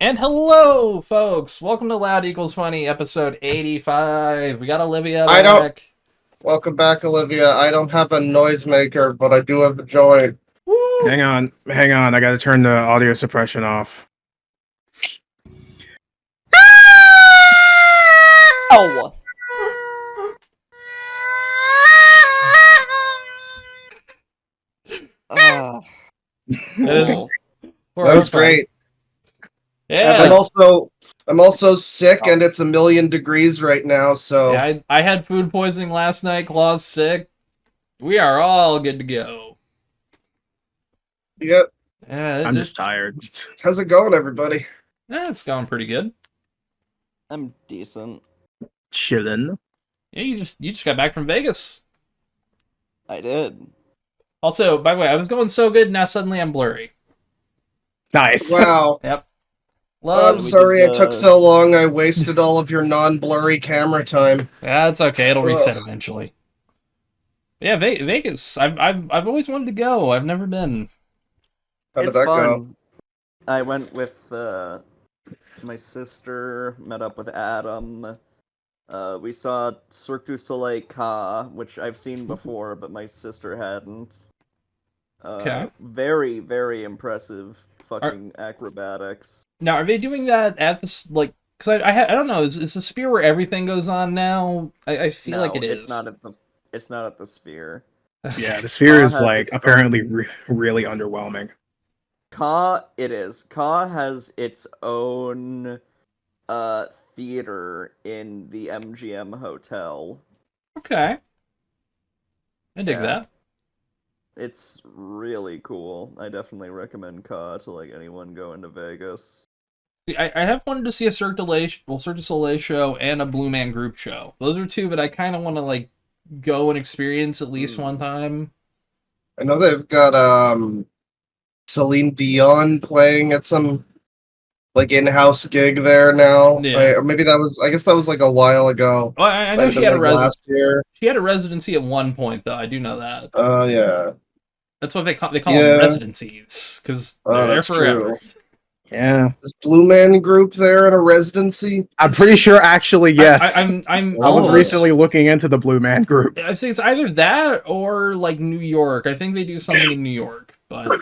And hello, folks! Welcome to Loud Equals Funny, episode 85. We got Olivia back. Welcome back, Olivia. I don't have a noisemaker, but I do have a joint. Woo! Hang on. I gotta turn the audio suppression off. Oh! That was great. Yeah. I'm also sick, and it's 1,000,000 degrees right now, so... Yeah, I had food poisoning last night, Claw's sick. We are all good to go. Yep. Yeah, I'm just tired. How's it going, everybody? Yeah, it's going pretty good. I'm decent. Chillin'. Yeah, you just got back from Vegas. I did. Also, by the way, I was going so good, now suddenly I'm blurry. Nice. Wow. Yep. I'm sorry it took so long. I wasted all of your non-blurry camera time. Yeah, it's okay. It'll reset eventually. Yeah, Vegas. I've always wanted to go. I've never been. How did that go? I went with my sister, met up with Adam. We saw Cirque du Soleil Ka, which I've seen before, but my sister hadn't. Okay. Very, very impressive fucking acrobatics. Now, are they doing that at this, like, because I don't know, is the Sphere where everything goes on now? I feel like it is. It's not at the Sphere. Yeah, the Sphere is, like, apparently really underwhelming. It is. Ka has its own theater in the MGM Hotel. Okay. I dig that. It's really cool. I definitely recommend Ka to like anyone going to Vegas. I have wanted to see a Cirque du Soleil show and a Blue Man Group show. Those are two that I kind of want to like go and experience at least one time. I know they've got Celine Dion playing at some like in-house gig there now. Yeah. Or maybe I guess that was like a while ago. Well, I know she had last year. She had a residency at one point, though. I do know that. Oh yeah. That's what they call them, residencies, because they're there forever. True. Yeah. Is Blue Man Group there in a residency? I'm pretty sure, actually, yes. I was recently looking into the Blue Man Group. I think it's either that or like New York. I think they do something in New York, but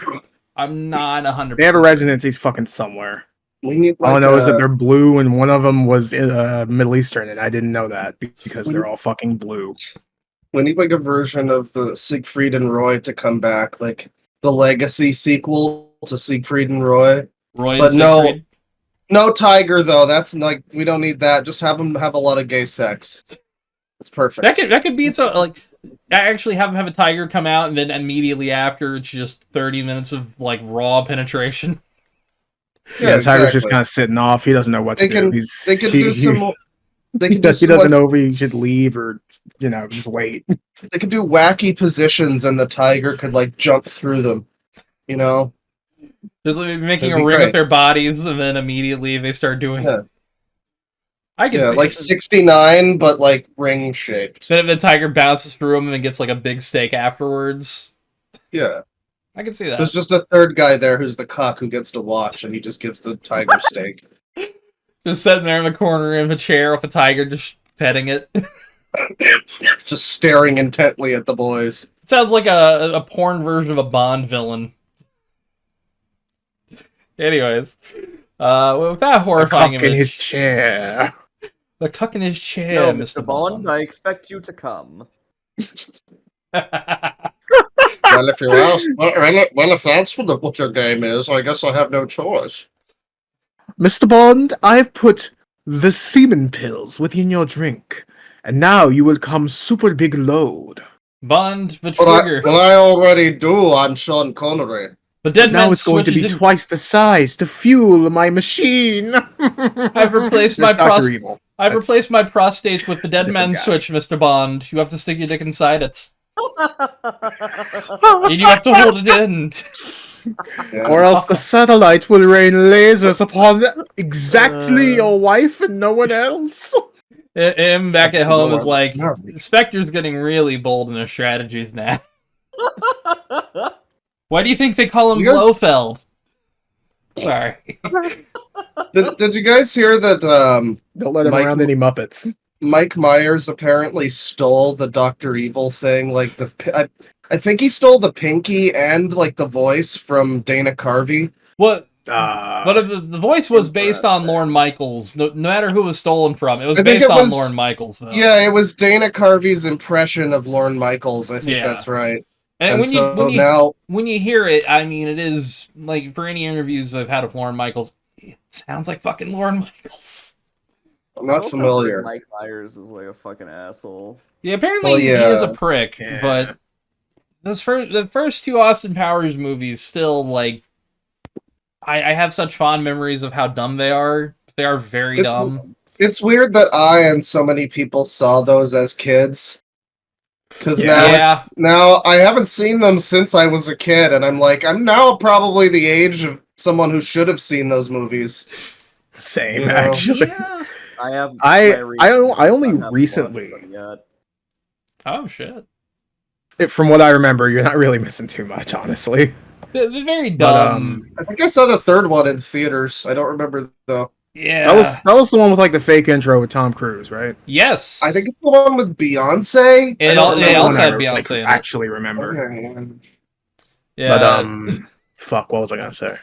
I'm not 100%. They have a residency fucking somewhere. We need, all I know is that they're blue, and one of them was Middle Eastern, and I didn't know that because they're all fucking blue. We need like a version of the Sigfried and Roy to come back, like the Legacy sequel to Sigfried and Roy. But no tiger though. That's like we don't need that. Just have them have a lot of gay sex. That's perfect. That could be so like. I actually have a tiger come out, and then immediately after, it's just 30 minutes of like raw penetration. Yeah, Tiger's just kind of sitting off. He doesn't know what to do. He doesn't know if he should leave or, just wait. They could do wacky positions and the tiger could, like, jump through them, Just like, making a ring with their bodies, and then immediately they start doing... Yeah. I can see like 69, but, like, ring-shaped. Then the tiger bounces through them and gets, like, a big steak afterwards. Yeah. I can see that. There's just a third guy there who's the cock who gets to watch, and he just gives the tiger steak. Just sitting there in the corner in a chair with a tiger, just petting it. Just staring intently at the boys. It sounds like a porn version of a Bond villain. Anyways, with that horrifying image... The cuck in his chair. The cuck in his chair, no, Mr. Bond, I expect you to come. Well, if that's what your game is, I guess I have no choice. Mr. Bond, I've put the semen pills within your drink, and now you will come super big load. Bond, the trigger. Well, I already do. I'm Sean Connery. But Dead now Man it's going to Switch be twice the size to fuel my machine. I've replaced my Evil. I've replaced my prostate with the Dead Different Man guy. Switch, Mr. Bond. You have to stick your dick inside it. And you have to hold it in. Yeah. Or else the satellite will rain lasers upon exactly your wife and no one else. Him back at home is like, No. Spectre's getting really bold in their strategies now. Why do you think they call him You guys- Blofeld? Sorry. Did you guys hear that Don't let him around any Muppets. Mike Myers apparently stole the Dr. Evil thing? Like I think he stole the pinky and like the voice from Dana Carvey. What? But the voice was based on Lorne Michaels. No matter who it was stolen from, it was based on Lorne Michaels, though. Yeah, it was Dana Carvey's impression of Lorne Michaels. I think that's right. And now when you hear it, I mean, it is like for any interviews I've had with Lorne Michaels, it sounds like fucking Lorne Michaels. I'm not familiar. Mike Myers is like a fucking asshole. Yeah, apparently he is a prick, but the first two Austin Powers movies still like. I have such fond memories of how dumb they are. They are very dumb. It's weird that I and so many people saw those as kids. Because now I haven't seen them since I was a kid, and I'm now probably the age of someone who should have seen those movies. Same, actually. Yeah. I only recently. Oh shit! From what I remember, you're not really missing too much, honestly. They're very dumb. I think I saw the third one in theaters. I don't remember though. Yeah, that was the one with like the fake intro with Tom Cruise, right? Yes, I think it's the one with Beyonce. It also had Beyonce. Actually, remember? Okay. Yeah, but fuck, what was I gonna say?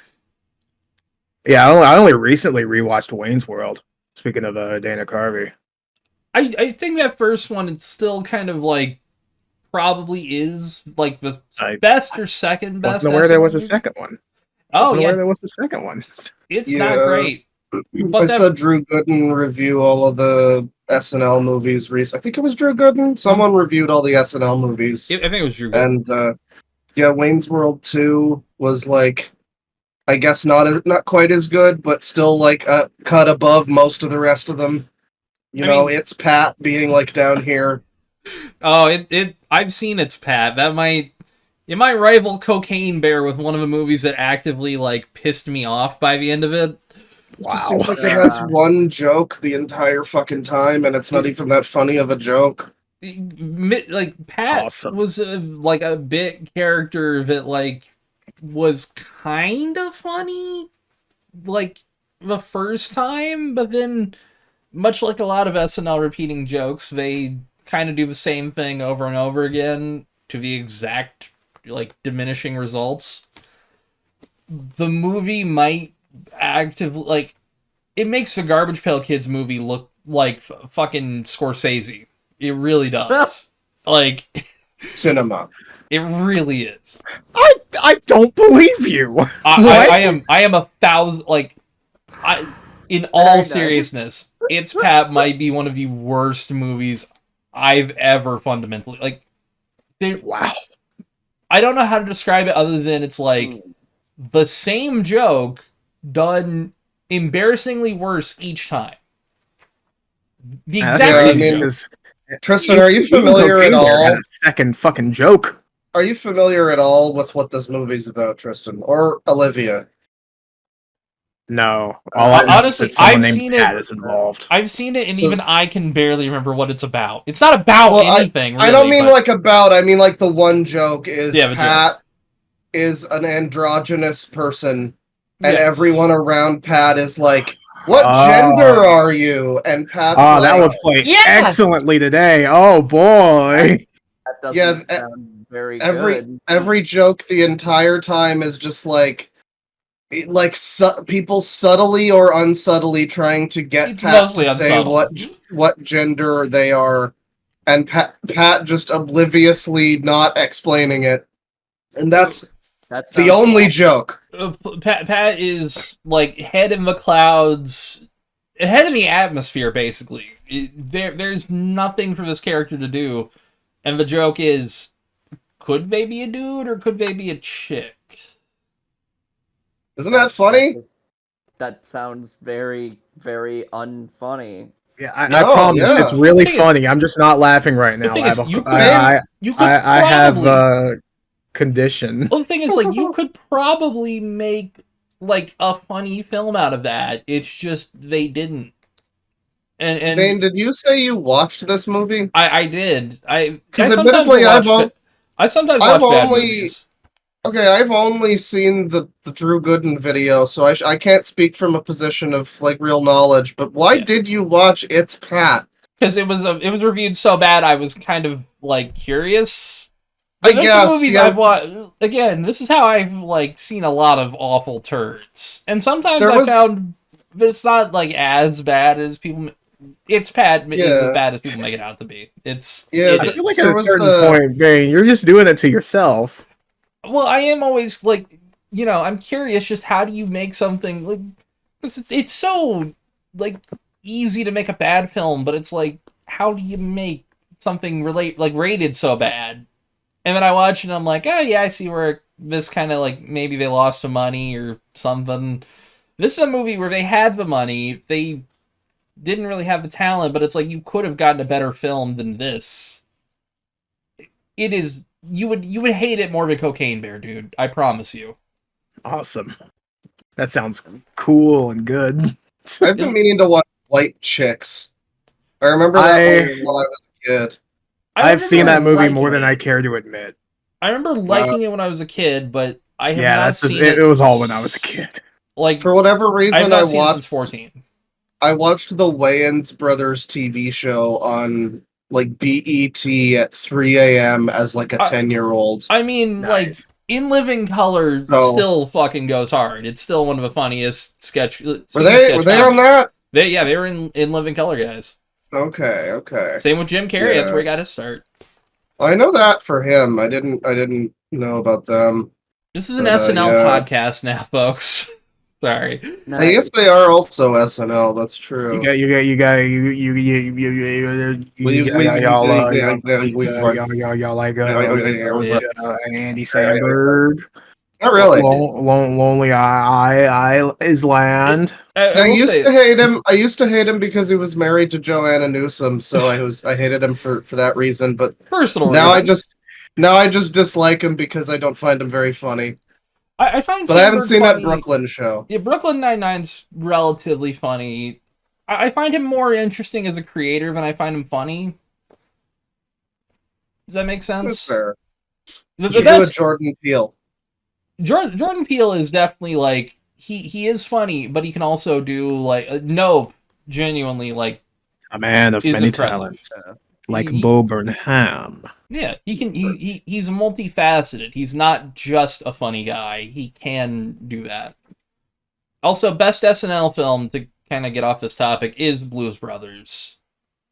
Yeah, I only recently rewatched Wayne's World. Speaking of Dana Carvey, I think that first one is still kind of like. Probably is like the best or second best. Wasn't aware there was a second one. Oh yeah, there was the second one. It's not great. But I saw Drew Gooden review all of the SNL movies recently. I think it was Drew Gooden. Someone reviewed all the SNL movies. I think it was Drew Gooden. And Wayne's World 2 was like, I guess not quite as good, but still like a cut above most of the rest of them. I mean, it's Pat being like down here. Oh, I've seen It's Pat. It might rival Cocaine Bear with one of the movies that actively like pissed me off by the end of it. Wow. It just seems like it has one joke the entire fucking time, and it's not even that funny of a joke. Like Pat was like a bit character that like was kind of funny, like the first time, but then much like a lot of SNL repeating jokes, they kind of do the same thing over and over again to the exact like diminishing results. The movie might actively like it makes the Garbage Pail Kids movie look like fucking Scorsese. It really does. Like cinema. It really is. I don't believe you. I am 1,000 like in all seriousness, It's Pat might be one of the worst movies I've ever fundamentally like. Wow. I don't know how to describe it other than it's like the same joke done embarrassingly worse each time. The exact same joke. Tristan, are you familiar at all? Second fucking joke. Are you familiar at all with what this movie's about, Tristan? Or Olivia? No. Honestly, I've seen it. Is involved. I've seen it, and even I can barely remember what it's about. It's not about anything. I don't mean like about. I mean like the one joke is Pat is an androgynous person, and everyone around Pat is like, "What gender are you?" And Pat's like, that would play excellently today. Oh boy. That doesn't sound very good. Every joke the entire time is just like people subtly or unsubtly trying to get Pat to say what gender they are, and Pat just obliviously not explaining it, and that's the only joke. Pat is like head in the clouds, head in the atmosphere, basically. There's nothing for this character to do, and the joke is, could they be a dude or could they be a chick? Isn't that funny? That sounds very, very unfunny. Yeah, I promise it's really funny. I'm just not laughing right now. I have a condition. Well, the thing is, like, you could probably make like a funny film out of that. It's just they didn't. And Kayne, did you say you watched this movie? I did. Because admittedly, I sometimes watch bad movies. Okay, I've only seen the Drew Gooden video, so I can't speak from a position of like real knowledge. But why did you watch It's Pat? Because it was reviewed so bad, I was kind of like curious. I guess. Movies I've watched. Again, this is how I've like seen a lot of awful turds, and sometimes I found, but it's not like as bad as people. It's Pat is as bad as people make it out to be. I feel like at a certain point, Kayne, you're just doing it to yourself. Well, I am always like, I'm curious. Just how do you make something like? It's so like easy to make a bad film, but it's like, how do you make something rated so bad? And then I watch it and I'm like, oh yeah, I see where this kind of like maybe they lost some money or something. This is a movie where they had the money, they didn't really have the talent, but it's like you could have gotten a better film than this. It is. You would hate it more than Cocaine Bear, dude. I promise you. Awesome. That sounds cool and good. I've been meaning to watch White Chicks. I remember that movie while I was a kid. I've seen that movie more than I care to admit. I remember liking it when I was a kid, but I have not seen it. It was all when I was a kid. Like, for whatever reason, I watched since 14. I watched the Wayans Brothers TV show on like BET at 3 a.m. as like a 10-year-old. I mean, like, In Living Color still fucking goes hard. It's still one of the funniest sketch. Were they on that? They were in Living Color, guys. Okay. Same with Jim Carrey. That's where he got his start. I know that for him. I didn't know about them. This is an SNL podcast now, folks. Sorry. I guess they are also SNL. That's true. Y'all like Andy Samberg. Not really. Lonely Island. I used to hate him because he was married to Joanna Newsom, so I hated him for that reason. But now I just dislike him because I don't find him very funny. I find, but I haven't seen that Brooklyn show. Yeah, Brooklyn Nine-Nine's relatively funny. I find him more interesting as a creator than I find him funny. Does that make sense? That's fair. The best do a Jordan Peele. Jordan Peele is definitely like he is funny, but he can also do like genuinely like a man of many talents, like Bo Burnham. Yeah, he's multifaceted. He's not just a funny guy. He can do that. Also, best SNL film, to kind of get off this topic, is Blues Brothers.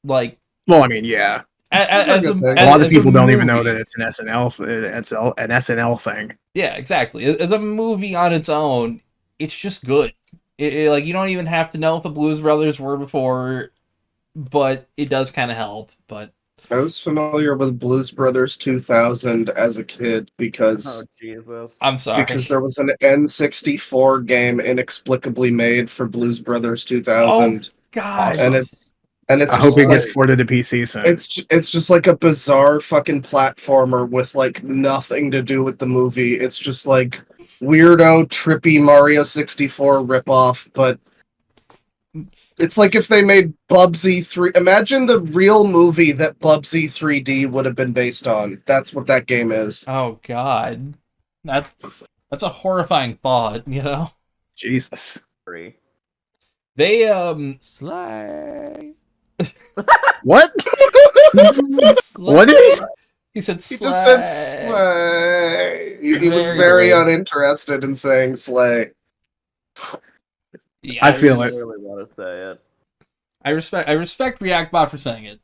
Like, well, I mean, yeah. A lot of people don't even know that it's an SNL. It's an SNL thing. Yeah, exactly. As a movie on its own, it's just good. Like, you don't even have to know if the Blues Brothers were before, but it does kind of help. But I was familiar with Blues Brothers 2000 as a kid because... Oh, Jesus. I'm sorry. Because there was an N64 game inexplicably made for Blues Brothers 2000. Oh, God. And it's I hope it gets ported to PC soon. It's just like a bizarre fucking platformer with like nothing to do with the movie. It's just like weirdo, trippy Mario 64 ripoff, but... It's like if they made Bubsy 3... Imagine the real movie that Bubsy 3D would have been based on. That's what that game is. Oh, God. That's a horrifying thought, you know? Jesus. They, Slay. What? What did he say? He said slay. He just said slay. He was very uninterested in saying slay. Yes. I feel it. I really want to say it. I respect ReactBot for saying it.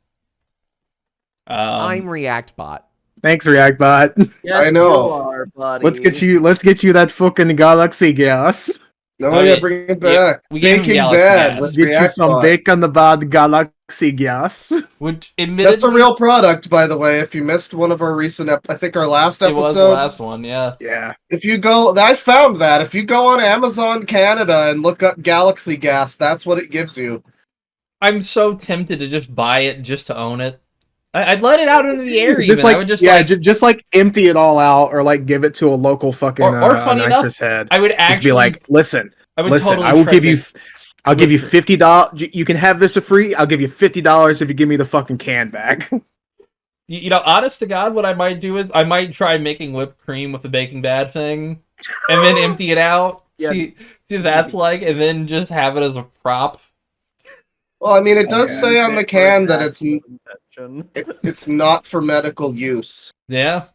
I'm ReactBot. Thanks, ReactBot. Yes, I know. You are, buddy. Let's get you that fucking Galaxy gas. No, yeah, bring it back. We gave him Baking Galaxy Bad. Gas. Let's get you some bacon the bad Galaxy Galaxy gas. Which that's a real product, by the way. If you missed one of our recent, I think our last episode. It was the last one, yeah. Yeah. If you go, I found that. If you go on Amazon Canada and look up Galaxy Gas, that's what it gives you. I'm so tempted to just buy it just to own it. I'd let it out into the air. Just even. like, I would just just like empty it all out, or like give it to a local fucking or funny nitrous enough, head. I would actually just be like, listen, I will give you. I'll give you $50. You can have this for free. I'll give you $50 if you give me the fucking can back. You know, honest to God, what I might do is I might try making whipped cream with the Baking Bad thing, and then empty it out. Yeah. See what that's like, and then just have it as a prop. Well, I mean, it does say on the can that it's not for medical use. Yeah.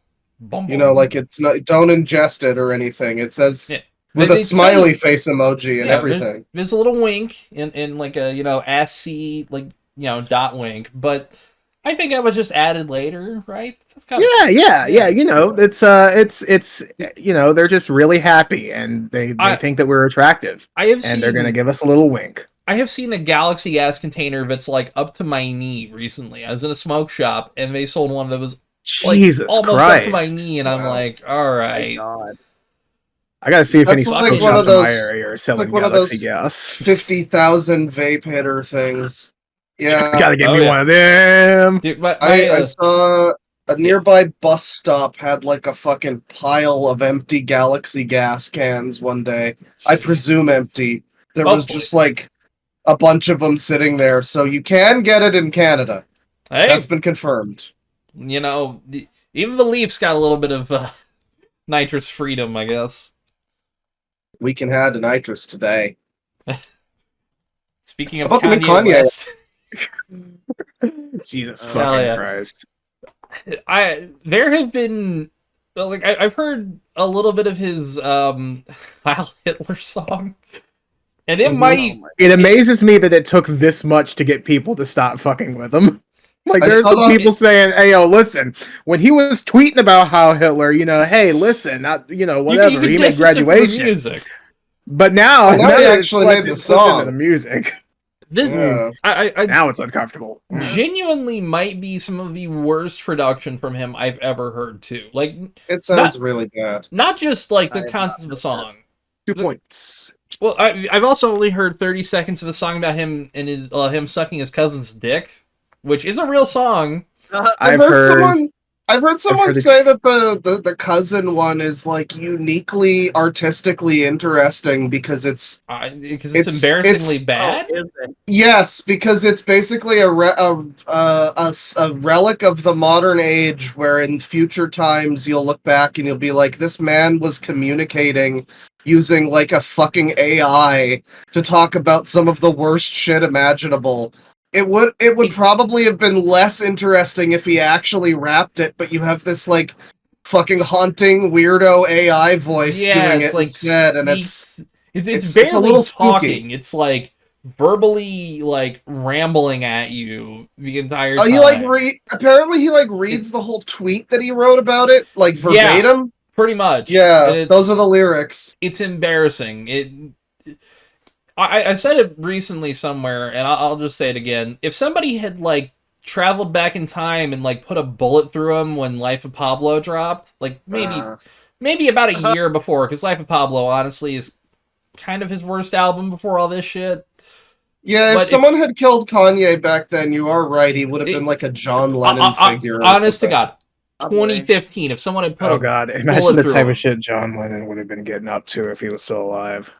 You know, like it's not. Don't ingest it or anything. It says with a smiley face emoji and everything. There's a little wink in like a assy like dot wink, but I think that was just added later, right? That's kind of, yeah. You know, it's they're just really happy and they think that we're attractive. They're gonna give us a little wink. I have seen a Galaxy gas container that's like up to my knee recently. I was in a smoke shop and they sold one that was Jesus almost Christ. up to my knee, and I'm like, all right. I gotta see if that's any like one of those, in my area are selling like Galaxy gas. 50,000 vape hitter things. Yeah, you gotta give me one of them. Dude, I saw a nearby bus stop had like a fucking pile of empty Galaxy gas cans one day. I presume empty. There was just like a bunch of them sitting there, so you can get it in Canada. Hey, that's been confirmed. You know, even the Leafs got a little bit of nitrous freedom, I guess. We can have the nitrous today. Speaking of Kanye West. Jesus fucking Christ. There have been like I've heard a little bit of his Heil Hitler song. And it amazes me that it took this much to get people to stop fucking with him. Like, there's some people saying, hey, yo, listen, when he was tweeting about Heil Hitler, hey, listen, whatever, he made Graduation. Music. But now he actually made the song. The music. Now it's uncomfortable. Genuinely might be some of the worst production from him I've ever heard, too. Like, it sounds really bad. Not just, like, the contents of the song. 2 points. Well, I've also only heard 30 seconds of the song about him and him sucking his cousin's dick, which is a real song. I've heard someone say that the cousin one is like uniquely artistically interesting because it's embarrassingly bad. Yes, because it's basically a relic of the modern age, where in future times you'll look back and you'll be like, this man was communicating using like a fucking AI to talk about some of the worst shit imaginable. It would probably have been less interesting if he actually rapped it, but you have this like fucking haunting weirdo AI voice doing it like instead, and it's barely a little talking. Spooky. It's like verbally like rambling at you the entire time. Apparently he reads the whole tweet that he wrote about it like verbatim. Yeah. Pretty much. Yeah, those are the lyrics. It's embarrassing. I said it recently somewhere, and I'll just say it again. If somebody had, like, traveled back in time and, like, put a bullet through him when Life of Pablo dropped, like, maybe about a year before, because Life of Pablo, honestly, is kind of his worst album before all this shit. Yeah, if someone had killed Kanye back then, you are right, he would have been like a John Lennon figure. Honest to God. 2015, if someone had put imagine the type of shit John Lennon would have been getting up to if he was still alive.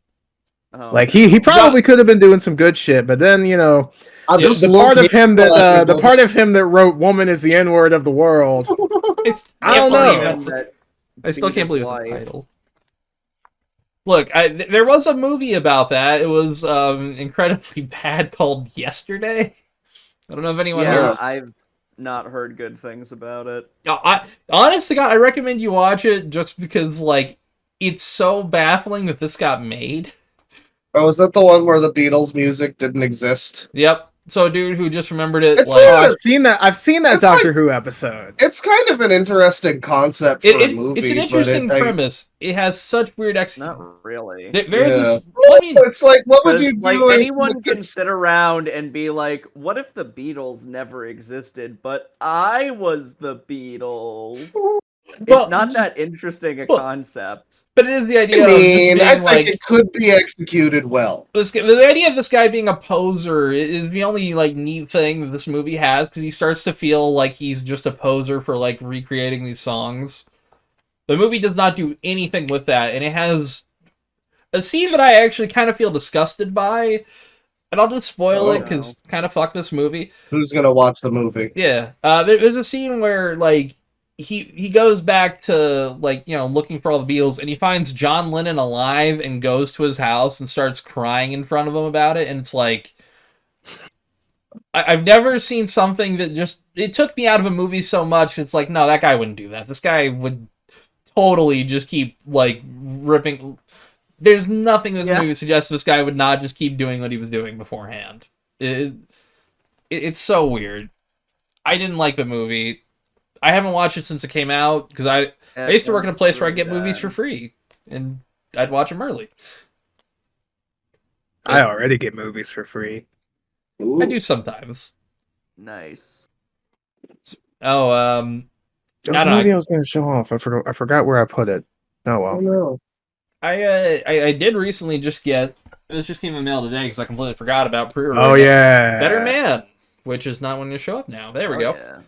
Like he probably could have been doing some good shit, but then the part of him that wrote "Woman is the N-word of the world." I don't know. I still can't believe it's the title. Look, there was a movie about that. It was incredibly bad, called Yesterday. I don't know if anyone has. I've not heard good things about it. Honest to God, I recommend you watch it just because, like, it's so baffling that this got made. Oh, is that the one where the Beatles music didn't exist? Yep. So a dude who just remembered it. I've seen that Doctor Who episode. It's kind of an interesting concept for a movie. It's an interesting premise. It has such weird execution. Not really. It's like, what would you do? Like, anyone can sit around and be like, what if the Beatles never existed, but I was the Beatles? It's not that interesting a concept. But it is the idea I think it could be executed well. The idea of this guy being a poser is the only, like, neat thing that this movie has, because he starts to feel like he's just a poser for, like, recreating these songs. The movie does not do anything with that, and it has a scene that I actually kind of feel disgusted by, and I'll just spoil it, because kind of fuck this movie. Who's gonna watch the movie? Yeah. There's a scene where, like, he goes back to, like, you know, looking for all the Beatles, and he finds John Lennon alive and goes to his house and starts crying in front of him about it, and it's like, I've never seen something that just, it took me out of a movie so much. It's like, no, that guy wouldn't do that. This guy would totally just keep, like, ripping. There's nothing in this movie that suggests this guy would not just keep doing what he was doing beforehand. It's so weird. I didn't like the movie. I haven't watched it since it came out, because I used to work in a place where I get movies for free, and I'd watch them early. I already get movies for free. Ooh. I do sometimes. Nice. There was a movie I was going to show off. I forgot where I put it. Oh well. Oh, no. I did recently just get, it just came in the mail today because I completely forgot about pre-order. Oh yeah, Better Man, which is not going to show up now. There we go. Yeah.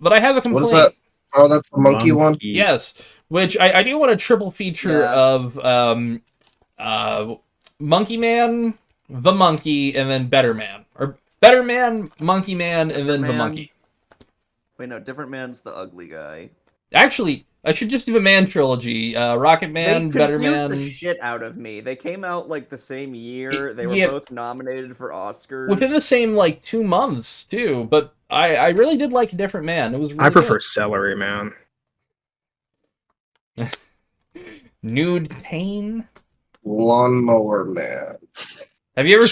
But I have a complaint. What is that? Oh, that's the monkey one? Yes, which I do want a triple feature of Monkey Man, The Monkey, and then Better Man. Or Better Man, Monkey Man, and then The Monkey. Wait, no, Different Man's the ugly guy. Actually, I should just do a Man trilogy. Rocket Man, Better Man. They confused the shit out of me. They came out, like, the same year. They were both nominated for Oscars. Within the same, like, 2 months, too. But I really did like Different Man. It was really I prefer good. Celery Man. Nude Kayne? Lawnmower Man. Have you ever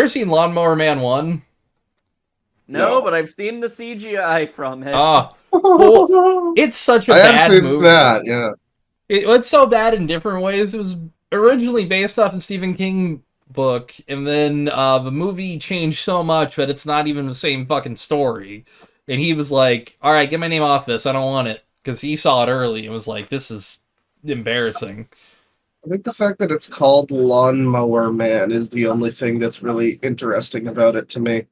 seen Lawnmower Man 1? No, but I've seen the CGI from it. Well, it's such a bad movie. That, yeah. It's so bad in different ways. It was originally based off a Stephen King book, and then the movie changed so much that it's not even the same fucking story. And he was like, all right, get my name off this. I don't want it. Because he saw it early and was like, this is embarrassing. I think the fact that it's called Lawnmower Man is the only thing that's really interesting about it to me.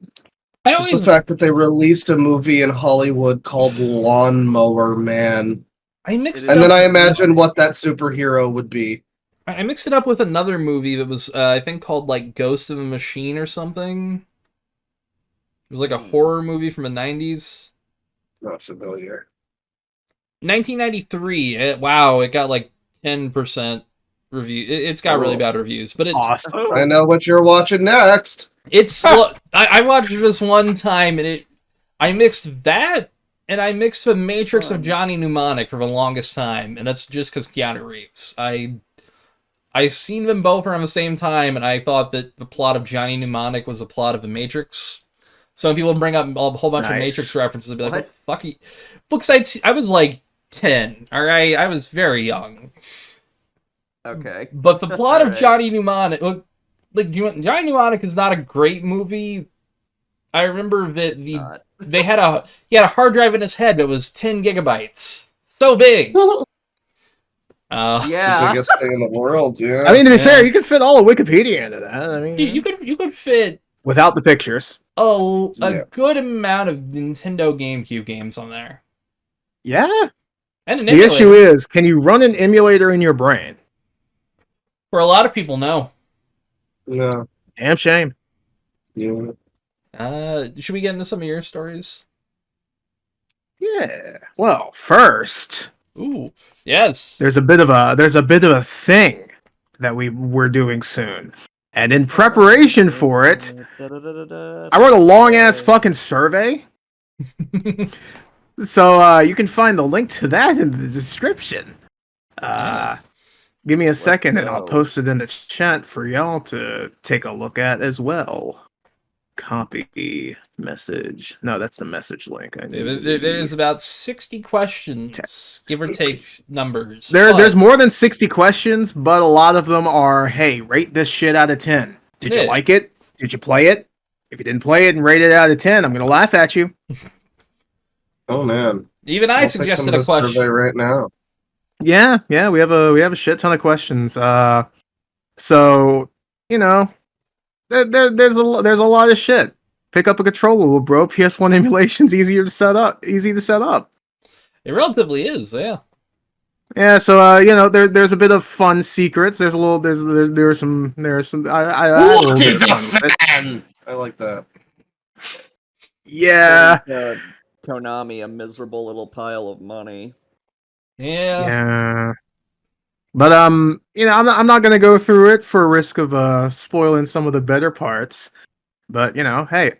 Just the fact that they released a movie in Hollywood called Lawnmower Man. And then I imagine what that superhero would be. I mixed it up with another movie that was, I think, called, like, Ghost of a Machine or something. It was like a horror movie from the 90s. Not familiar. 1993. Wow, it got, like, 10% review. It's got really bad reviews, but awesome. I know what you're watching next. It's I watched this one time, and I mixed that, and I mixed The Matrix of Johnny Mnemonic for the longest time, and that's just because Keanu Reeves. I've seen them both around the same time, and I thought that the plot of Johnny Mnemonic was the plot of The Matrix. So when people bring up a whole bunch of Matrix references, I'd be like, what the fuck? Books I was like 10, alright? I was very young. Okay. But the plot of Johnny Mnemonic, like, Johnny Mnemonic is not a great movie. I remember that he had a hard drive in his head that was 10 gigabytes. So big! The biggest thing in the world, yeah. I mean, to be fair, you could fit all of Wikipedia into that. I mean, you could fit without the pictures a good amount of Nintendo GameCube games on there. Yeah. And an the issue is, can you run an emulator in your brain? For a lot of people, no. No. Damn shame. Yeah. Should we get into some of your stories? Yeah. Well, first. Ooh. Yes. There's a bit of a thing that we're doing soon. And in preparation for it, I wrote a long ass fucking survey. So you can find the link to that in the description. Nice. Give me a second and I'll post it in the chat for y'all to take a look at as well. Copy message. No, that's the message link. There's about 60 questions, give or take numbers. There's more than 60 questions, but a lot of them are, hey, rate this shit out of 10. Did you like it? Did you play it? If you didn't play it and rate it out of 10, I'm going to laugh at you. Oh, man. Even I suggested a question right now. Yeah, we have a shit ton of questions. So, you know, there's a lot of shit. Pick up a controller, bro. PS1 emulation's easy to set up. It relatively is, yeah. Yeah, so you know, there's a bit of fun secrets. There's some. What is a fan? I like that. Yeah. Konami, a miserable little pile of money. Yeah. But you know, I'm not gonna go through it for risk of spoiling some of the better parts. But you know, hey,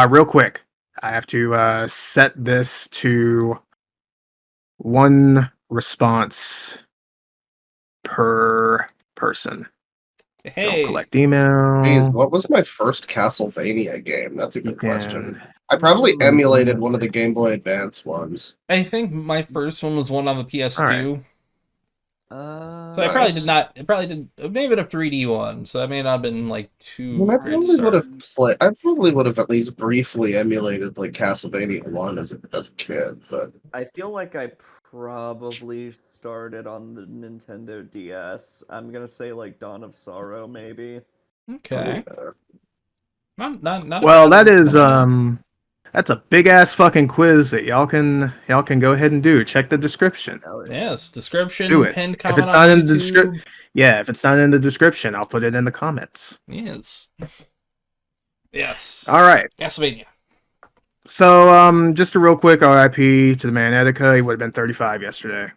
real quick, I have to set this to one response per person. Hey, don't collect email. Jeez, what was my first Castlevania game? That's a good question. I probably emulated one of the Game Boy Advance ones. I think my first one was one on the PS2. So I nice. probably did maybe a 3D one, so I may not have been like too. I probably would have at least briefly emulated like Castlevania 1 as a kid, but I feel like I probably started on the Nintendo DS. I'm gonna say like Dawn of Sorrow, maybe. Okay. Not well, that is that's a big ass fucking quiz that y'all can go ahead and do. Check the description. Yes, description. Do it. Pinned If it's comment not on in the description, YouTube. yeah, if it's not in the description, I'll put it in the comments. Yes. Yes. All right. Castlevania. So, just a real quick RIP to the man Etika. He would have been 35 yesterday.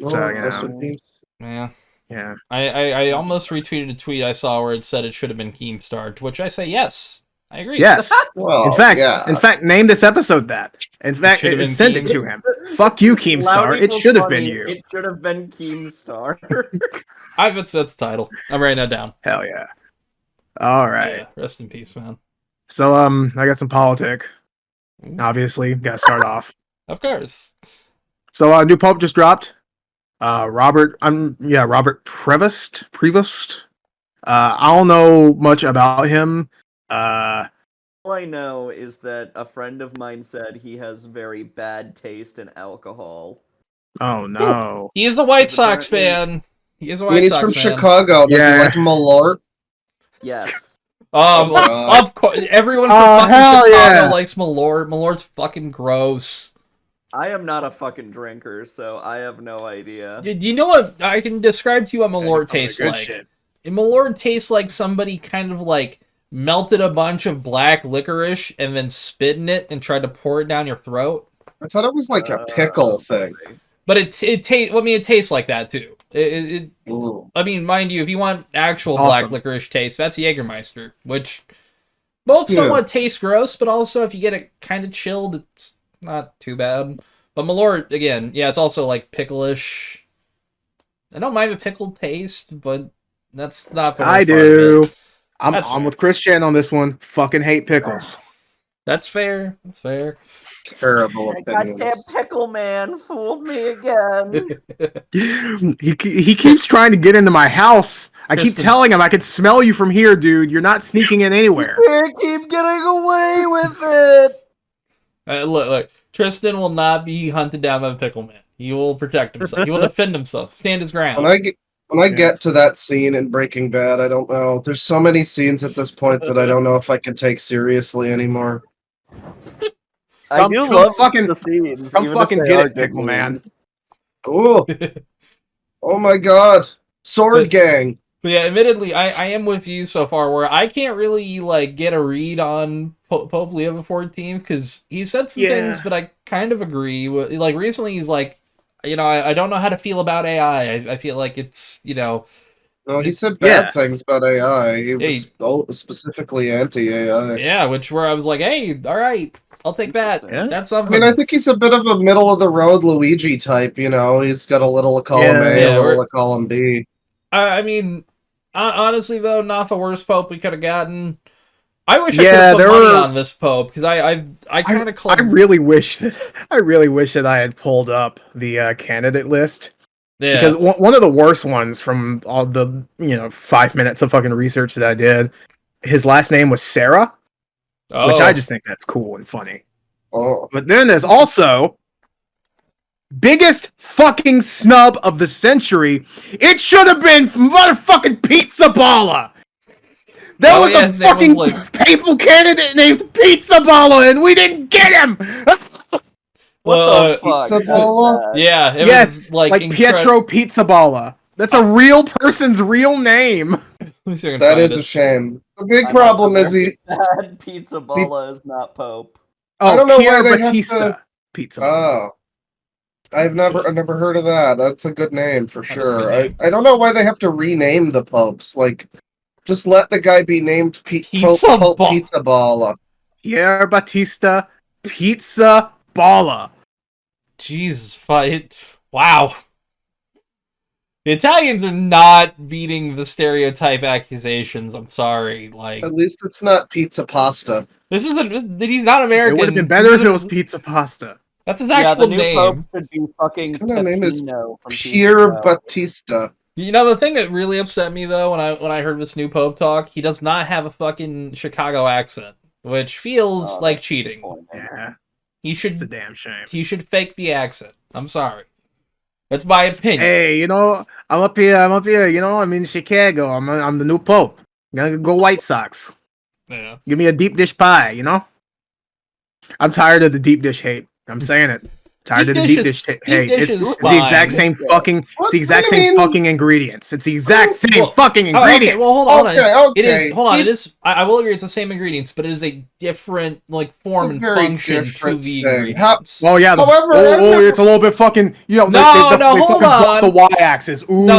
So, you know. Yeah. I almost retweeted a tweet I saw where it said it should have been Keemstar, to which I say yes. I agree. Yes. Well, in fact, name this episode that. In fact, send it to him. Fuck you, Keemstar. It should have been you. It should have been Keemstar. That's the title. I'm writing that down. Hell yeah. All right. Yeah, rest in peace, man. So, I got some politic. Obviously, gotta start off. Of course. So, new pulp just dropped. Robert Prevost. I don't know much about him. All I know is that a friend of mine said he has very bad taste in alcohol. Oh no. He is a White Sox fan. He is a White Sox fan. He's from Chicago. Does he like Malort? Yes. Of course. Everyone from fucking Chicago likes Malort. Malort's fucking gross. I am not a fucking drinker, so I have no idea. Do you know what I can describe to you what Malort tastes like? Shit. Malort tastes like somebody kind of like melted a bunch of black licorice and then spit in it and tried to pour it down your throat. I thought it was like a pickle thing. But it tastes like that too. I mean, mind you, if you want actual black licorice taste, that's Jägermeister, which both somewhat taste gross, but also if you get it kind of chilled, it's not too bad. But Malort, again, yeah, it's also like picklish. I don't mind a pickled taste, but that's not. I do. I'm with Christian on this one. Fucking hate pickles. That's fair. That's fair. Terrible. Goddamn pickle man fooled me again. he keeps trying to get into my house. I keep telling him I can smell you from here, dude. You're not sneaking in anywhere. You keep getting away with it. Look. Tristan will not be hunted down by the pickle man. He will protect himself. He will defend himself. Stand his ground. When I get to that scene in Breaking Bad, I don't know. There's so many scenes at this point that I don't know if I can take seriously anymore. I do love fucking the scenes. Come fucking get it, pickle man. Oh, oh my god, Sword Gang. But yeah, admittedly, I am with you so far, where I can't really like get a read on Pope Leo XIV because he said some things, but I kind of agree. Like recently, he's like, you know, I don't know how to feel about AI. I feel like it's, you know. No, he said bad things about AI. He was specifically anti-AI. Yeah, where I was like, hey, all right, I'll take that. Yeah. That's something. I mean, I think he's a bit of a middle-of-the-road Luigi type, you know? He's got a little of column A, a little of column B. I mean, honestly, though, not the worst Pope we could have gotten. I wish I could have put money on this Pope because I kind of I really wish that I had pulled up the candidate list. Yeah. Because one of the worst ones from all the 5 minutes of fucking research that I did, his last name was Sarah, which I just think that's cool and funny. Oh, but then there's also biggest fucking snub of the century. It should have been motherfucking Pizza Balla. There was a fucking papal candidate named Pizza Balla, and we didn't get him. What the fuck? Pizza Balla? Yeah. Yes, like Pietro Pizza Balla. That's a real person's real name. That is a shame. The big problem is Pizza Balla is not Pope. Oh, I don't know Pierre why they Batista have to... Pizza Balla. Oh. I've never heard of that. That's a good name for sure. I don't know why they have to rename the popes. Like, just let the guy be named Pope Pizza Balla. Pierre Batista Pizza Balla. Jesus, wow. The Italians are not beating the stereotype accusations. I'm sorry. Like, at least it's not pizza pasta. He's not American. It would have been better if it was pizza pasta. That's his actual name. Pope should be fucking name is Pierre Batista. You know, the thing that really upset me though when I heard this new Pope talk, he does not have a fucking Chicago accent, which feels like cheating. Yeah. It's a damn shame. He should fake the accent. I'm sorry. That's my opinion. Hey, I'm up here, I'm in Chicago. I'm the new Pope. I'm gonna go White Sox. Yeah. Give me a deep dish pie, I'm tired of the deep dish hate. I'm saying it. Tired of the deep dish hate. It's the exact same fucking fucking ingredients. It's the exact same fucking ingredients. Okay, well, hold on. Okay. It is. Hold on. It is. I will agree. It's the same ingredients, but it is a different form and function to the ingredients. Well, yeah. It's a little bit fucking. Hold on. The y-axis. Ooh. It's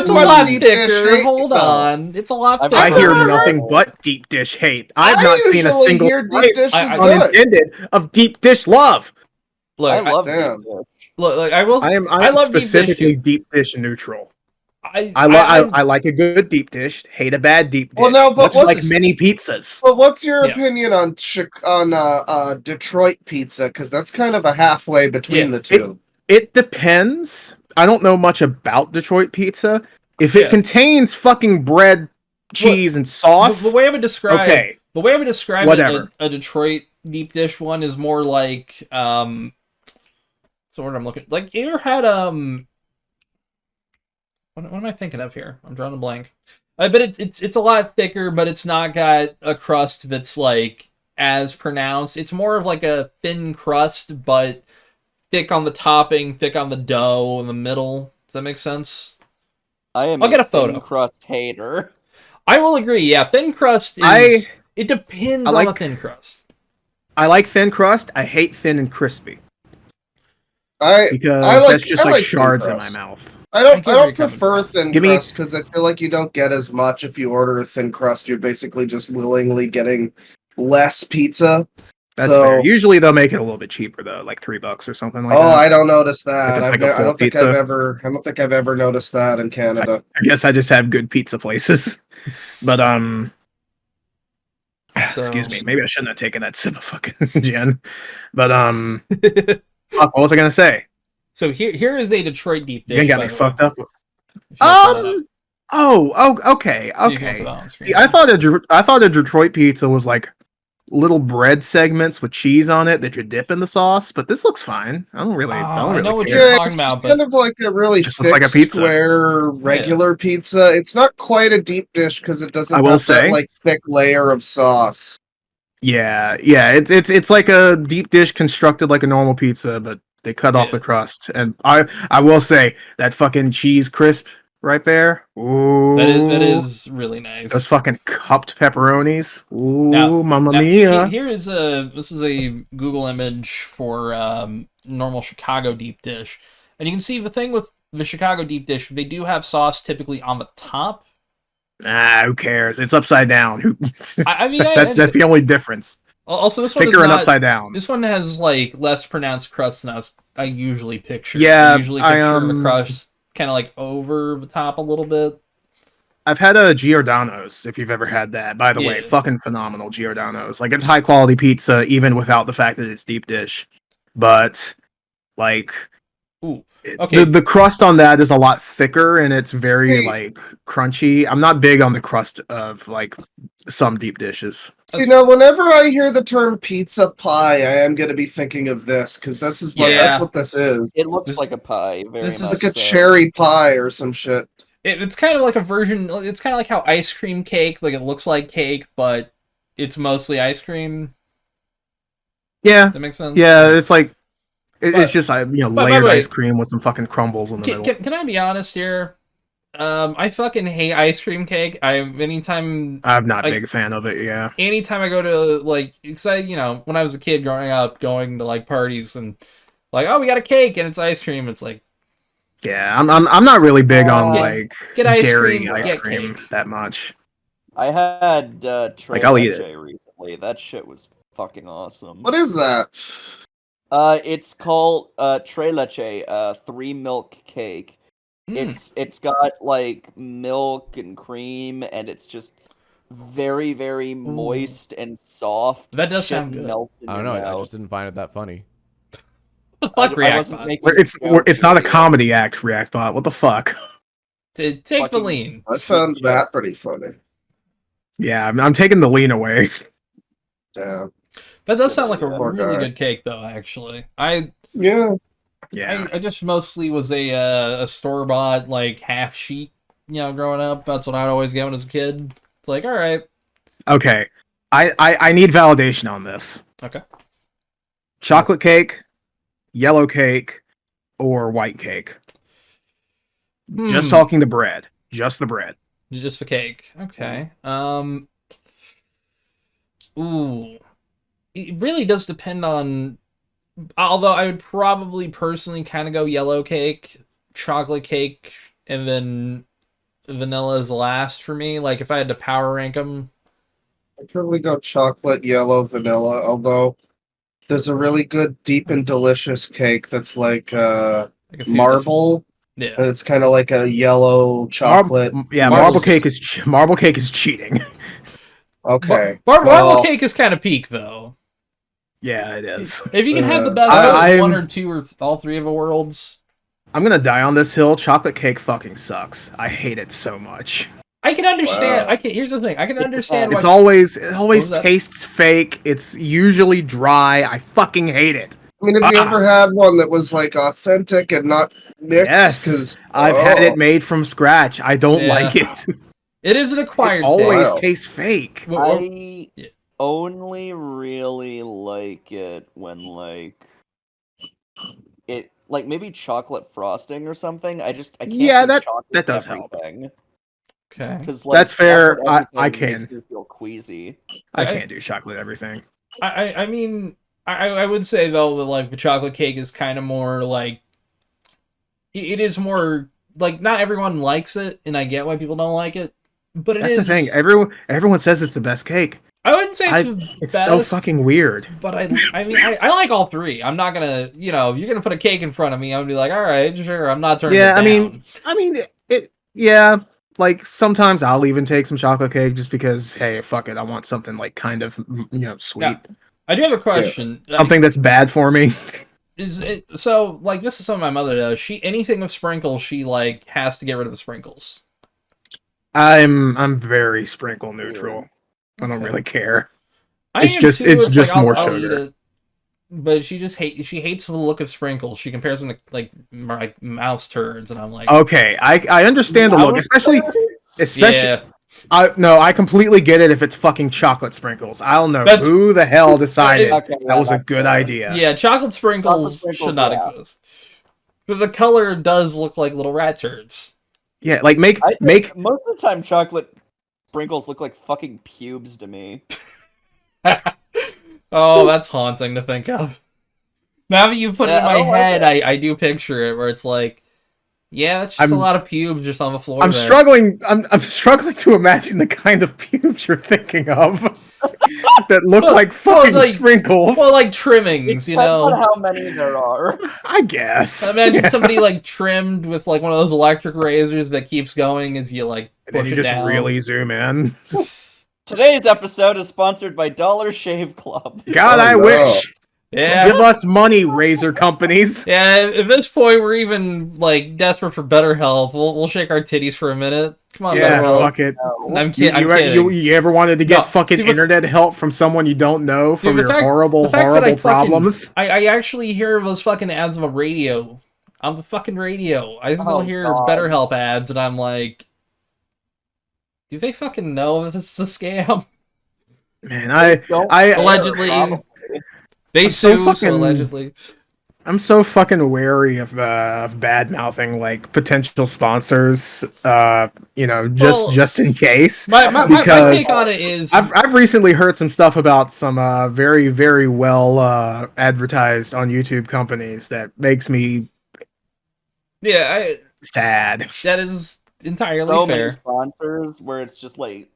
a lot thicker. Hold on. It's a lot thicker. I hear nothing but deep dish hate. I've not seen a single place unintended of deep dish love. Look, I love deep dish. Look, I love specifically deep dish neutral. I like a good deep dish. Hate a bad deep dish. Well, no, but much like many pizzas. But what's your opinion on Detroit pizza? Because that's kind of a halfway between the two. It depends. I don't know much about Detroit pizza. If it contains fucking bread, cheese, and sauce, the way I would describe it, a Detroit deep dish one is more like so what I'm looking like. You ever had what am I thinking of here? I'm drawing a blank. But it's a lot thicker, but it's not got a crust that's like as pronounced. It's more of like a thin crust, but thick on the topping, thick on the dough in the middle. Does that make sense? I'll get a photo. Thin crust hater. I will agree. Yeah, thin crust is. It depends on the thin crust. I like thin crust. I hate thin and crispy. Because that's just like shards in my mouth. I don't prefer thin crust because I feel like you don't get as much if you order a thin crust. You're basically just willingly getting less pizza. That's fair. Usually they'll make it a little bit cheaper though, like $3 or something like that. Oh, I don't notice that. I don't think I've ever noticed that in Canada. I guess I just have good pizza places. But excuse me, maybe I shouldn't have taken that sip of fucking gin. But fuck, what was I gonna say? So here is a Detroit deep dish. You got me fucked up. Okay. See, I thought a Detroit pizza was like little bread segments with cheese on it that you dip in the sauce, but this looks fine. I don't really know what you're talking about. It's kind of like a really thick, like a pizza. Square regular pizza. It's not quite a deep dish because it doesn't have that like thick layer of sauce. Yeah. It's like a deep dish constructed like a normal pizza, but they cut off the crust. And I will say that fucking cheese crisp right there. Ooh, that is really nice. Those fucking cupped pepperonis. Ooh, mamma mia. This is a Google image for normal Chicago deep dish, and you can see the thing with the Chicago deep dish. They do have sauce typically on the top. Who cares? It's upside down. I mean, that's the only difference. Also, this one is not upside down. This one has like less pronounced crust than I usually picture. Yeah, I usually picture the crust kind of like over the top a little bit. I've had a Giordano's, if you've ever had that. By the way, fucking phenomenal Giordano's. Like, it's high quality pizza, even without the fact that it's deep dish. But, like, ooh, okay. The crust on that is a lot thicker, and it's very, like, crunchy. I'm not big on the crust of, like, some deep dishes. See, now, whenever I hear the term pizza pie, I am going to be thinking of this, because this is what that's what this is. It looks like a pie, very much. It's like a cherry pie or some shit. It's kind of like a version. It's kind of like how ice cream cake, like it looks like cake, but it's mostly ice cream. Yeah, that makes sense. Yeah, it's like it's just layered ice cream with some fucking crumbles in the middle. Can I be honest here? I fucking hate ice cream cake. I'm not a big fan of it. Yeah. Anytime I go to because when I was a kid growing up, going to like parties and like, oh, we got a cake and it's ice cream. It's like. Yeah, I'm not really big on get ice dairy cream, ice cream that much. I had Tre I'll eat Leche it recently. That shit was fucking awesome. What is that? It's called Tre Leche, 3-milk cake. It's got like milk and cream, and it's just very, very moist and soft. That does sound good. I don't know. I just didn't find it that funny. Fuck ReactBot. It's not a comedy act, ReactBot. What the fuck? Take the lean. I found that pretty funny. Yeah, I'm taking the lean away. Damn. That does sound like a really good cake, though. Actually, I just mostly was a store-bought like half sheet. Growing up, that's what I'd always get when I was a kid. It's like, all right. Okay, I need validation on this. Okay. Chocolate cake, yellow cake, or white cake? Just talking the bread. Just the bread. Just the cake. Okay. Ooh. It really does depend on... Although I would probably personally kind of go yellow cake, chocolate cake, and then vanilla is last for me. Like, if I had to power rank them... I'd probably go chocolate, yellow, vanilla, although... There's a really good, deep and delicious cake that's like marble. Yeah, and it's kind of like a yellow chocolate. Marble cake is cheating. Okay, marble cake is kind of peak though. Yeah, it is. If you can have the best of one or two or all three of the worlds, I'm gonna die on this hill. Chocolate cake fucking sucks. I hate it so much. I can understand. Wow. Here's the thing. I can understand. It always tastes fake. It's usually dry. I fucking hate it. I mean, have you ever had one that was like authentic and not mixed? Yes, because I've had it made from scratch. I don't like it. It is an acquired. It always tastes fake. I only really like it when it maybe chocolate frosting or something. I can't. Yeah, that does help. Okay, because that's fair. I can feel queasy. I can't do chocolate everything. I mean, I would say though that like the chocolate cake is kind of more like it is more like not everyone likes it, and I get why people don't like it. But that's the thing. Everyone says it's the best cake. I wouldn't say it's so fucking weird. But I mean, I like all three. I'm not gonna, you're gonna put a cake in front of me. I'm gonna be like, all right, sure. I'm not turning it down. I mean, yeah. Like, sometimes I'll even take some chocolate cake just because, hey, fuck it, I want something, like, kind of, sweet. Now, I do have a question. Yeah. Something that's bad for me. So, like, this is something my mother does. Anything with sprinkles, she, like, has to get rid of the sprinkles. I'm very sprinkle neutral. I don't really care. It's just like, more sugar. But she hates the look of sprinkles. She compares them to like mouse turds, and I'm like, okay, I understand the look, especially. Yeah. I completely get it if it's fucking chocolate sprinkles. I don't know who the hell decided that was a good idea. Yeah, chocolate sprinkles should not exist. But the color does look like little rat turds. Yeah, like make most of the time chocolate sprinkles look like fucking pubes to me. Oh, that's haunting to think of. Now that you've put it in my head, I do picture it where it's like Yeah, that's just a lot of pubes just on the floor. I'm struggling to imagine the kind of pubes you're thinking of that look like fucking sprinkles. Well, like trimmings, you know. Depends on how many there are. I guess. Imagine somebody like trimmed with like one of those electric razors that keeps going as you like push it down. Really zoom in. Today's episode is sponsored by Dollar Shave Club. God, I wish. Yeah. Give us money, razor companies. Yeah, at this point, we're even, like, desperate for better help. We'll shake our titties for a minute. Come on, yeah, BetterHelp. fuck it. No. I'm kidding. You ever wanted to get fucking internet help from someone you don't know from your horrible problems? I actually hear those fucking ads on the radio. On the fucking radio. I still hear BetterHelp ads, and I'm like, do they fucking know that this is a scam? Man, I allegedly... They sue, so allegedly. I'm so fucking wary of bad mouthing like potential sponsors. Just in case. My take on it is I've recently heard some stuff about some very very well advertised on YouTube companies that makes me sad. That is entirely so fair. Many sponsors where it's just like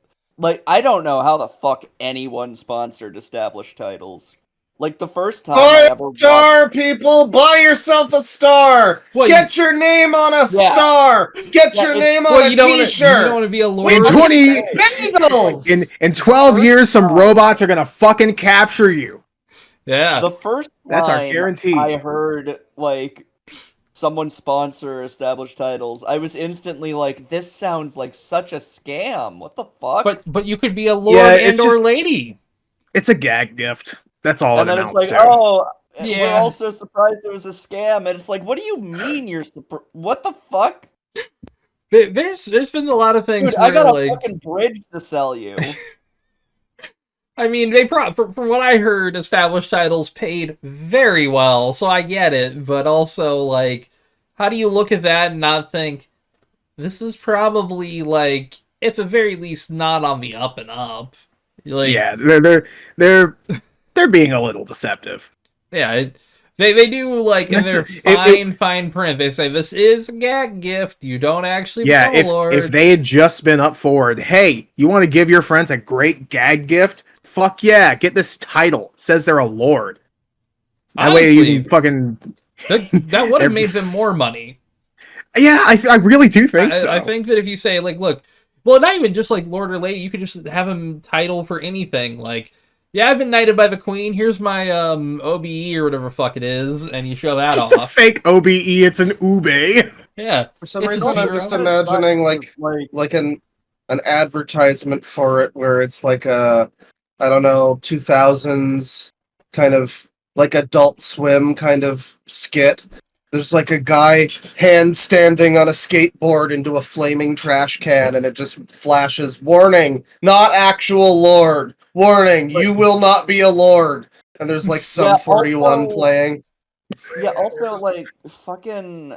I don't know how the fuck anyone sponsored established titles. Like, the first time I ever watched... people! Buy yourself a star! Get your name on a star! Get your name on a t-shirt! You don't want to be a lord. In 12 years, some robots are gonna fucking capture you. Yeah. The first time that's our guarantee. I heard, like, someone sponsor established titles, I was instantly like, this sounds like such a scam. What the fuck? But you could be a lord or lady. It's a gag gift. That's all and it then amounts it's like, to. we're also surprised it was a scam. And it's like, what do you mean you're what the fuck? There's been a lot of things. Dude, I got a fucking bridge to sell you. I mean, from what I heard, established titles paid very well, so I get it. But also, like, how do you look at that and not think this is probably like, at the very least, not on the up and up? Like, yeah, they're being a little deceptive. Yeah, they do, like, in their fine print, they say, this is a gag gift, you don't actually become a lord. If they had just been up forward, hey, you want to give your friends a great gag gift? Fuck yeah, get this title. It says they're a lord. That honestly, way you can fucking... That would have made them more money. Yeah, I really do think so. I think that if you say, like, look, well, not even just, like, lord or lady, you could just have them title for anything, like, yeah, I've been knighted by the queen. Here's my OBE or whatever the fuck it is, and you show that just off. Just a fake OBE. It's an ube. Yeah. For some reason, I'm just imagining like an advertisement for it where it's like a, I don't know, 2000s kind of like Adult Swim kind of skit. There's like a guy handstanding on a skateboard into a flaming trash can, and it just flashes, warning, not actual lord. Warning, you will not be a lord. And there's like Sum 41 playing. Yeah, also like fucking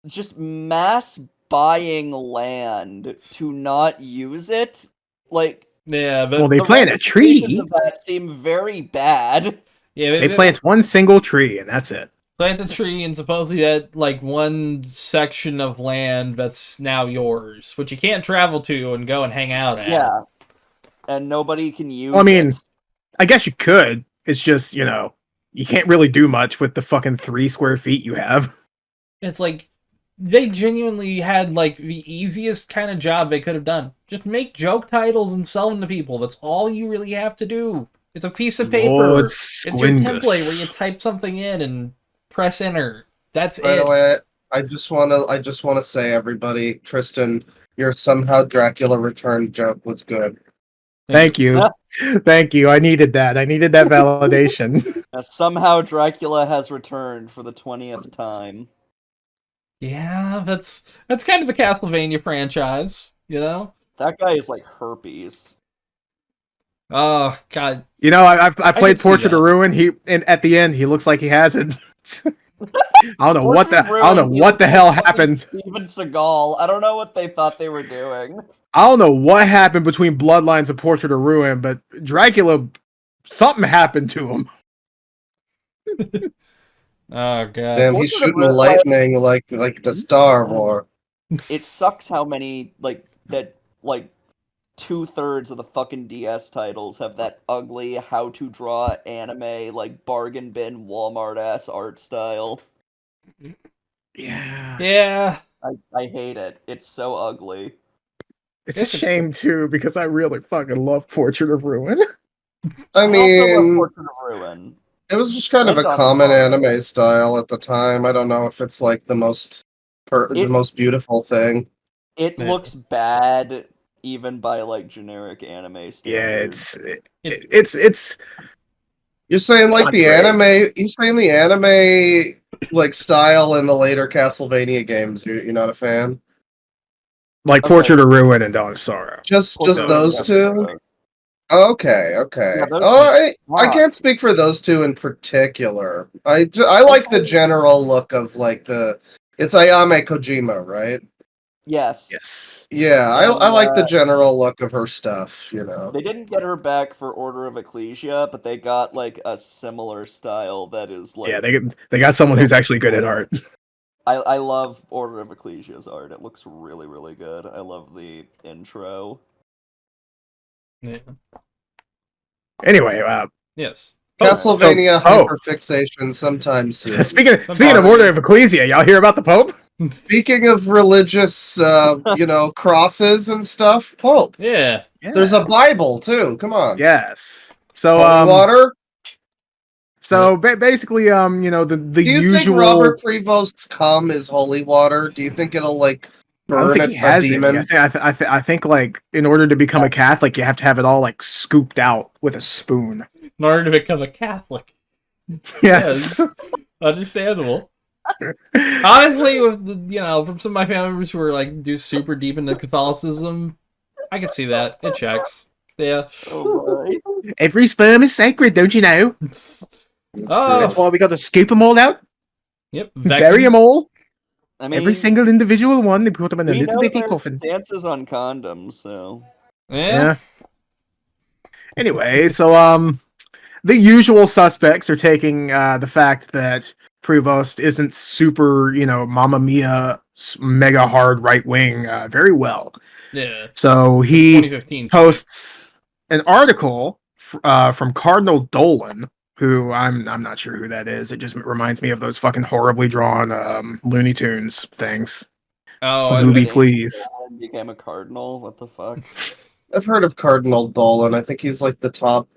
just mass buying land to not use it. Like, yeah, but they plant a tree. Of that seem very bad. Yeah, they plant one single tree and that's it. Plant the tree and supposedly that like one section of land that's now yours, which you can't travel to and go and hang out at. Yeah. And nobody can use it. I guess you could. It's just, you can't really do much with the fucking 3 square feet you have. It's like, they genuinely had, like, the easiest kind of job they could have done. Just make joke titles and sell them to people. That's all you really have to do. It's a piece of paper. It's your template where you type something in and press enter. That's it. By the way, I just wanna say, everybody, Tristan, your somehow Dracula Returned joke was good. Thank you. Thank you. I needed that. I needed that validation. Somehow Dracula has returned for the 20th time. Yeah, that's kind of a Castlevaina franchise, you know? That guy is like herpes. Oh god. I played Portrait of Ruin. And at the end he looks like he has it. I don't know what the hell happened. Steven Seagal. I don't know what they thought they were doing. I don't know what happened between Bloodlines and Portrait of Ruin, but Dracula, something happened to him. Oh god. Damn, he's shooting lightning like the Star Wars. It sucks how many like 2/3 of the fucking DS titles have that ugly how to draw anime like bargain bin Walmart ass art style. Yeah. Yeah. I hate it. It's so ugly. It's a shame too because I really fucking love Portrait of Ruin. I mean, also love Portrait of Ruin. It was just kind of a common anime style at the time. I don't know if it's like the most beautiful thing. It looks bad even by like generic anime standards. Yeah, it's. You're saying like the anime. You're saying the anime like style in the later Castlevania games. You're not a fan. Like Portrait of Ruin and Dawn of Sorrow. Just those two. Okay. Yeah, I can't speak for those two in particular. I like the general look of like it's Ayame Kojima, right? Yes. Yeah, I like the general look of her stuff, you know. They didn't get her back for Order of Ecclesia, but they got like a similar style that is like. Yeah, they got someone who's actually good at art. I love Order of Ecclesia's art. It looks really, really good. I love the intro. Yeah. Anyway, yes. Castlevania hyperfixation sometimes. Speaking of Order of Ecclesia, y'all hear about the Pope? Speaking of religious, crosses and stuff, Pope. Yeah. There's a Bible too. Come on. Yes. So holy water. So basically, the Do you usual. think Robert Prevost's cum is holy water? Do you think it'll like burn a demon? I think like in order to become a Catholic, you have to have it all like scooped out with a spoon. In order to become a Catholic. Yes. Understandable. Honestly, with from some of my family members who are like do super deep into Catholicism, I could see that. It checks. Yeah. Oh boy. Every sperm is sacred, don't you know? That's why we got to scoop them all out. Yep. Bury them all. I mean, every single individual one. They put them in a little bitty coffin. Dances on condoms, so. Yeah. Anyway, so the usual suspects are taking the fact that Prevost isn't super, Mamma Mia, mega hard right wing very well. Yeah. So he posts an article from Cardinal Dolan, who I'm not sure who that is. It just reminds me of those fucking horribly drawn Looney Tunes things. Oh, Luby, please. Became a cardinal. What the fuck? I've heard of Cardinal Dolan. I think he's like the top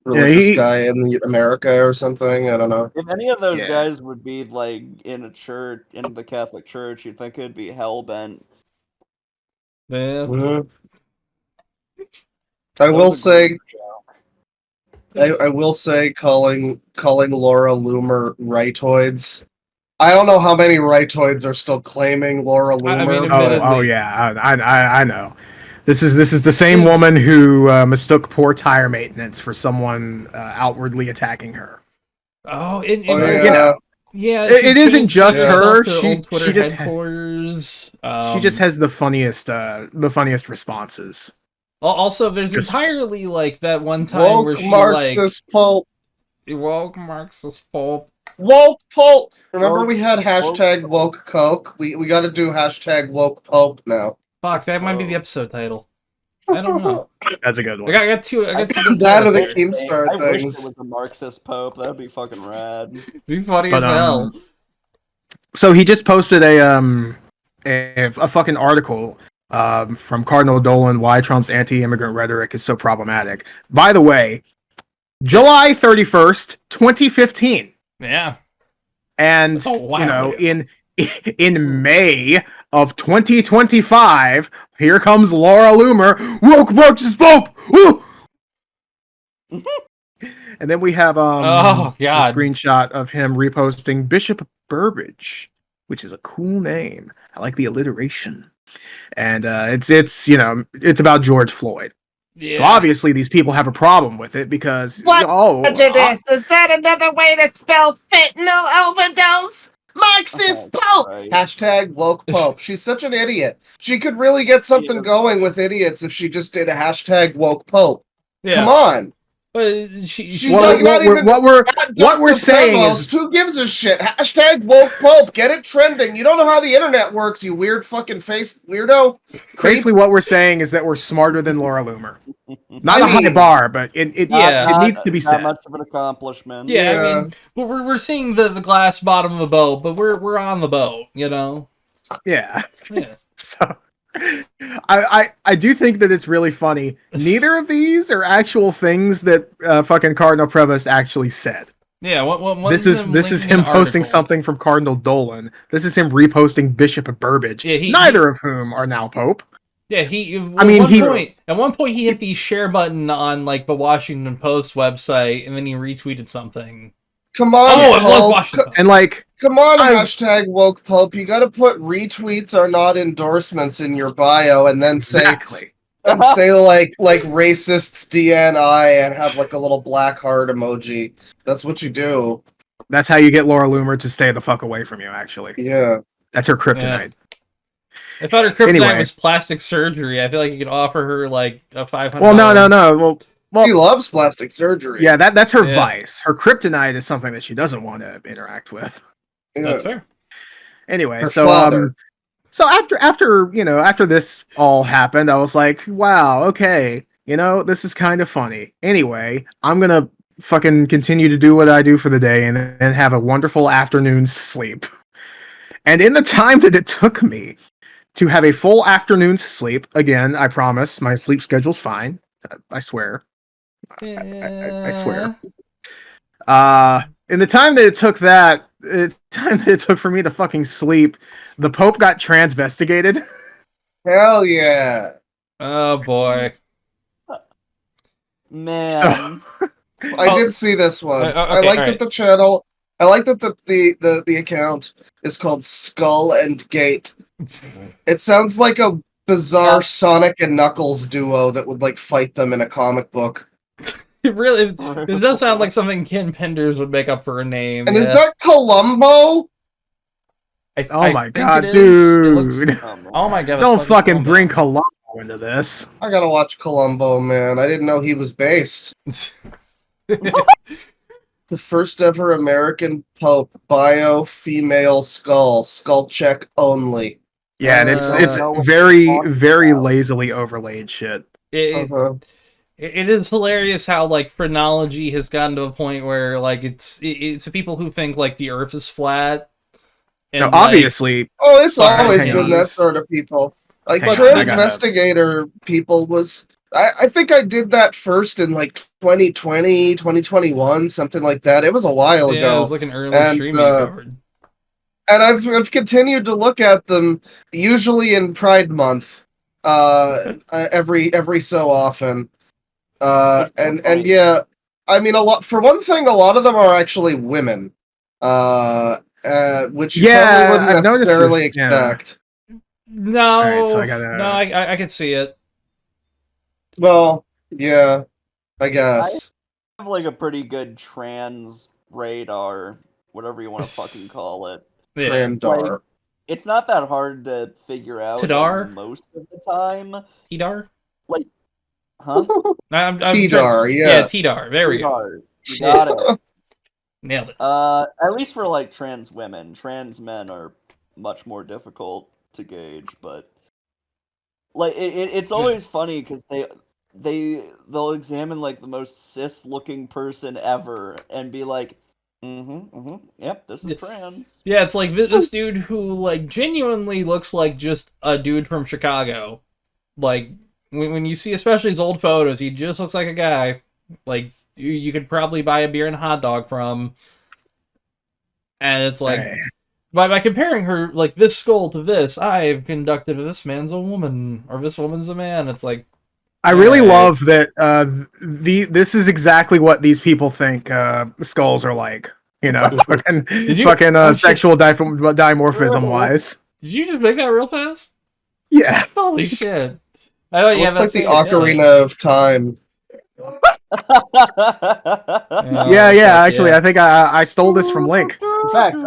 religious guy in America or something. I don't know. If any of those guys would be like in a church, in the Catholic Church, you'd think it'd be Hellbent. Yeah. Mm-hmm. I will say, calling Laura Loomer rightoids. I don't know how many rightoids are still claiming Laura Loomer. I know. This is the same woman who mistook poor tire maintenance for someone outwardly attacking her. Oh, yeah, it isn't just her. She just has the funniest responses. Also, there's entirely like that one time where she Marxist Pope. Woke Marxist Pope. Woke Pope. Remember we had hashtag woke Coke. We got to do hashtag woke Pope now. Fuck, that might be the episode title. I don't know. That's a good one. I got two. That or the Keemstar things. I wish things. it was a Marxist Pope. That'd be fucking rad. Be funny as hell. So he just posted a fucking article from Cardinal Dolan, why Trump's anti-immigrant rhetoric is so problematic. By the way, July 31st, 2015. Yeah. And in May of 2025, here comes Laura Loomer, woke Marxist Pope. Woo! And then we have a screenshot of him reposting Bishop Burbage, which is a cool name. I like the alliteration. And it's about George Floyd. Yeah. So obviously these people have a problem with it because is that another way to spell fentanyl overdose? Marxist Pope! Right. Hashtag woke Pope. She's such an idiot. She could really get something going with idiots if she just did a hashtag woke Pope. Yeah. Come on. But she's not even what we're saying is, who gives a shit? Hashtag woke pope. Get it trending. You don't know how the internet works, you weird fucking face weirdo. Basically, what we're saying is that we're smarter than Laura Loomer. Not a high bar, but it needs to be said. Not much of an accomplishment. Yeah, I mean, we're seeing the glass bottom of the boat, but we're on the boat, you know. Yeah. So I do think that it's really funny. Neither of these are actual things that fucking Cardinal Prevost actually said. Yeah, this is him posting something from Cardinal Dolan. This is him reposting Bishop of Burbage. Yeah, neither of whom are now Pope. Yeah, at one point he hit the share button on like the Washington Post website, and then he retweeted something. Come on, it was Washington Post. And like, come on, hashtag woke pope. You got to put retweets are not endorsements in your bio, and then say like racists DNI and have like a little black heart emoji. That's what you do. That's how you get Laura Loomer to stay the fuck away from you. Actually, yeah, that's her kryptonite. I thought her kryptonite was plastic surgery. I feel like you could offer her like a $500. Well, no. Well, she loves plastic surgery. Yeah, that's her vice. Her kryptonite is something that she doesn't want to interact with. Yeah. That's fair. Anyway, her so father. So after this all happened, I was like, wow, okay, this is kind of funny. Anyway, I'm gonna fucking continue to do what I do for the day and have a wonderful afternoon's sleep. And in the time that it took me to have a full afternoon's sleep, again, I promise my sleep schedule's fine. I swear. I swear. In the time that it took for me to fucking sleep, the Pope got transvestigated. Hell yeah. Oh boy. Man. So, I did see this one. Okay, I like that the channel. I like that the account is called Skull and Gate. It sounds like a bizarre Sonic and Knuckles duo that would like fight them in a comic book. It does sound like something Ken Penders would make up for a name. And is that Columbo? Oh my god, dude! Oh my god! Don't fucking bring Columbo into this. I gotta watch Columbo, man. I didn't know he was based. The first ever American Pope, bio, female skull check only. Yeah, and it's very, very lazily overlaid shit. It is hilarious how like phrenology has gotten to a point where like it's people who think like the Earth is flat. And obviously, it's always been that sort of people. Like transvestigator people was. I think I did that first in like 2020, 2021, something like that. It was a while ago. Yeah, it was like an early stream you covered. And I've continued to look at them usually in Pride Month, every so often. And yeah, I mean, a lot of them are actually women, which you probably wouldn't necessarily expect. No, right, so I could see it. Well, yeah, I guess. I have like a pretty good trans radar, whatever you want to fucking call it. Trandar. Like, it's not that hard to figure out most of the time. Tidar? Like, huh? Tidar, yeah. Yeah, Tidar. There we go. You got it. Nailed it. At least for like trans women. Trans men are much more difficult to gauge, but like it's always funny because they'll examine like the most cis looking person ever and be like, yep, this is trans. Yeah, it's like this dude who like genuinely looks like just a dude from Chicago. Like when you see especially his old photos, he just looks like a guy like you could probably buy a beer and a hot dog from. And it's like by comparing her like this skull to this, I've conducted this man's a woman or this woman's a man. It's like I really love that this is exactly what these people think skulls are like. Fucking sexual dimorphism wise. Did you just make that real fast? Yeah. Holy shit. I thought looks like the Ocarina of Time. Yeah. Actually, I think I stole this from Link. In fact,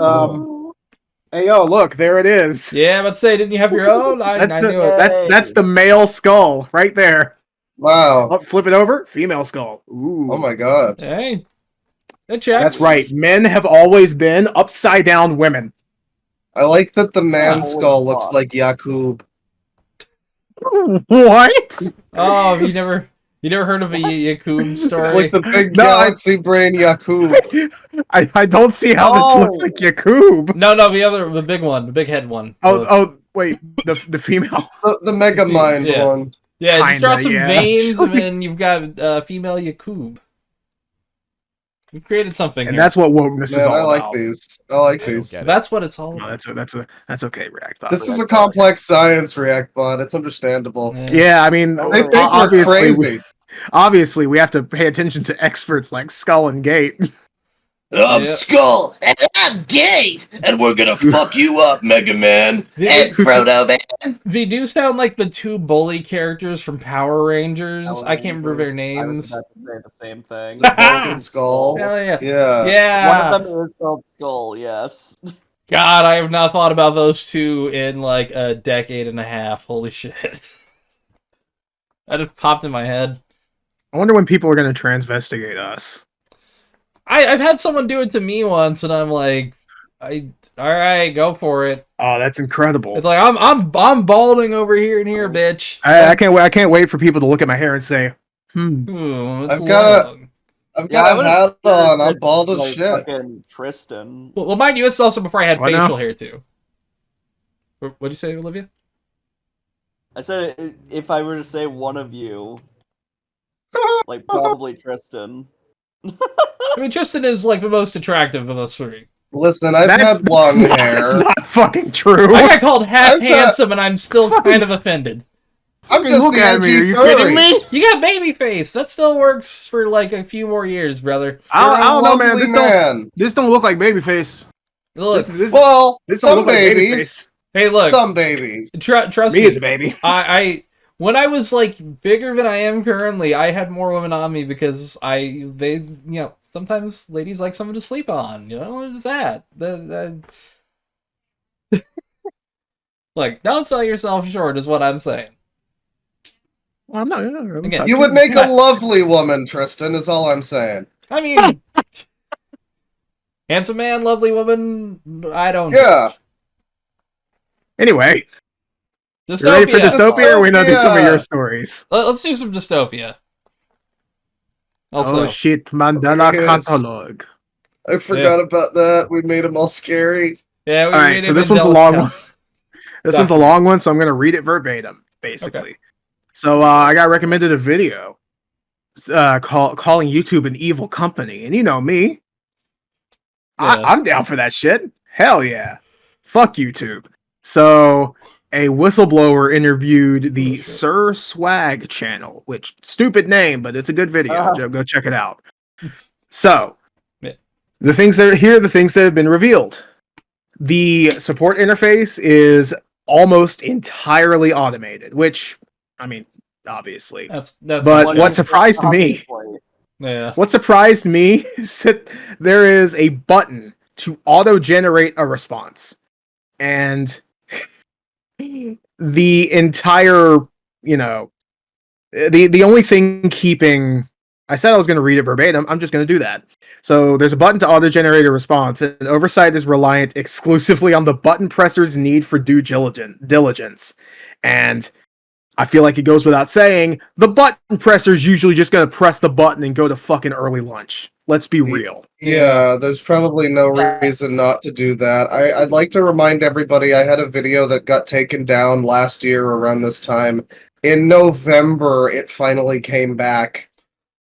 hey yo, look, there it is. Yeah, but say, didn't you have your own? I knew it. That's the male skull right there. Wow. Oh, flip it over. Female skull. Ooh. Oh my god. Hey, it checks. That's right. Men have always been upside down women. I like that the man skull looks like Yakub. What? Oh, you never heard of a Yakub story? Like the big galaxy brain Yakub. I don't see how this looks like Yakub. No, the big one, the big head one. Wait, the female, the Mega Mind one. Yeah, Kinda, just draw some yeah. veins, and then you've got female Yakub. We created something, and here. that's what wokeness is all I like about. these. I like these. That's what it's all No, about. that's okay, React. This is a complex science, Reactbot. It's understandable. Yeah, I mean, They think we're crazy. Obviously, we have to pay attention to experts like Skull and Gate. I'm Skull, and I'm Gate, and we're gonna fuck you up, Mega Man, and Proto Man. They do sound like the two bully characters from Power Rangers. I can't remember their names. I was about to say the same thing. Bulk and Skull. Hell yeah. Yeah. One of them is called Skull, yes. God, I have not thought about those two in like a decade and a half. Holy shit. That just popped in my head. I wonder when people are going to transvestigate us. I've had someone do it to me once, and I'm like, all right, go for it. Oh, that's incredible. It's like I'm balding over here and here, bitch. I can't wait for people to look at my hair and say, Ooh, I've got a hat on. I'm bald as shit. Tristan. Well, mind you, it's also before I had Why facial now? hair too. What'd you say, Olivia? I said if I were to say one of you, like probably Tristan. I mean, Tristan is like the most attractive of us three. Listen, I've had long hair. That's not fucking true. I got called half handsome, and I'm still kind of offended. I'm just look the at me. Are edgy you furry. kidding me? You got baby face. That still works for like a few more years, brother. I don't know, man. Lovely This don't look like babyface. Look, This well, don't some look like babies. hey, look. Some babies. Trust me me, as a baby. I when I was like bigger than I am currently, I had more women on me because sometimes ladies like someone to sleep on. You know, what is that? Like, don't sell yourself short, is what I'm saying. Well, I'm not. Again, You would make a lovely woman, Tristan, is all I'm saying. I mean, handsome man, lovely woman. I don't. Yeah. Anyway, Dystopia. you ready for dystopia, or we know some of your stories? Let's do some dystopia. Also, Oh shit, Mandela Yes. catalog. I forgot about that. We made them all scary. Yeah. All right, so this one's a long one. This one's a long one, so I'm gonna read it verbatim, basically. Okay. So I got recommended a video calling YouTube an evil company, and you know me, I'm down for that shit. Hell yeah, fuck YouTube. So a whistleblower interviewed the Sir Swag channel, which stupid name, but it's a good video. Go check it out. So the things that have been revealed. The support interface is almost entirely automated, which, I mean, obviously. But what surprised me, what surprised me is that there is a button to auto-generate a response. And the entire, the only thing keeping... I said I was going to read it verbatim. I'm just going to do that. So there's a button to auto-generate a response, and oversight is reliant exclusively on the button presser's need for due diligence. And I feel like it goes without saying, the button presser's usually just going to press the button and go to fucking early lunch. Let's be real. Yeah, there's probably no reason not to do that. I'd like to remind everybody I had a video that got taken down last year around this time. In November, it finally came back.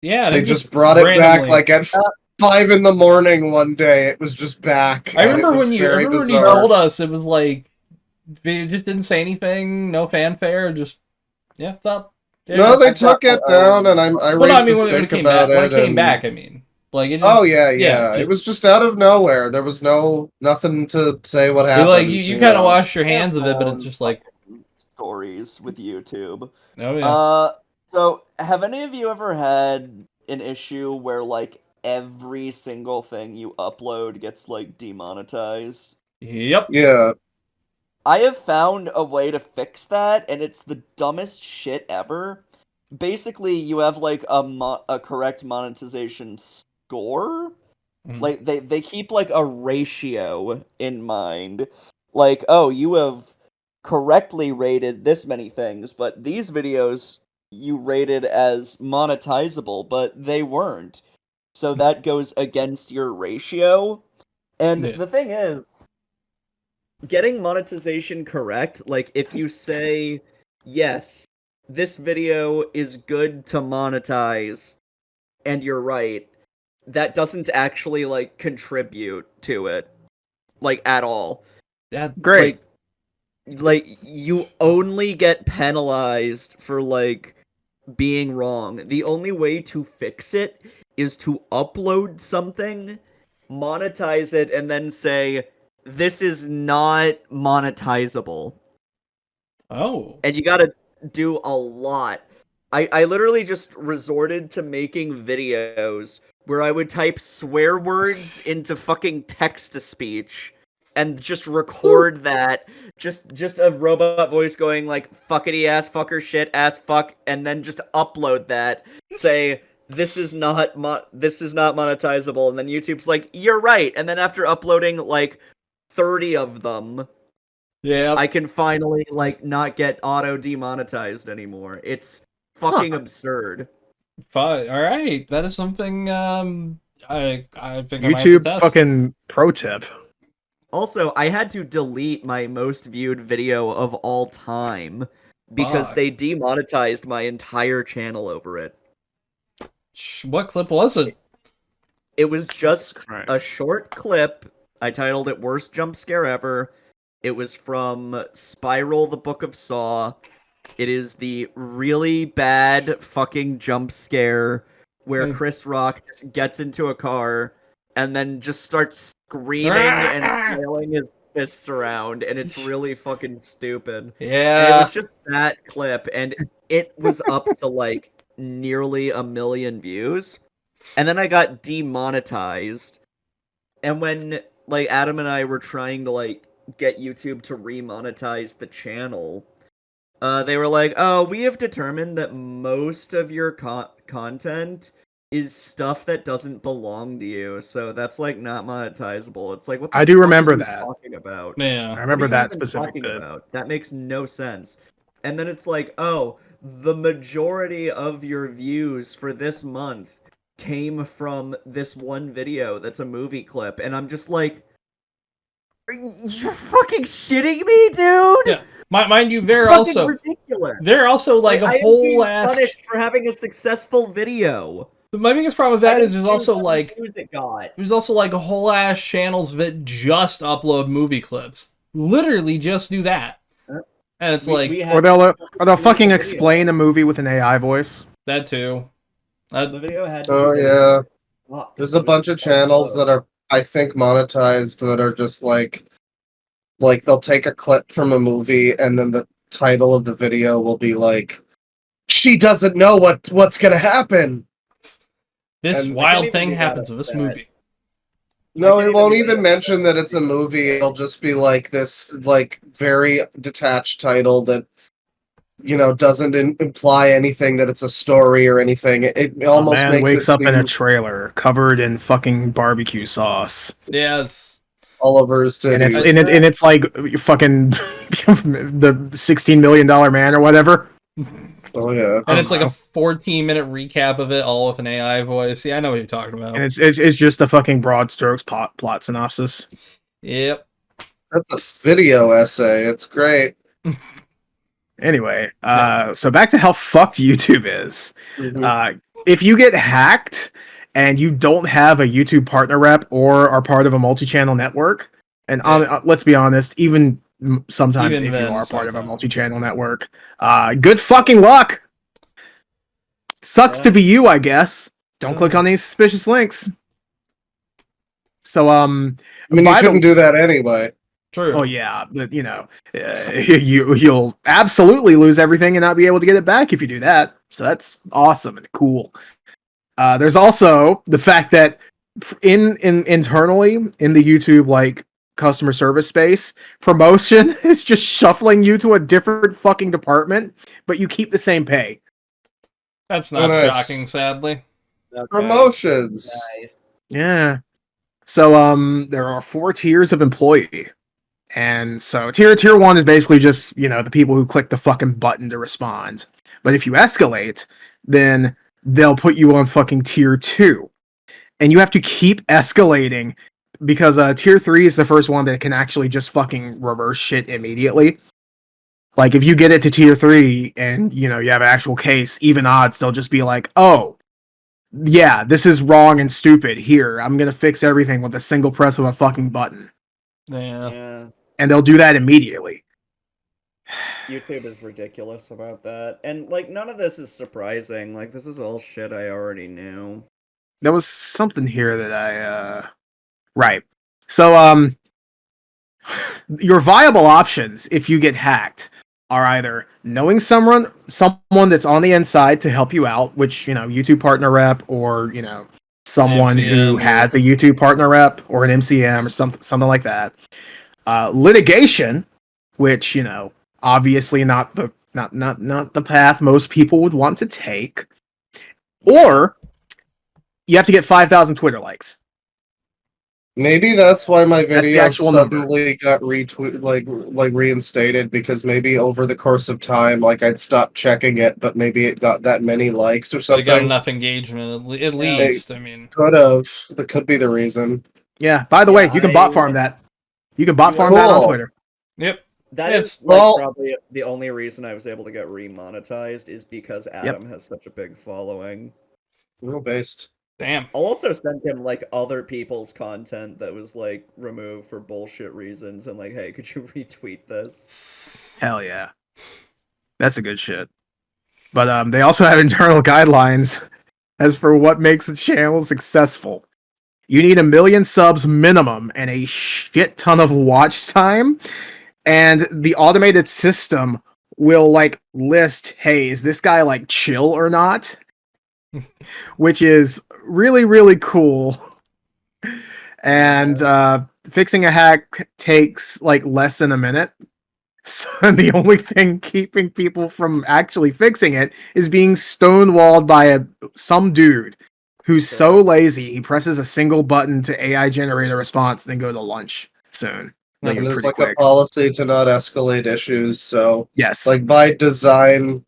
Yeah, they just brought it back like at 5 in the morning one day. It was just back. I remember when you told us it was like they just didn't say anything, no fanfare, just it's up. Yeah, no, they took it down, and I raised a stink about it. When it came back, I mean, like it just, oh yeah. It was just out of nowhere. There was nothing to say what happened. Like you kind of washed your hands of it, but it's just like stories with YouTube. Oh yeah. So, have any of you ever had an issue where, like, every single thing you upload gets, like, demonetized? Yep. Yeah. I have found a way to fix that, and it's the dumbest shit ever. basically you have like a correct monetization score. Like they keep like a ratio in mind. Like, oh, you have correctly rated this many things, but these videos you rated as monetizable, but they weren't. So that goes against your ratio. And the thing is, getting monetization correct, like if you say, yes, this video is good to monetize, and you're right, that doesn't actually, like, contribute to it, like, at all. That Great. Like, you only get penalized for, like, being wrong. The only way to fix it is to upload something, monetize it, and then say, this is not monetizable. Oh. And you gotta do a lot. I literally just resorted to making videos where I would type swear words into fucking text-to-speech and just record that. Just a robot voice going like, fuckity ass fucker shit ass fuck, and then just upload that. Say, this is not monetizable, and then YouTube's like, you're right. And then after uploading like 30 of them, yeah, I can finally like not get auto demonetized anymore. It's fucking absurd. All right, that is something I think YouTube I might fucking pro tip. Also, I had to delete my most viewed video of all time because they demonetized my entire channel over it. What clip was it? It was just a short clip. I titled it Worst Jump Scare Ever. It was from Spiral the Book of Saw. It is the really bad fucking jump scare where Chris Rock just gets into a car and then just starts screaming and flailing his fists around, and it's really fucking stupid. Yeah. And it was just that clip, and it was up to like nearly 1 million views. And then I got demonetized. And when like Adam and I were trying to like get YouTube to remonetize the channel, they were like, oh, we have determined that most of your content is stuff that doesn't belong to you, so that's like not monetizable. It's like, what the I do fuck remember are you that. talking about? Yeah. I remember What are you that even specific talking bit. about? That makes no sense. And then it's like, oh, the majority of your views for this month came from this one video that's a movie clip, and I'm just like, are you fucking shitting me, dude? Yeah. Mind you, they're fucking also ridiculous. They're also like I a whole am ass punished for having a successful video. My biggest problem with that is there's also like a whole ass channels that just upload movie clips. Literally just do that. And it's or they'll fucking explain a movie with an AI voice. That too. The video had yeah. There's a bunch of channels that are, I think, monetized that are just like they'll take a clip from a movie and then the title of the video will be like, she doesn't know what's gonna happen. This wild thing happens in this movie. No, it won't even mention that it's a movie. It'll just be like this, like, very detached title that, you know, doesn't imply anything that it's a story or anything. It almost man makes wakes it up seem... in a trailer covered in fucking barbecue sauce. Yes. Oliver's titties. And it's like fucking the $16 million man or whatever. Oh yeah. And it's like a 14-minute recap of it, all with an AI voice. Yeah, I know what you're talking about. And it's just a fucking broad strokes plot synopsis. Yep. That's a video essay. It's great. Anyway, so back to how fucked YouTube is. Mm-hmm. If you get hacked and you don't have a YouTube partner rep or are part of a multi-channel network, and let's be honest, even sometimes if you are part of a multi-channel network, good fucking luck. Sucks to be you, I guess. Don't click on these suspicious links. So, I mean, you shouldn't do that anyway. True. Oh yeah, but you know, you'll absolutely lose everything and not be able to get it back if you do that. So that's awesome and cool. There's also the fact that internally in the YouTube like customer service space, promotion is just shuffling you to a different fucking department, but you keep the same pay. That's not shocking, sadly. Okay. Promotions. Nice. Yeah. So there are 4 tiers of employee. And so tier 1 is basically just, the people who click the fucking button to respond. But if you escalate, then they'll put you on fucking tier 2. And you have to keep escalating because tier 3 is the first one that can actually just fucking reverse shit immediately. Like if you get it to tier 3 and you have an actual case, even odds, they'll just be like, "Oh, yeah, this is wrong and stupid. Here, I'm going to fix everything with a single press of a fucking button." Yeah. And they'll do that immediately. YouTube is ridiculous about that. And, none of this is surprising. This is all shit I already knew. There was something here that I, Right. So, your viable options, if you get hacked, are either knowing someone that's on the inside to help you out, which, YouTube partner rep, or, someone MCM, who has a YouTube partner rep, or an MCM, or something like that. Litigation, which obviously not the path most people would want to take, or you have to get 5,000 Twitter likes. Maybe that's why my video suddenly got reinstated, because maybe over the course of time, I'd stopped checking it, but maybe it got that many likes or something. They got enough engagement, at least. I mean, could have. That could be the reason. Yeah. By the way, you can bot farm that. You can bot farm that on Twitter. Yep. That is probably the only reason I was able to get remonetized is because Adam has such a big following. Real based. Damn. I'll also send him other people's content that was removed for bullshit reasons and hey, could you retweet this? Hell yeah. That's a good shit. But they also have internal guidelines as for what makes a channel successful. You need 1 million subs minimum and a shit ton of watch time. And the automated system will list, hey, is this guy chill or not? Which is really, really cool. And fixing a hack takes less than a minute. So the only thing keeping people from actually fixing it is being stonewalled by some dude who's so lazy he presses a single button to AI generate a response, then go to lunch soon. And there's a policy to not escalate issues, so yes, by design,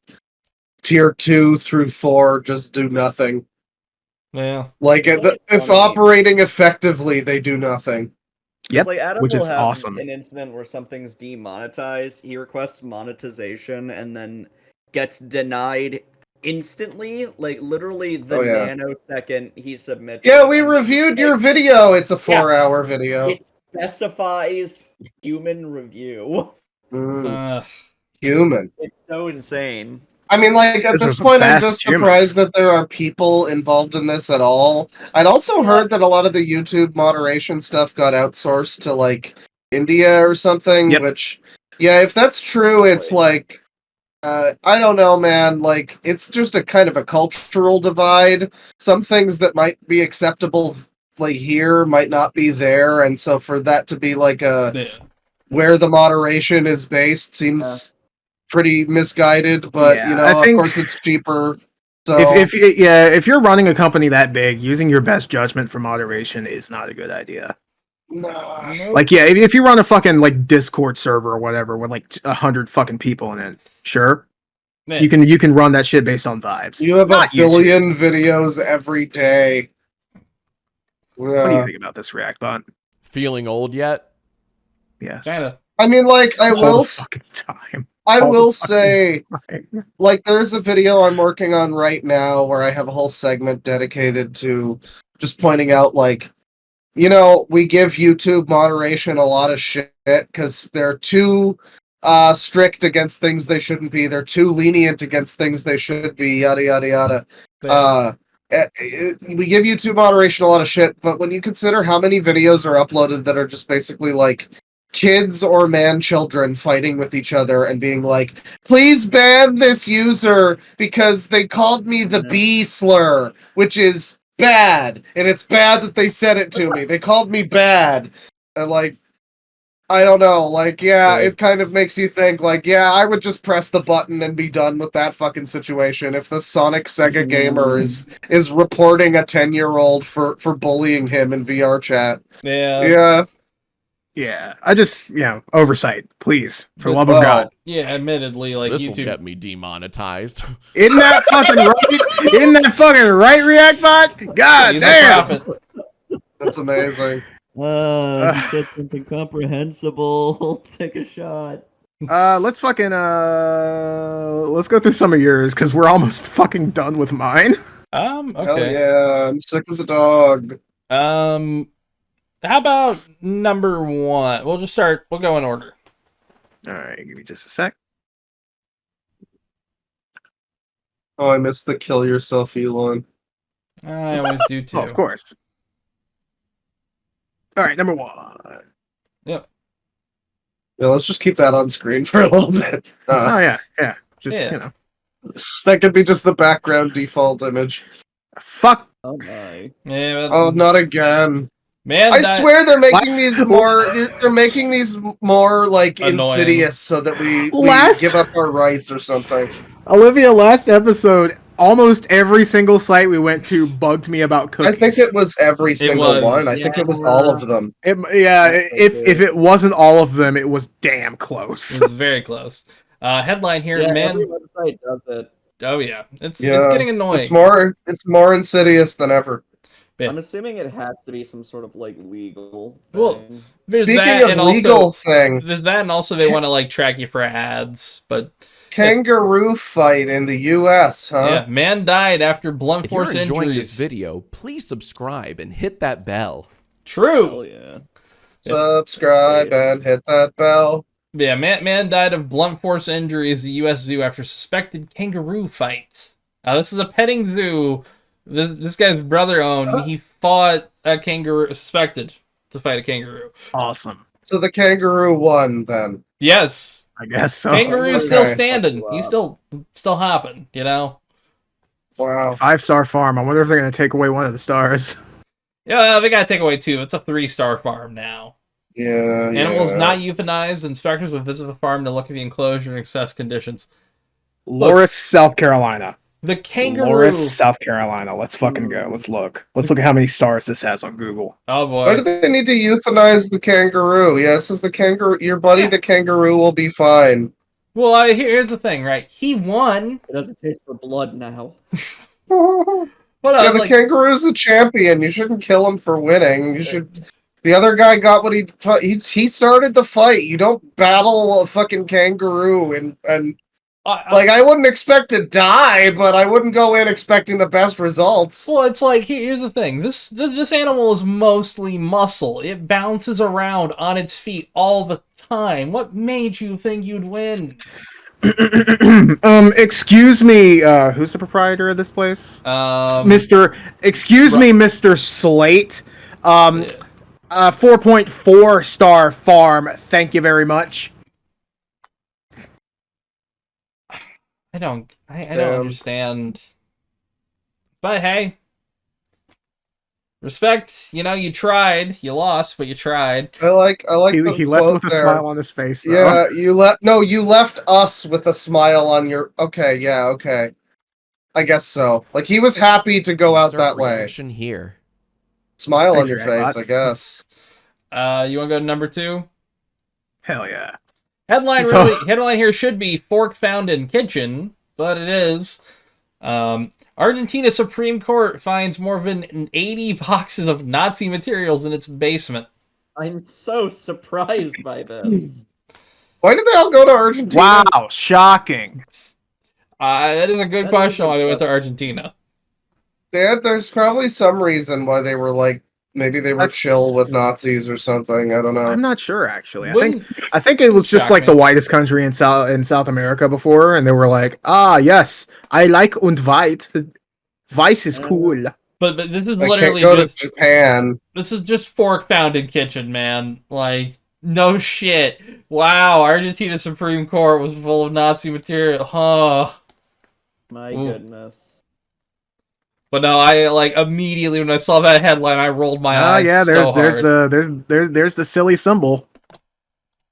tier 2 through 4 just do nothing. Yeah. If operating effectively, they do nothing. Yep, Adam which will is have awesome. An incident where something's demonetized, he requests monetization, and then gets denied instantly, literally the nanosecond he submits. Yeah, we reviewed your video. It's a 4-hour video. It specifies human review. Human. It's so insane. I mean, at this point, I'm just surprised that there are people involved in this at all. I'd also heard that a lot of the YouTube moderation stuff got outsourced to, India or something, which, yeah, if that's true, it's I don't know, man. It's just a kind of a cultural divide. Some things that might be acceptable, here might not be there, and so for that to be, where the moderation is based seems pretty misguided, but I think, of course it's cheaper. So if you're running a company that big, using your best judgment for moderation is not a good idea. No. If you run a fucking Discord server or whatever with 100 fucking people in it, sure. Man. You can run that shit based on vibes. You have a billion videos every day. What do you think about this React bot? Feeling old yet? Yes. Kinda. I mean, I will say, there's a video I'm working on right now where I have a whole segment dedicated to just pointing out, we give YouTube moderation a lot of shit because they're too strict against things they shouldn't be. They're too lenient against things they should be, yada, yada, yada. We give YouTube moderation a lot of shit, but when you consider how many videos are uploaded that are just basically, kids or man-children fighting with each other and being please ban this user because they called me the B slur, which is bad, and it's bad that they said it to me. They called me bad. And I don't know, like, yeah, it kind of makes you think, like, yeah, I would just press the button and be done with that fucking situation if the Sonic Sega gamer is reporting a 10-year-old for bullying him in VR chat. Yeah. Yeah, I just, oversight, please, for love of God. Yeah, admittedly, like, This'll YouTube... get me demonetized. Isn't that fucking right? Isn't that fucking right, Reactbot? God damn! That's amazing. He said something comprehensible. Take a shot. Let's fucking, let's go through some of yours, because we're almost fucking done with mine. Okay. Hell yeah, I'm sick as a dog. How about number 1? We'll go in order. Alright, give me just a sec. Oh, I missed the kill yourself, Elon. I always do too. Oh, of course. Alright, number 1. Yep. Yeah, let's just keep that on screen for a little bit. Oh, yeah. Just, That could be just the background default image. Fuck. Oh, my. Yeah, Oh, not again. Man, I swear they're making these more. They're making these more like annoying. Insidious, so that we give up our rights or something. Olivia, last episode, almost every single site we went to bugged me about cookies. I think it was every single one. I think it was all of them. If it wasn't all of them, it was damn close. It was very close. Headline here, man. Every website does it. Oh yeah, it's getting annoying. It's more insidious than ever. Yeah. I'm assuming it has to be some sort of like legal thing. Well, speaking of legal thing, there's that, and also they want to like track you for ads. But kangaroo fight in the U.S., huh? Yeah, man died after blunt force injuries. If you're enjoying this video, please subscribe and hit that bell. True. Hell yeah. Subscribe and hit that bell. Yeah, man died of blunt force injuries at the U.S. Zoo after suspected kangaroo fight. This is a petting zoo. This guy's brother owned. He fought a kangaroo, suspected to fight a kangaroo. Awesome. So the kangaroo won then. Yes, I guess so. Kangaroo's still standing. He's still hopping. You know. Wow. 5-star farm. I wonder if they're gonna take away one of the stars. Yeah, they gotta take away 2. It's a 3-star farm now. Yeah. Animals not euthanized. Inspectors will visit the farm to look at the enclosure and assess conditions. Loris, South Carolina. The kangaroo. Loris, South Carolina. Let's fucking go. Let's look. Let's look at how many stars this has on Google. Oh boy. Why do they need to euthanize the kangaroo? Yeah, it says the kangaroo. Your buddy, the kangaroo, will be fine. Well, here's the thing, right? He won. It doesn't taste for blood now. The kangaroo's the champion. You shouldn't kill him for winning. You should. The other guy got what he started the fight. You don't battle a fucking kangaroo and I wouldn't expect to die, but I wouldn't go in expecting the best results. Well, it's like here's the thing. This animal is mostly muscle. It bounces around on its feet all the time. What made you think you'd win? Excuse me, who's the proprietor of this place? Mr. Slate. 4.4 star farm. Thank you very much. I don't understand. But hey, respect. You know, you tried. You lost, but you tried. I like. He left with a smile on his face. Though. Yeah, you left us with a smile on your. Okay, yeah, okay. I guess so. Like he was happy to go out that way. Here. Smile Thanks, on your face, I guess. You want to go to number 2? Hell yeah. Headline here should be fork found in kitchen, but it is. Argentina Supreme Court finds more than 80 boxes of Nazi materials in its basement. I'm so surprised by this. Why did they all go to Argentina? Wow, shocking. That is a good question why they went to Argentina. There's probably some reason why they were like, maybe they were chill with Nazis or something. I don't know. I'm not sure actually. I think it was just like the whitest country in South America before, and they were like, yes, I like und white. Vice is cool. But this is literally just to Japan. This is just fork found in kitchen, man. Like no shit. Wow, Argentina Supreme Court was full of Nazi material. Huh. My goodness. But no, I like immediately when I saw that headline, I rolled my eyes. Yeah, there's the silly symbol.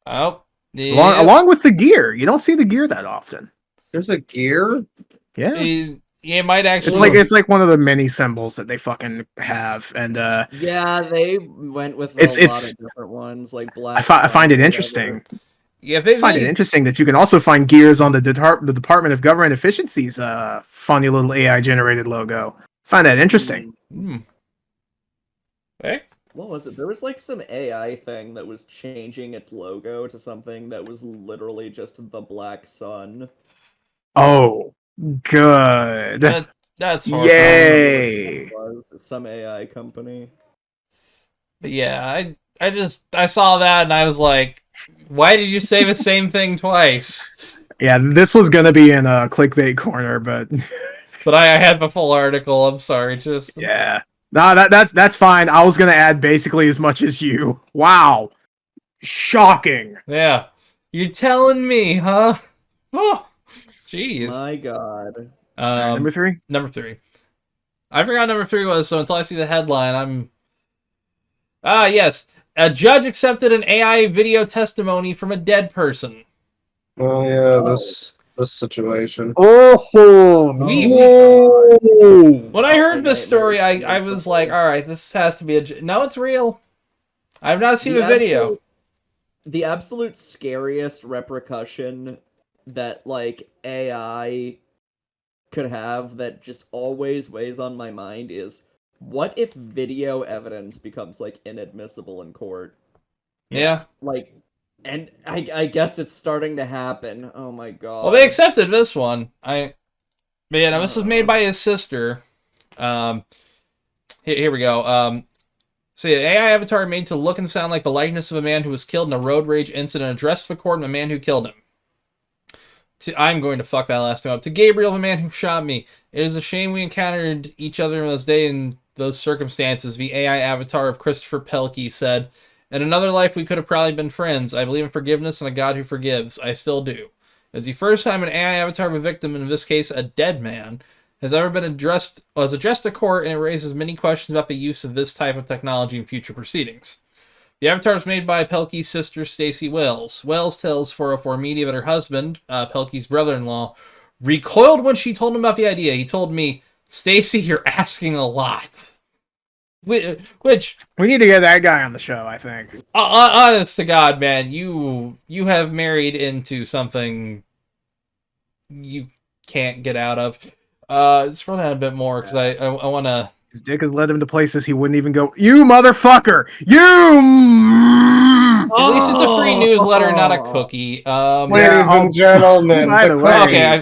Oh, yeah. Along with the gear. You don't see the gear that often. There's a gear? Yeah. It might actually. It's like one of the many symbols that they fucking have, and yeah, they went with it's a lot of different ones, like black. I find it interesting. Yeah, I find it interesting that you can also find gears on the Department of Government Efficiency's funny little AI generated logo. Find that interesting. Hey? What was it? There was like some AI thing that was changing its logo to something that was literally just the black sun. Oh, good. That's horrifying. Yay! Some AI company. But yeah, I saw that and I was like, why did you say the same thing twice? Yeah, this was gonna be in a clickbait corner, but I had the full article. I'm sorry, just yeah. No, that's fine. I was gonna add basically as much as you. Wow, shocking. Yeah, you're telling me, huh? Oh, jeez. My God. Number 3. Number 3. I forgot number 3 was. So until I see the headline, I'm. Yes. A judge accepted an AI video testimony from a dead person. Oh yeah, this situation. Oh, when I heard this story, I was like, all right, this has to be no, it's real. I've not seen the video. The absolute scariest repercussion that like AI could have that just always weighs on my mind is, what if video evidence becomes like inadmissible in court? Yeah. Like, and I guess it's starting to happen. Oh my God. Well, they accepted this one. But yeah, now this was made by his sister. Here we go. So yeah, AI avatar made to look and sound like the likeness of a man who was killed in a road rage incident, addressed the court and the man who killed him. I'm going to fuck that last name up. To Gabriel, the man who shot me. It is a shame we encountered each other in those days in those circumstances, the AI avatar of Christopher Pelkey said. In another life, we could have probably been friends. I believe in forgiveness and a God who forgives. I still do. As the first time an AI avatar of a victim, in this case a dead man, has ever been addressed to court, and it raises many questions about the use of this type of technology in future proceedings. The avatar was made by Pelkey's sister, Stacey Wells. Wells tells 404 Media that her husband, Pelkey's brother-in-law, recoiled when she told him about the idea. He told me, Stacey, you're asking a lot. Which... we need to get that guy on the show, I think. Honest to God, man, you have married into something you can't get out of. Scroll down a bit more, because I want to... His dick has led him to places he wouldn't even go. You motherfucker! You! At least it's a free newsletter, not a cookie. Ladies and gentlemen, by the way. Okay,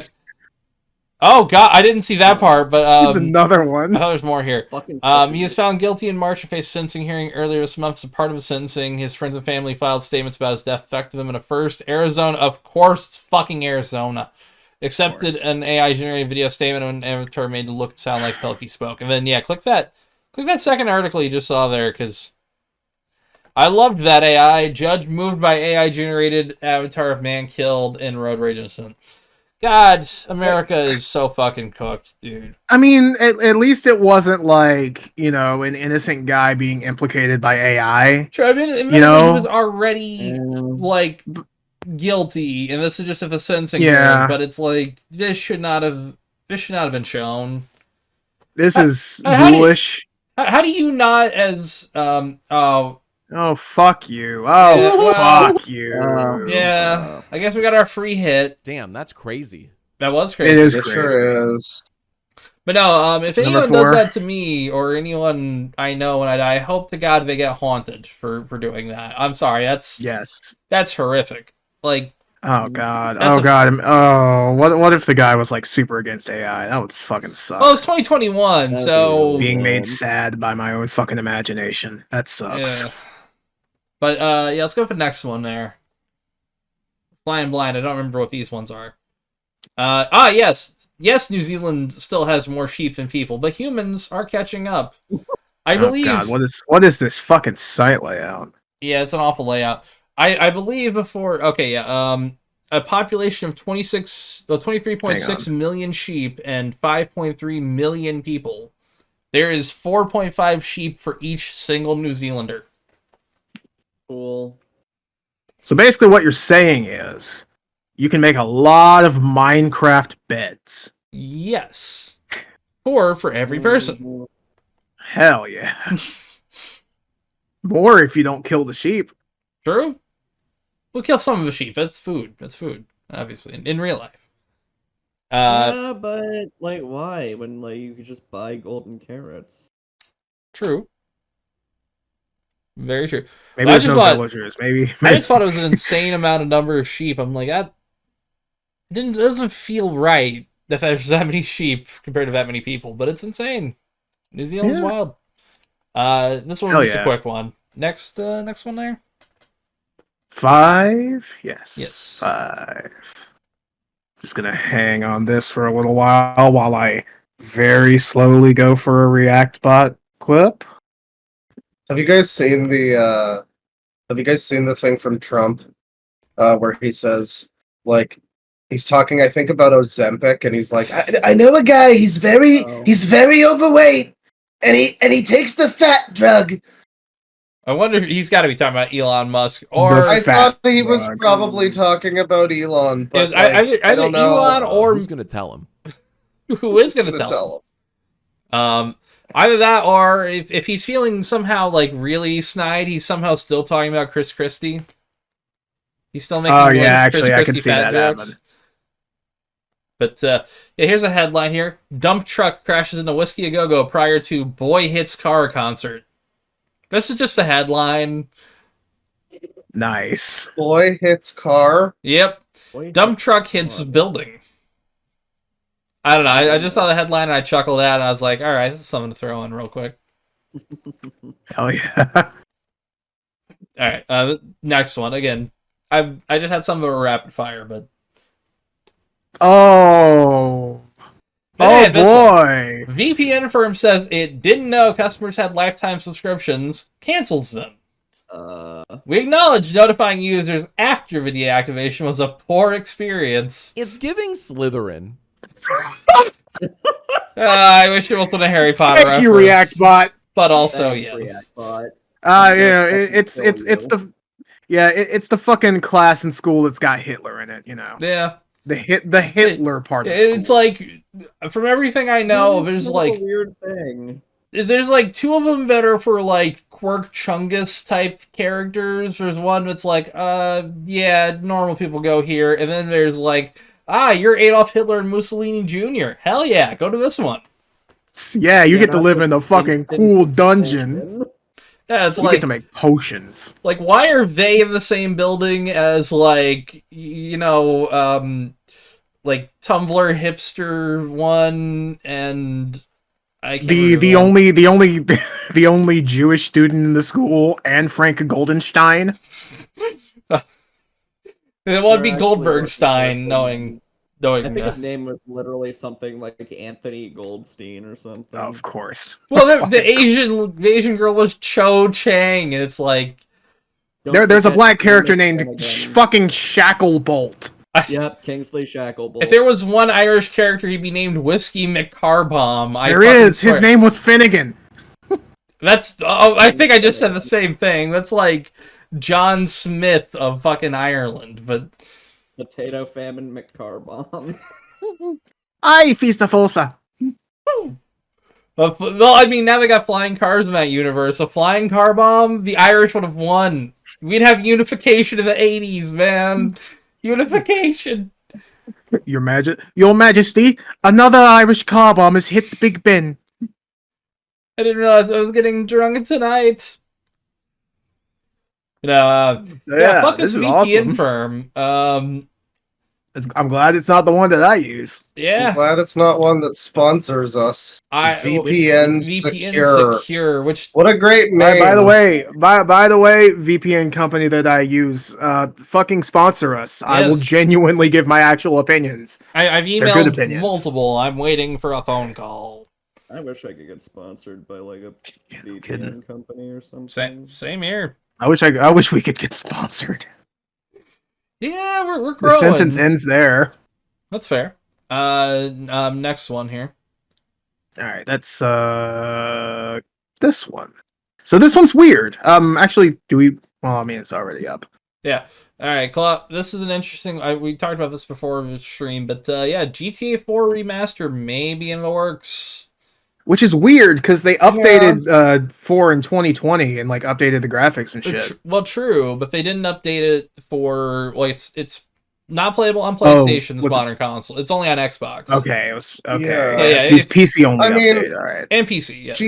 oh god, I didn't see that part, but there's another one. I thought there's more here. He was found guilty in March and faced a sentencing hearing earlier this month. As a part of his sentencing, his friends and family filed statements about his death effect of him in a first. Arizona, of course, it's fucking Arizona. Accepted an AI-generated video statement and an avatar made to look and sound like Pelkey spoke. And then, yeah, click that second article you just saw there, because I loved that AI. Judge moved by AI-generated avatar of man killed in road rage incident. God, America is so fucking cooked, dude. I mean, at least it wasn't like, you know, an innocent guy being implicated by AI. Sure, I mean, you know, he was already, like... guilty, and this is just a sentencing hearing, but it's like this should not have been shown. This is foolish. How do you not as oh fuck you. Oh fuck you. Yeah. I guess we got our free hit. Damn, that's crazy. That was crazy. It is crazy. Sure is. But no, if anyone does that to me or anyone I know when I die, I hope to God they get haunted for doing that. I'm sorry, that's horrific. Like, oh god, what if the guy was like super against AI? That would fucking suck. Well, it's 2021, so being made sad by my own fucking imagination. That sucks. Yeah. But yeah, let's go for the next one there. Flying blind. I don't remember what these ones are. Yes, New Zealand still has more sheep than people, but humans are catching up. I believe. God, what is this fucking site layout? Yeah, it's an awful layout. I believe before. Okay, yeah. A population of 23.6 million sheep and 5.3 million people. There is 4.5 sheep for each single New Zealander. Cool. So basically what you're saying is you can make a lot of Minecraft beds. Yes. Or for every person. Hell yeah. More if you don't kill the sheep. True. We'll kill some of the sheep. That's food. That's food, obviously, in real life. Yeah, but like, why? When like you could just buy golden carrots. True. Very true. Maybe there's no villagers. Maybe. I just thought it was an insane amount of number of sheep. I'm like, that doesn't feel right that there's that many sheep compared to that many people, but it's insane. New Zealand's wild. This one was a quick one. Next one there. 5? Yes. Yes. 5. Just gonna hang on this for a little while I very slowly go for a React bot clip. Have you guys seen the thing from Trump where he says, like, he's talking, I think, about Ozempic, and he's like, I know a guy, he's very overweight, and he takes the fat drug. I wonder if he's got to be talking about Elon Musk, or I thought he was probably talking about Elon, but like, I don't know. Elon or who's gonna tell him? Who is gonna tell him? Either that, or if he's feeling somehow like really snide, he's somehow still talking about Chris Christie. He's still making. Oh yeah, actually, I can see that happen. But yeah, here's a headline here: Dump truck crashes into Whiskey A Go Go prior to Boy Hits Car concert. This is just the headline. Nice. Boy hits car. Yep. Dump truck hits building. I don't know. I just saw the headline and I chuckled at it and I was like, all right, this is something to throw in real quick. Hell yeah. All right. Next one. Again, I just had some of a rapid fire, but. Oh. Oh boy! VPN firm says it didn't know customers had lifetime subscriptions, cancels them. We acknowledge notifying users after the deactivation was a poor experience. It's giving Slytherin. I wish it wasn't a Harry Potter Thank you, React Bot. But also, yes. Yeah, it's the fucking class in school that's got Hitler in it, you know. Yeah. The Hitler part of it's school. like, from everything I know, there's like a weird thing. There's like two of them that are for like Quirk Chungus type characters. There's one that's like, yeah, normal people go here, and then there's like, you're Adolf Hitler and Mussolini Jr. Hell yeah, go to this one. Yeah, you get to live in a fucking cool dungeon. Yeah, it's you like get to make potions. Like, why are they in the same building as like, you know, like Tumblr hipster one and I can't the only Jewish student in the school and Frank Goldenstein. It would be Goldbergstein, knowing. I think his name was literally something like Anthony Goldstein or something. Of course. Well, the Asian girl was Cho Chang, and it's like there's a black character named fucking Shacklebolt. Yep, Kingsley Shacklebolt. If there was one Irish character, he'd be named Whiskey McCarbomb. There is. His name was Finnegan. That's. Oh, I think I just said the same thing. That's like John Smith of fucking Ireland, but. Potato Famine McCarbomb. Aye, Fista Fossa. Well, I mean, now they got flying cars in that universe. A flying car bomb, the Irish would have won. We'd have unification in the 80s, man. Unification. Your Majesty, another Irish car bomb has hit the Big Ben. I didn't realize I was getting drunk tonight. You know, fuck this VPN firm. I'm glad it's not the one that I use. Yeah. I'm glad it's not one that sponsors us. VPN Secure, which what a great name. By the way, VPN company that I use, fucking sponsor us. Yes. I will genuinely give my actual opinions. I've emailed multiple. I'm waiting for a phone call. I wish I could get sponsored by like a VPN company or something. Same here. I wish we could get sponsored. Yeah, we're growing. The sentence ends there. That's fair. Next one here. All right, that's this one. So this one's weird. Actually, well, I mean, it's already up. Yeah. All right, Claw. This is an interesting. We talked about this before in the stream, but yeah, GTA 4 remaster may be in the works. Which is weird because they updated 4 in 2020 and like updated the graphics and shit. Well, true, but they didn't update it for like it's not playable on PlayStation's modern console. It's only on Xbox. Okay, it was okay. Yeah. So yeah, he's PC only. I mean, update, all right, and PC. Yes.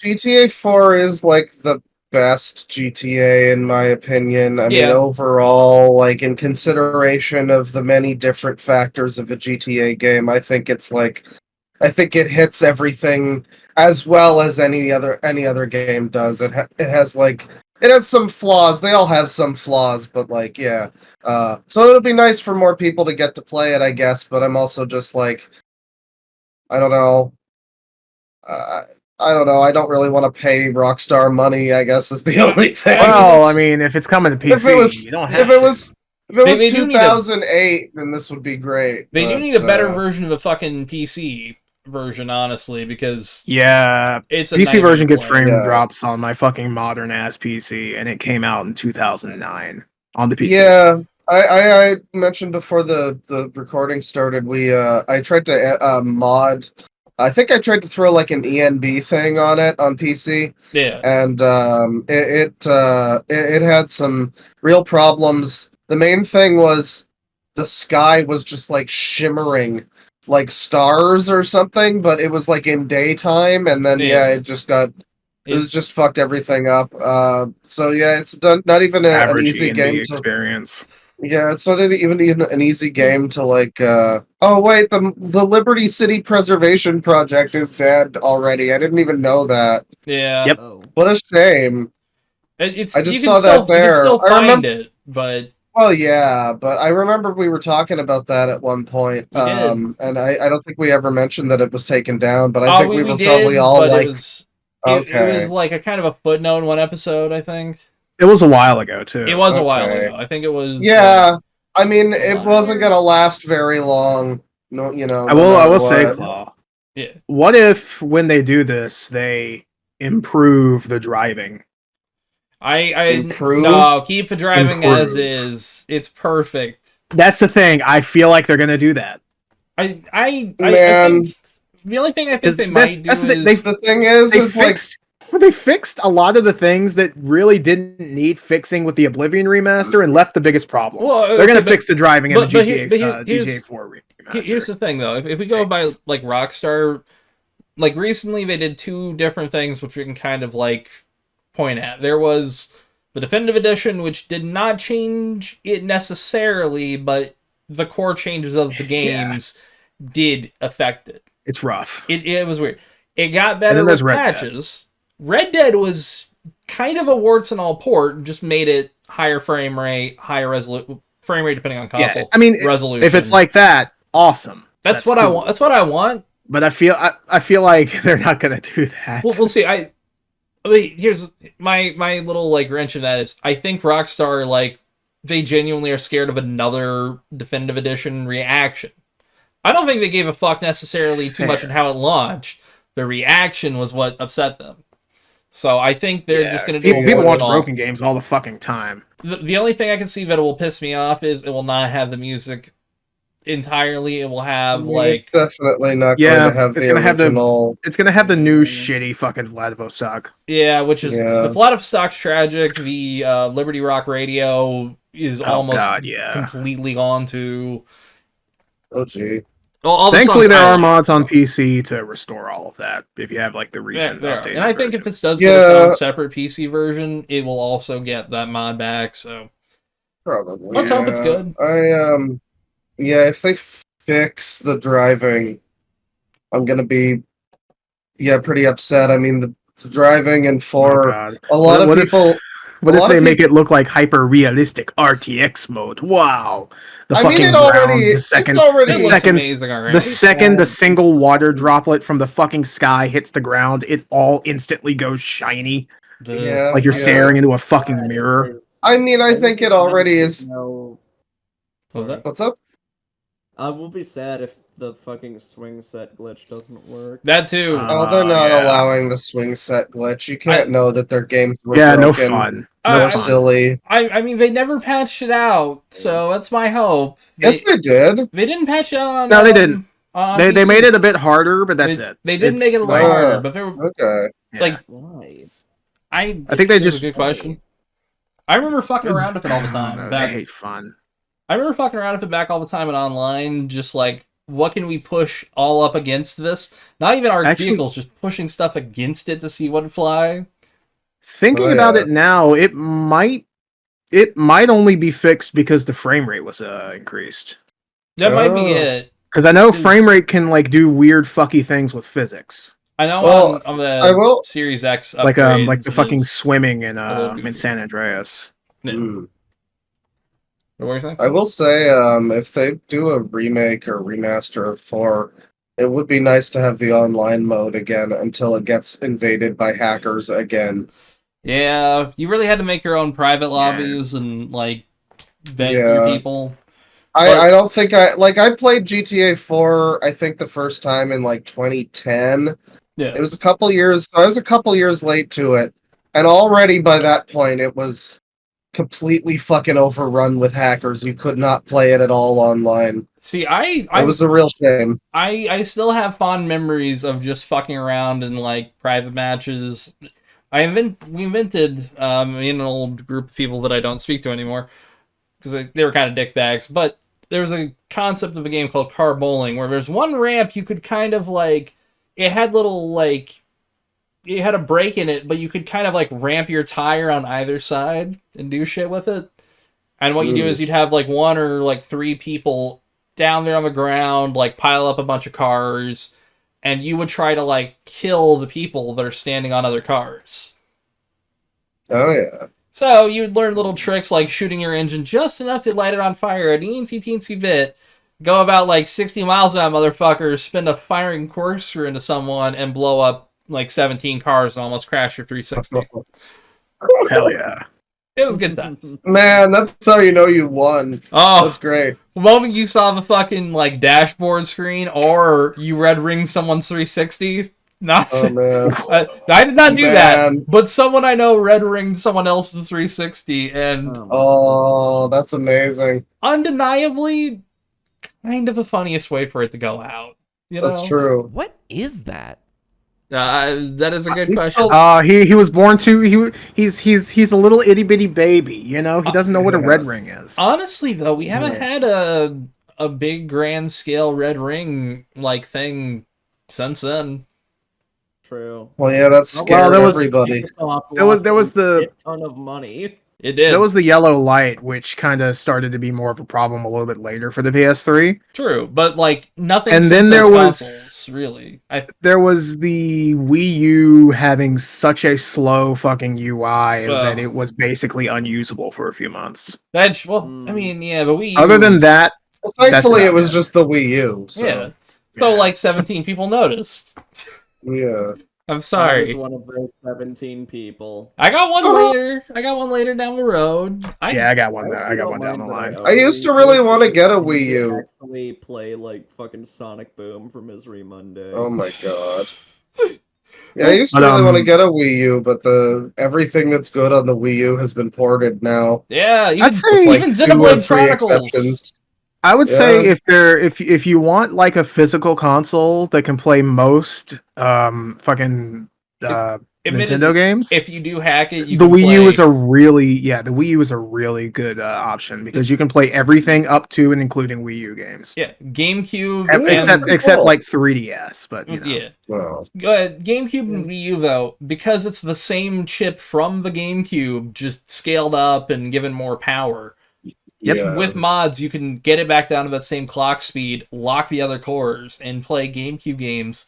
GTA 4 is like the best GTA in my opinion. I mean, overall, like in consideration of the many different factors of a GTA game, I think it hits everything as well as any other game does. It has some flaws. They all have some flaws, but like yeah. So it'll be nice for more people to get to play it, I guess. But I'm also just like, I don't know. I don't know. I don't really want to pay Rockstar money, I guess, is the only thing. Well, I mean, if it's coming to PC, you don't have to. If it was 2008, then this would be great. They do need a better version of the fucking PC version, honestly, because it's a PC version gets frame drops on my fucking modern ass PC, and it came out in 2009 on the PC. Yeah, I mentioned before the recording started. I tried to mod. I think I tried to throw like an ENB thing on it on PC. Yeah, and it had some real problems. The main thing was the sky was just like shimmering like stars or something, but it was like in daytime, and then it just fucked everything up. So yeah, it's not even an easy game to experience. Yeah, it's not even an easy game to like. Oh wait, the Liberty City Preservation Project is dead already. I didn't even know that. Yeah. Yep. What a shame. I just saw that there. You can still find it, but. Well, yeah, but I remember we were talking about that at one point, and I don't think we ever mentioned that it was taken down, but I think we were probably all like, it was like a kind of a footnote in one episode, I think. It was a while ago too. It was a while ago. I think it was. Yeah, I mean, it wasn't gonna last very long. No, you know. I will say, Claw. Yeah. What if when they do this, they improve the driving? No, keep the driving as is. It's perfect. That's the thing. I feel like they're gonna do that. I think the only thing I think they might do is the thing is they fixed a lot of the things that really didn't need fixing with the Oblivion remaster and left the biggest problem. Well, they're gonna fix the driving in the GTA 4 remaster. Here's the thing, though. If we go by like Rockstar, like recently they did two different things which we can kind of like point at. There was the Definitive Edition, which did not change it necessarily, but the core changes of the games did affect it. It's rough. It was weird. It got better with patches. Red Dead was kind of a warts and all port, just made it higher frame rate, higher frame rate depending on console. Yeah, I mean, resolution. If it's like that, awesome. That's what cool. I want. That's what I want. But I feel like they're not gonna do that. We'll see. I mean, here's my little like wrench in that is I think Rockstar like they genuinely are scared of another Definitive Edition reaction. I don't think they gave a fuck necessarily too much in how it launched. The reaction was what upset them. So I think they're just going to do people watch broken games all the fucking time. The only thing I can see that will piss me off is it will not have the music entirely. It will have it's definitely not going to have the original. It's going to have the new shitty fucking Vladivostok. Yeah, which is the Vladivostok's tragic. The Liberty Rock Radio is almost completely gone to. Oh gee. Thankfully, there are mods on PC to restore all of that. If you have like the recent update, and I think if this does get its own separate PC version, it will also get that mod back. So probably let's hope it's good. If they fix the driving, I'm gonna be pretty upset. I mean the driving and a lot of people. What if they make it look like hyper-realistic RTX mode? Wow. The second the single water droplet from the fucking sky hits the ground, it all instantly goes shiny. Like you're staring into a fucking mirror. I mean, I think it already is. What was that? What's up? I will be sad if the fucking swing set glitch doesn't work. That too. They're not allowing the swing set glitch. You can't know that their game's broken. No fun. more silly. I mean, they never patched it out, so that's my hope. Yes, they did. They didn't patch it out on. No, they didn't. They PC. made it a bit harder, but that's it. They did make it a lot harder, but they were okay. Like, why? I think they just. A good question. I remember fucking around with it all the time. I hate fun. I remember fucking around with it back all the time and online, just like, what can we push all up against this? Not even our vehicles, just pushing stuff against it to see what would fly. Thinking about it now, it might only be fixed because the frame rate was increased. That might be it. Because I know frame rate can like do weird fucky things with physics. I know on the Series X upgrades, like the fucking swimming in San Andreas. Yeah. What were you saying? I will say, if they do a remake or remaster of 4, it would be nice to have the online mode again until it gets invaded by hackers again. Yeah, you really had to make your own private lobbies and like vet your people. I don't think I played GTA 4. I think the first time in like 2010. Yeah, it was a couple years. I was a couple years late to it, and already by that point it was completely fucking overrun with hackers. You could not play it at all online. See, it was a real shame. I still have fond memories of just fucking around in like private matches. We invented me and an old group of people that I don't speak to anymore because they were kind of dickbags. But there was a concept of a game called car bowling where there's one ramp you could kind of like. It had little like. It had a break in it, but you could kind of like ramp your tire on either side and do shit with it. And what you do is you'd have like 1 or like 3 people down there on the ground, like pile up a bunch of cars, and you would try to like kill the people that are standing on other cars. Oh yeah. So you would learn little tricks like shooting your engine just enough to light it on fire, a teensy bit, go about like 60 miles an hour, motherfucker, spin a firing corkscrew into someone and blow up like 17 cars and almost crash your 360. Hell yeah. It was good times. Man, that's how you know you won. Oh, that's great. The moment you saw the fucking like dashboard screen or you red ring someone's 360, man. I did not do that, but someone I know red ringed someone else's 360 and that's amazing. Undeniably kind of the funniest way for it to go out. You know? That's true. What is that? That is a good question. He was born to he's a little itty bitty baby, you know. He doesn't know what a red ring is. Honestly, though, we haven't had a big grand scale red ring like thing since then. True. Well, yeah, that's scared everybody. There was the ton of money. It did. There was the yellow light, which kind of started to be more of a problem a little bit later for the PS3. True, but like nothing. And then there was really. There was the Wii U having such a slow fucking UI that it was basically unusable for a few months. That's I mean, yeah, the Wii U. Other than that, thankfully it was just the Wii U. So. Yeah. So like 17 people noticed. Yeah. I'm sorry. I was one of those 17 people. I got one later. I got one later down the road. I got one there. I got one down the line. I used to really want to get a Wii U. Actually play like fucking Sonic Boom for Misery Monday. Oh my god. Yeah, I used to really want to get a Wii U, but everything that's good on the Wii U has been ported now. Yeah, I'd say even Xenoblade Chronicles. I would say if you want like a physical console that can play most Nintendo games, if you do hack it, the Wii U is a really good option because you can play everything up to and including Wii U games. Yeah, GameCube except like 3DS, but you know. Yeah. Wow. GameCube and Wii U though, because it's the same chip from the GameCube, just scaled up and given more power. Yep. Yeah. With mods, you can get it back down to that same clock speed, lock the other cores, and play GameCube games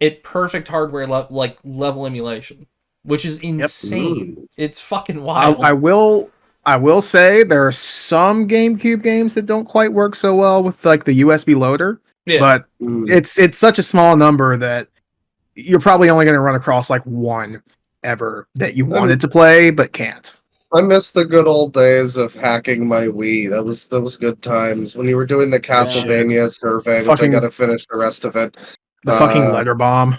at perfect hardware level emulation, which is insane. Yep. It's fucking wild. I will say there are some GameCube games that don't quite work so well with like the USB loader. Yeah. But it's such a small number that you're probably only going to run across like one ever that you wanted to play but can't. I miss the good old days of hacking my Wii. That was good times when you were doing the Castlevaina survey, which I got to finish the rest of it. The fucking letter bomb.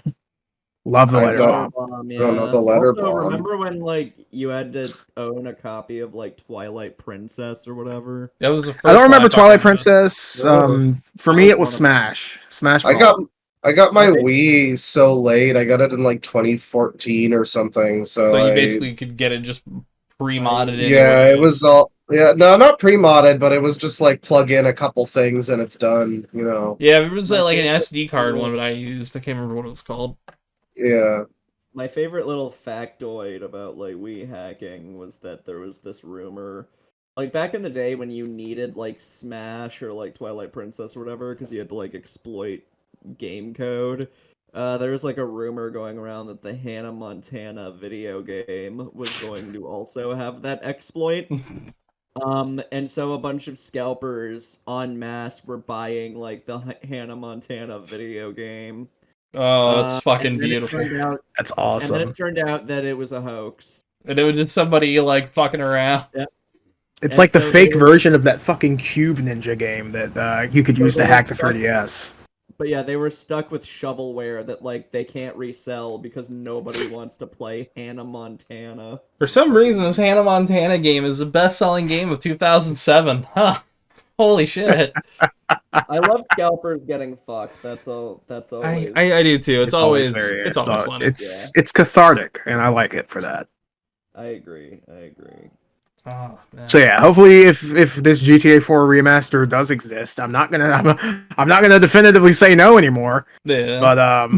Love the I letter don't- bomb. Yeah. don't know the letter Also, bomb. remember when like you had to own a copy of like Twilight Princess or whatever? That was the first I don't remember one Twilight fucking had. Princess. For That me, was it was one of- Smash. Smash I Brawl. got my I think- Wii so late. I got it in like 2014 or something. So you basically could get it just pre-modded in. Yeah, it was all no, not pre-modded, but it was just like plug in a couple things and it's done. You know. Yeah, it was like an favorite- SD card one that I used. I can't remember what it was called. Yeah. My favorite little factoid about like Wii hacking was that there was this rumor, like back in the day when you needed like Smash or like Twilight Princess or whatever, because you had to like exploit game code. There was like a rumor going around that the Hannah Montana video game was going to also have that exploit. And so a bunch of scalpers en masse were buying like the Hannah Montana video game. Oh, that's fucking and then beautiful. That's And awesome. then it turned out that it was a hoax. And it was just somebody like fucking around. It's And like the so fake they- version of that fucking Cube Ninja game that you could use to hack the 3DS. But yeah, they were stuck with shovelware that like they can't resell because nobody wants to play Hannah Montana. For some reason, this Hannah Montana game is the best-selling game of 2007. Huh. Holy shit. I love scalpers getting fucked. That's all. That's always. I do too. It's always very- fun. It's cathartic, and I like it for that. I agree. Oh, man. So yeah, hopefully, if this GTA 4 remaster does exist, I'm not gonna definitively say no anymore. Yeah. But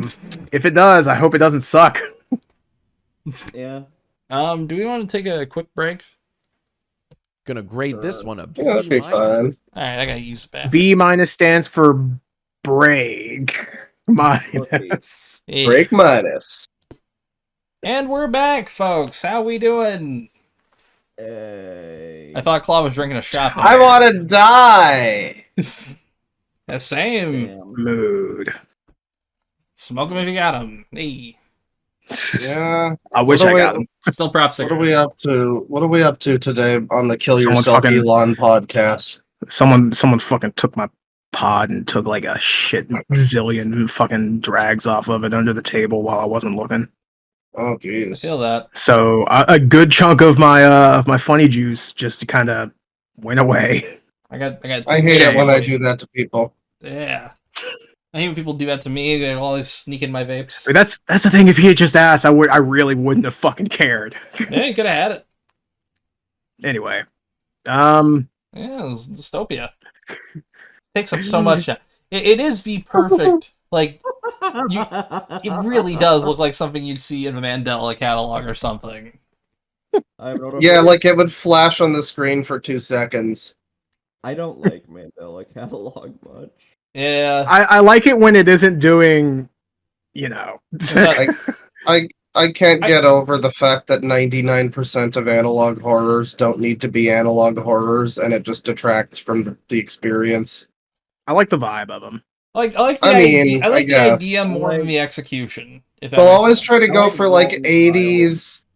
if it does, I hope it doesn't suck. Yeah. Do we want to take a quick break? Gonna grade this one a B Yeah, that'd be minus. fine. Alright, I gotta use the bathroom. B- stands for break. Minus. Yeah. Break minus. And we're back, folks. How we doing? Hey. I thought Claw was drinking a shot. there. I want to die. The same. Damn. Mood. Smoke him if you got him. Hey. Yeah. I wish What I do we- got them. Still prop What cigarettes. are we up to? What are we up to today on the Kill Someone Yourself fucking- Elon podcast? Someone fucking took my pod and took like a shit zillion fucking drags off of it under the table while I wasn't looking. Oh I jeez. feel that. So a good chunk of my funny juice just kind of went away. I got. I hate it when I do that to people. Yeah. I hate when people do that to me. They always sneak in my vapes. Like, that's the thing. If he had just asked, I really wouldn't have fucking cared. Yeah, you could have had it. Anyway, Yeah, it was dystopia. Takes up so much. It is the perfect. Like, it really does look like something you'd see in the Mandela catalog or something. I wrote a Yeah, like it would flash on the screen for 2 seconds. I don't like Mandela catalog much. Yeah. I like it when it isn't doing, you know. I can't get over the fact that 99% of analog horrors don't need to be analog horrors, and it just detracts from the experience. I like the vibe of them. I like the I idea, mean, I like I the guess. idea more than the execution. If that They'll makes always sense. try to go for like Golden 80s.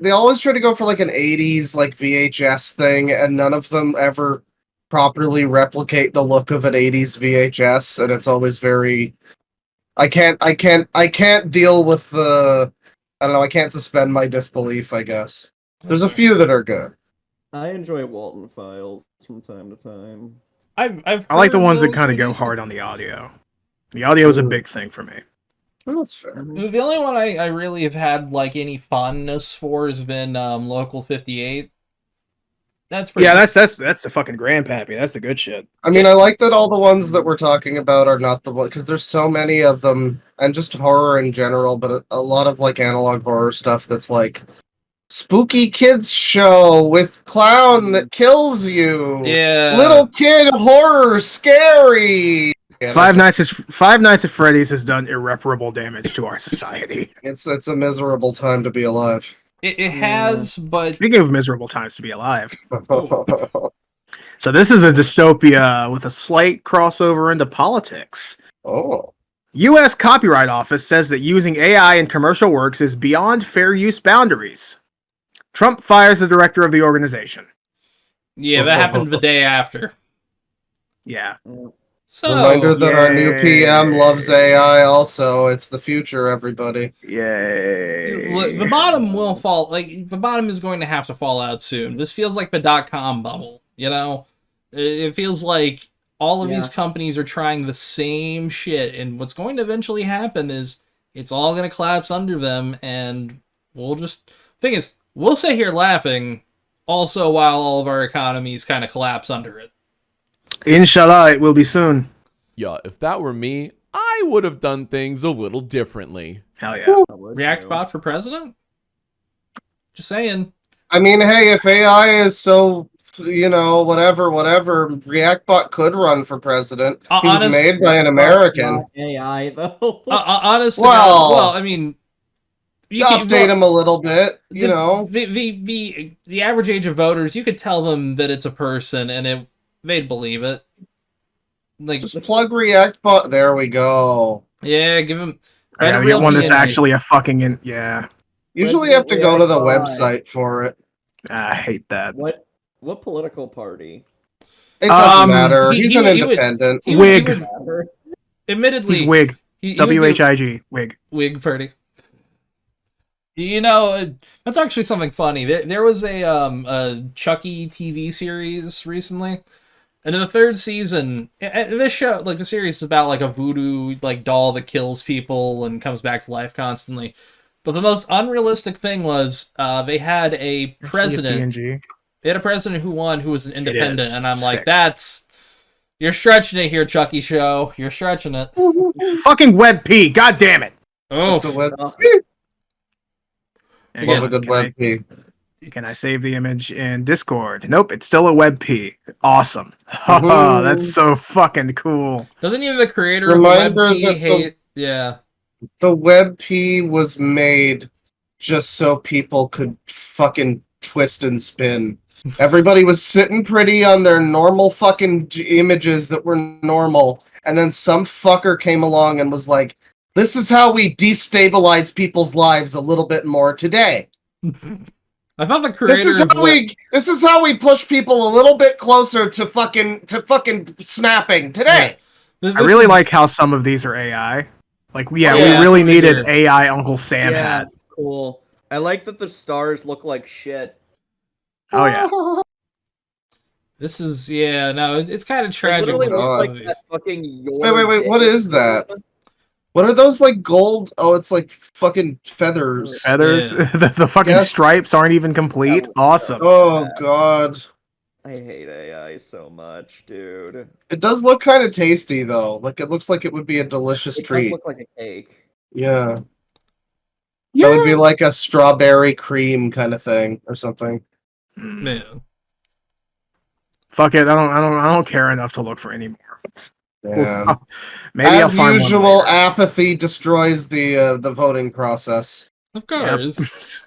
They always try to go for like an 80s like VHS thing, and none of them ever properly replicate the look of an 80s VHS, and it's always very. I can't deal with the. I don't know. I can't suspend my disbelief. I guess there's a few that are good. I enjoy Walton Files from time to time. I I like the ones that kind of go hard on the audio. The audio is a big thing for me. Well, that's fair. The only one I really have had like any fondness for has been Local 58. That's pretty. Yeah, that's the fucking grandpappy. That's the good shit. I mean, I like that all the ones that we're talking about are not the one because there's so many of them, and just horror in general. But a lot of like analog horror stuff that's like spooky kids show with clown that kills you. Yeah. Little kid horror, scary. And Five Nights at Freddy's has done irreparable damage to our society. It's a miserable time to be alive. It has, but Speaking of miserable times to be alive, so this is a dystopia with a slight crossover into politics. Oh. U.S. Copyright Office says that using AI in commercial works is beyond fair use boundaries. Trump fires the director of the organization. yeah, that happened the day after. Yeah. So, reminder that our new PM loves AI also. It's the future, everybody. Yay. Look, the bottom will fall. Like, the bottom is going to have to fall out soon. This feels like the .com bubble, you know? It feels like all of these companies are trying the same shit, and what's going to eventually happen is it's all going to collapse under them, and we'll just... Thing is, we'll sit here laughing also while all of our economies kind of collapse under it. Inshallah, it will be soon. Yeah, if that were me, I would have done things a little differently. Hell yeah. React bot for president? Just saying. I mean, hey, if AI is so, whatever, Reactbot could run for president. He was made by an American. AI, though. Honestly, well, I mean... You update him a little bit, The average age of voters, you could tell them that it's a person, and they'd believe it. Like, just plug Reactbot. There we go. Yeah, give him. I gotta get one that's actually a fucking Usually you have to go to the website for it. I hate that. What political party? It doesn't matter. He's an independent. Wig. Admittedly, he's Wig. WHIG. Wig. Wig party. That's actually something funny. There was a Chucky TV series recently, and in the third season, this show, like the series, is about like a voodoo doll that kills people and comes back to life constantly. But the most unrealistic thing was they had a president. They had a president who won, who was an independent, and I'm like, you're stretching it here, Chucky show. You're stretching it. Fucking WebP. God damn it. Oh, it's a WebP. Love a good WebP. Can I save the image in Discord? Nope, it's still a WebP. Awesome. Oh, that's so fucking cool. Doesn't even the creator of WebP hate... Yeah. The WebP was made just so people could fucking twist and spin. Everybody was sitting pretty on their normal fucking images that were normal, and then some fucker came along and was like, this is how we destabilize people's lives a little bit more today. I thought the creator this is how we push people a little bit closer to fucking snapping today. Yeah. I really like how some of these are AI. We really needed AI Uncle Sam hat. Cool. I like that the stars look like shit. Oh yeah. This is it's kind of tragic. It literally looks like that fucking Wait, what is that? What are those gold? Oh, it's fucking feathers. Feathers? Yeah. the fucking stripes aren't even complete. Awesome. Oh god. I hate AI so much, dude. It does look kind of tasty though. It looks like it would be a delicious treat. It does look like a cake. Yeah. That would be like a strawberry cream kind of thing or something. Man. Fuck it. I don't care enough to look for any more. Yeah. Maybe as I'll find usual, apathy destroys the voting process. Of course.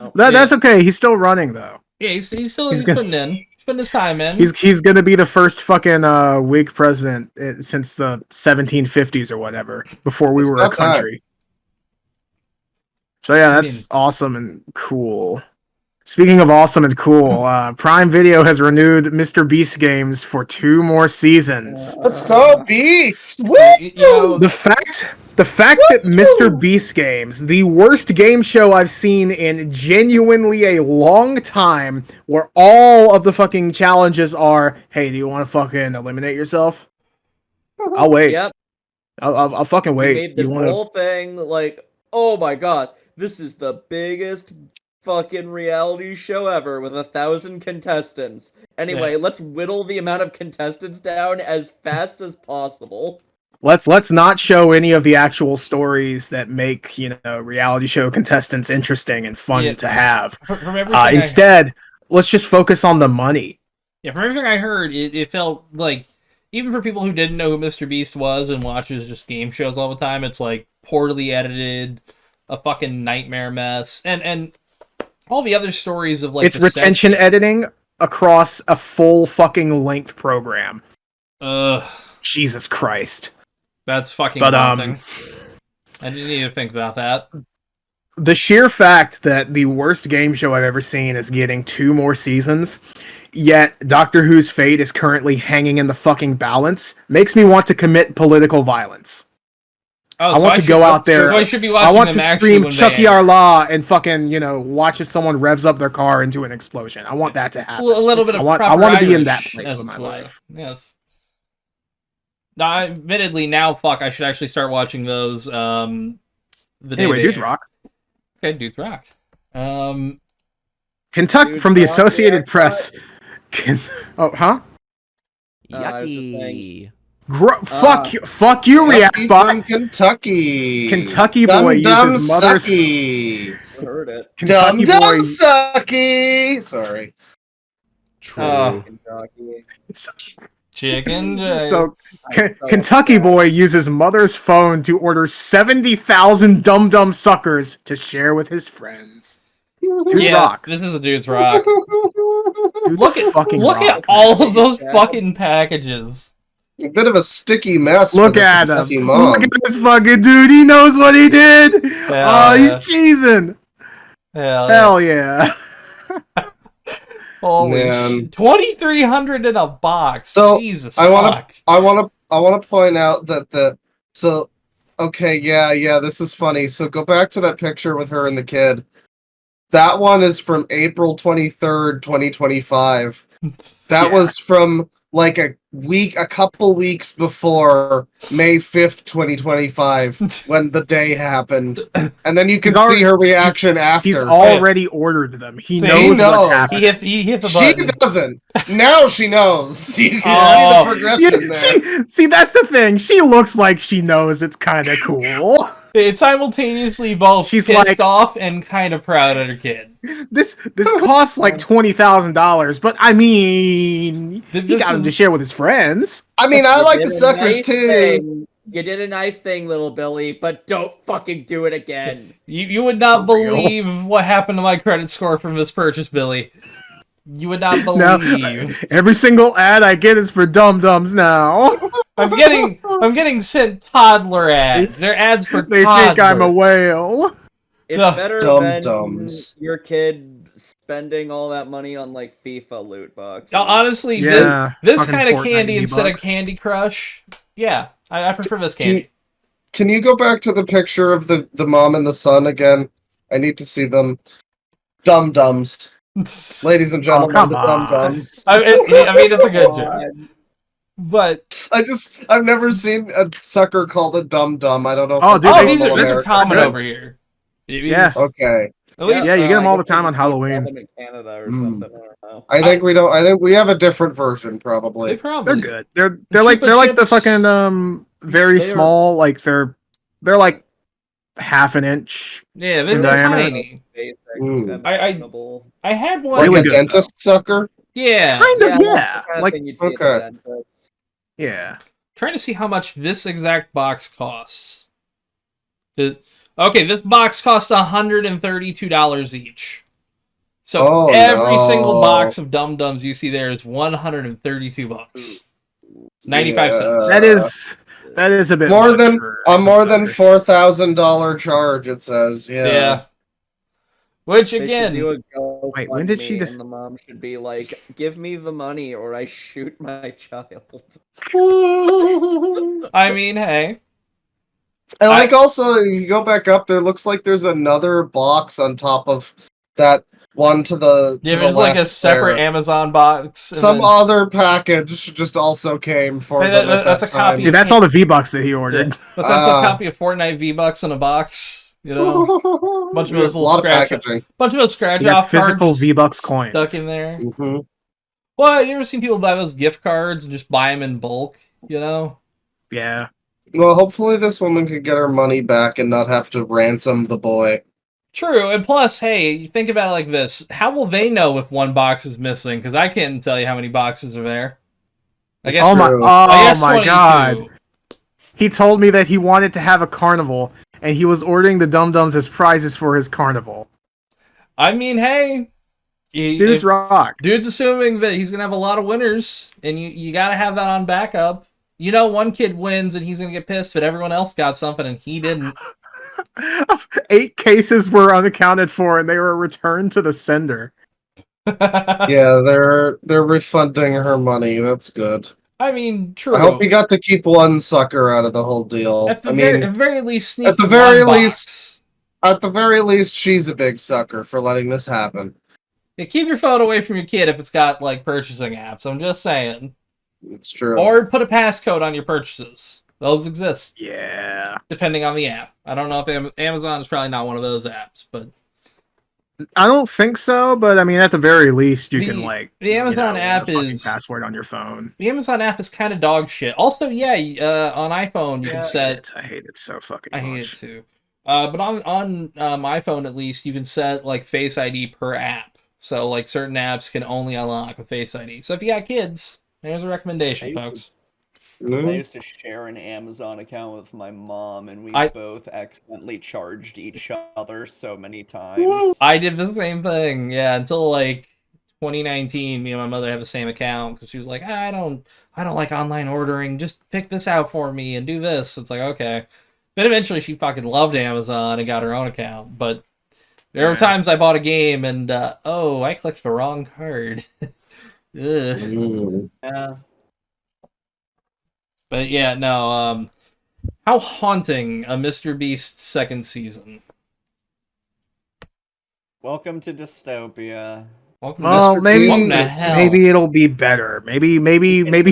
Yep. That's okay. He's still running though. Yeah, he's putting in. He's putting his time in. He's gonna be the first fucking Whig president since the 1750s or whatever, before we were a country. Time. So yeah, that's awesome and cool. Speaking of awesome and cool, Prime Video has renewed Mr. Beast games for 2 more seasons. Let's go, Beast! Woo! The fact that Mr. Beast games, the worst game show I've seen in genuinely a long time, where all of the fucking challenges are, hey, do you want to fucking eliminate yourself? I'll wait. Yep. I'll fucking wait. He made this whole thing oh my god, this is the biggest fucking reality show ever with 1,000 contestants. Anyway, let's whittle the amount of contestants down as fast as possible. Let's not show any of the actual stories that make, reality show contestants interesting and fun to have. Instead, let's just focus on the money. Yeah, from everything I heard, it felt like, even for people who didn't know who Mr. Beast was and watches just game shows all the time, it's poorly edited, a fucking nightmare mess, and all the other stories of it's retention editing across a full fucking length program. Jesus Christ. That's fucking daunting. I didn't need to think about that. The sheer fact that the worst game show I've ever seen is getting 2 more seasons yet Doctor Who's fate is currently hanging in the fucking balance makes me want to commit political violence. Oh, I want to go out there. So I should be watching I want them to actually scream when Chucky they Our Law and fucking, watch as someone revs up their car into an explosion. I want that to happen. Well, a little bit of I want to be in that Irish place with my life. Yes. Now, admittedly, now, I should actually start watching those. Anyway, Dudes Rock. Okay, Dudes Rock. Kentucky from the Associated Press. Huh? Yucky. Fuck you, React Bot. From Kentucky. Kentucky boy uses mother's. Sucky. I heard it. Kentucky Dum boy. sucky. Sorry. True. Kentucky. Chicken. So, Kentucky boy uses mother's phone to order 70,000 dum-dum suckers to share with his friends. Dudes Rock. This is a Dudes Rock. Dudes Look at rock, all man. of those fucking packages. A bit of a sticky mess. Look for this at him. Kentucky mom. Look at this fucking dude. He knows what he did. He's cheesing. Hell yeah. Holy Man. shit. 2,300 in a box. So, Jesus I fuck. want to point out that this is funny. So go back to that picture with her and the kid. That one is from April 23rd, 2025. That was from like a couple weeks before May 5th, 2025, when the day happened. And then you can see her reaction after. He's already ordered them. He knows what's happening. He hit the She button. doesn't. Now she knows. You can see the progression there. See, that's the thing. She looks like she knows it's kind of cool. It's simultaneously both She's pissed off and kind of proud of her kid. This costs like $20,000, but I mean, he got him to share with his friends. I mean, I like the suckers too. You did a nice thing, little Billy, but don't fucking do it again. You would not believe what happened to my credit score from this purchase, Billy. You would not believe. Every single ad I get is for dum-dums now. I'm getting sent toddler ads. They're ads for They toddlers. think I'm a whale. It's better than Dum-dums. your kid spending all that money on like FIFA loot boxes. Honestly, this kind of candy instead of Candy Crush. Yeah, I prefer this candy. Can you go back to the picture of the mom and the son again? I need to see them. Dum-dums. Ladies and gentlemen, come the on. dum-dums. I mean, it's a good joke. But I've never seen a sucker called a dum-dum. I don't know. Oh, If dude, these are American. common over here. Yeah. Okay. At least, Yeah, you get them all the I time on guess they have Halloween. them in Canada or something. I don't know. I think we don't. I think we have a different version, they probably. probably. They're good. They're like the chips. fucking very They are- small. Like they're like half an inch. Yeah, in they're diameter. tiny. Basic, Mm. reasonable. I had one. Like Really a good, dentist sucker. Yeah. Kind of, that's yeah. the kind of Like thing you'd see at the okay. dentist. yeah. Trying to see how much this exact box costs. Okay, this box costs $132 each. So every single box of Dum Dums you see there is $132. 95 cents. That is a bit More much than for a some more than suckers. $4,000 charge. It says, Yeah. Which They should again, do a GoFundMe, Wait, when did she and the mom should be like, "Give me the money, or I shoot my child." I mean, hey. And like also, you go back up, there looks like there's another box on top of that one to the Yeah, to there's the like a left separate there. Amazon box. and Some then- other package just also came for Hey, them that- at that's that a copy time. See, that's all the V-Bucks that he ordered. That's a copy of Fortnite V-Bucks in a box. You know, bunch of those a little lot of scratch, packaging. bunch of those scratch You got off physical cards V-Bucks coins. stuck in there. Mhm. Well, you ever seen people buy those gift cards and just buy them in bulk? You know. Yeah. Well, hopefully this woman can get her money back and not have to ransom the boy. True, and plus, hey, you think about it like this: how will they know if one box is missing? Because I can't tell you how many boxes are there. I guess. Oh my! True. I Oh guess my 22. God! He told me that he wanted to have a carnival, and he was ordering the Dum Dums as prizes for his carnival. I mean, hey, Dudes rock. Dude's assuming that he's gonna have a lot of winners, and you gotta have that on backup. You know, one kid wins and he's gonna get pissed, but everyone else got something and he didn't. 8 cases were unaccounted for, and they were returned to the sender. Yeah, they're refunding her money. That's good. I mean, true. I hope he got to keep one sucker out of the whole deal. At the very least, sneak at the one very box. least, at the very least, she's a big sucker for letting this happen. Yeah, keep your phone away from your kid if it's got like purchasing apps. I'm just saying. It's true. Or put a passcode on your purchases. Those exist. Yeah. Depending on the app. I don't know if Amazon is probably not one of those apps, but I don't think so, but I mean, at the very least, you can like the Amazon app is password on your phone. The Amazon app is kind of dog shit. Also, yeah, on iPhone you can set. I hate it so fucking. I hate it too. But on my phone at least, you can set like Face ID per app. So like certain apps can only unlock with Face ID. So if you got kids, there's a recommendation, folks. I used to share an Amazon account with my mom, and we both accidentally charged each other so many times. I did the same thing, yeah, until like 2019. Me and my mother have the same account because she was like, I don't like online ordering. Just pick this out for me and do this. It's like, okay. Then eventually she fucking loved Amazon and got her own account. But there were times I bought a game and I clicked the wrong card. Yeah. But yeah, no, how haunting a Mr. Beast second season. Welcome to dystopia. Maybe it'll be better. Maybe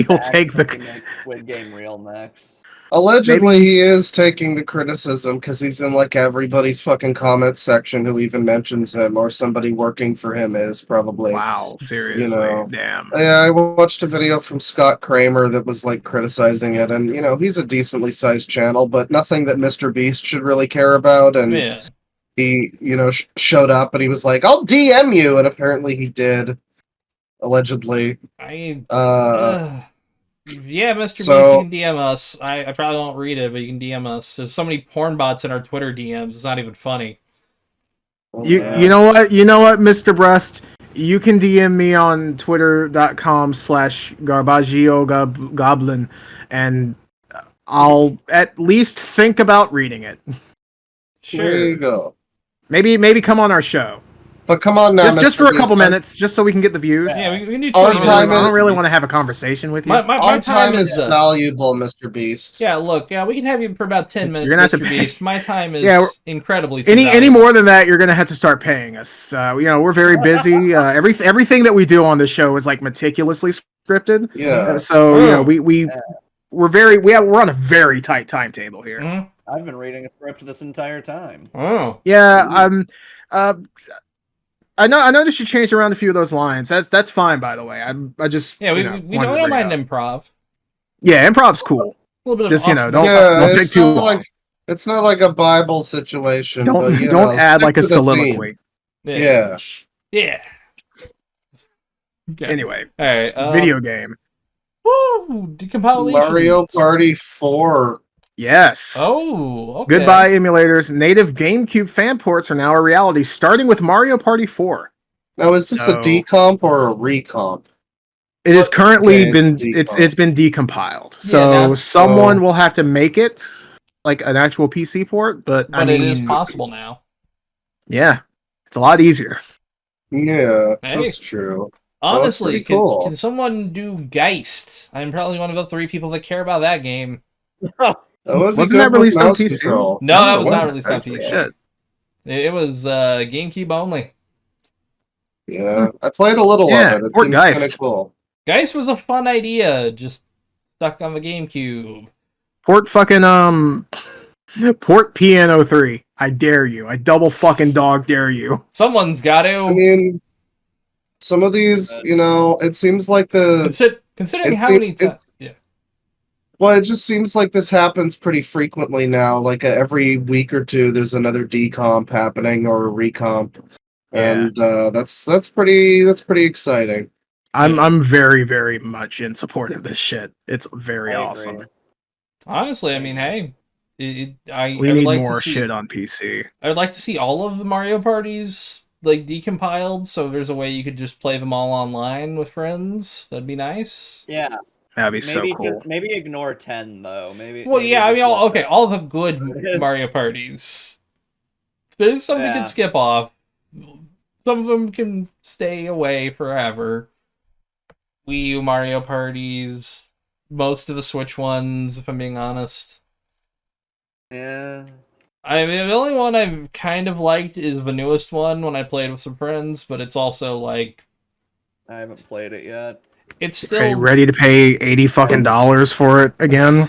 he'll take the Squid Game real next. Allegedly, he is taking the criticism because he's in like everybody's fucking comments section who even mentions him, or somebody working for him is probably. Wow, seriously, damn. Yeah, I watched a video from Scott Kramer that was like criticizing it, and he's a decently sized channel, but nothing that Mr. Beast should really care about. And he, showed up and he was like, "I'll DM you," and apparently he did. Allegedly. Yeah, Mr. Beast, you can DM us. I probably won't read it, but you can DM us. There's so many porn bots in our Twitter DMs. It's not even funny. You know what, Mr. Breast? You can DM me on twitter.com/garbaggiogoblin, and I'll at least think about reading it. Sure. There you go. Maybe come on our show. But come on now, just for a couple minutes, just so we can get the views. Yeah, we need 20 our minutes. time. I don't really want to have a conversation with you. My time is valuable, Mr. Beast. Yeah, look, we can have you for about 10 minutes, Mr. Beast. My time is incredibly any more than that, you're gonna have to start paying us. We're very busy. Everything that we do on the show is like meticulously scripted. Yeah. We're on a very tight timetable here. Mm-hmm. I've been reading a script this entire time. Oh. Yeah. I noticed you changed around a few of those lines. That's fine, by the way. I just we don't mind improv. Yeah, improv's cool. A little bit just of don't take too long. It's not like a Bible situation. Don't add like a soliloquy. Yeah. Okay. Anyway, all right. Video game. Woo! Decompilation. Mario Party 4. Yes. Oh, okay. Goodbye, emulators. Native GameCube fan ports are now a reality, starting with Mario Party 4. Now, is this a decomp or a recomp? It has currently been it's been decompiled. So someone will have to make it like an actual PC port, but I mean, it is possible now. Yeah, it's a lot easier. Yeah, that's true. Honestly, can someone do Geist? I'm probably one of the 3 people that care about that game. Wasn't that released on PC? No, that was not released on PC. Shit. It was GameCube only. Yeah, I played a little of it. It Geist. Kind of cool. Geist was a fun idea, just stuck on the GameCube. Port Piano 3. I dare you. I double fucking dog dare you. Someone's got to. I mean, some of these, it seems like considering how many times. Yeah. Well, it just seems like this happens pretty frequently now. Like every week or two, there's another decomp happening or a recomp, and that's pretty exciting. I'm very, very much in support of this shit. It's very awesome. Honestly, I mean, hey, we need more shit on PC. I would like to see all of the Mario parties like decompiled, so there's a way you could just play them all online with friends. That'd be nice. Yeah. That'd be so cool. Maybe ignore 10 though. Maybe. Well, yeah, I mean, all the good Mario parties. There's some that can skip off. some of them can stay away forever. Wii U Mario parties, most of the Switch ones, if I'm being honest. Yeah. I mean, the only one I've kind of liked is the newest one when I played with some friends, but it's also like... I haven't played it yet. It's still... Are you ready to pay $80 fucking for it again?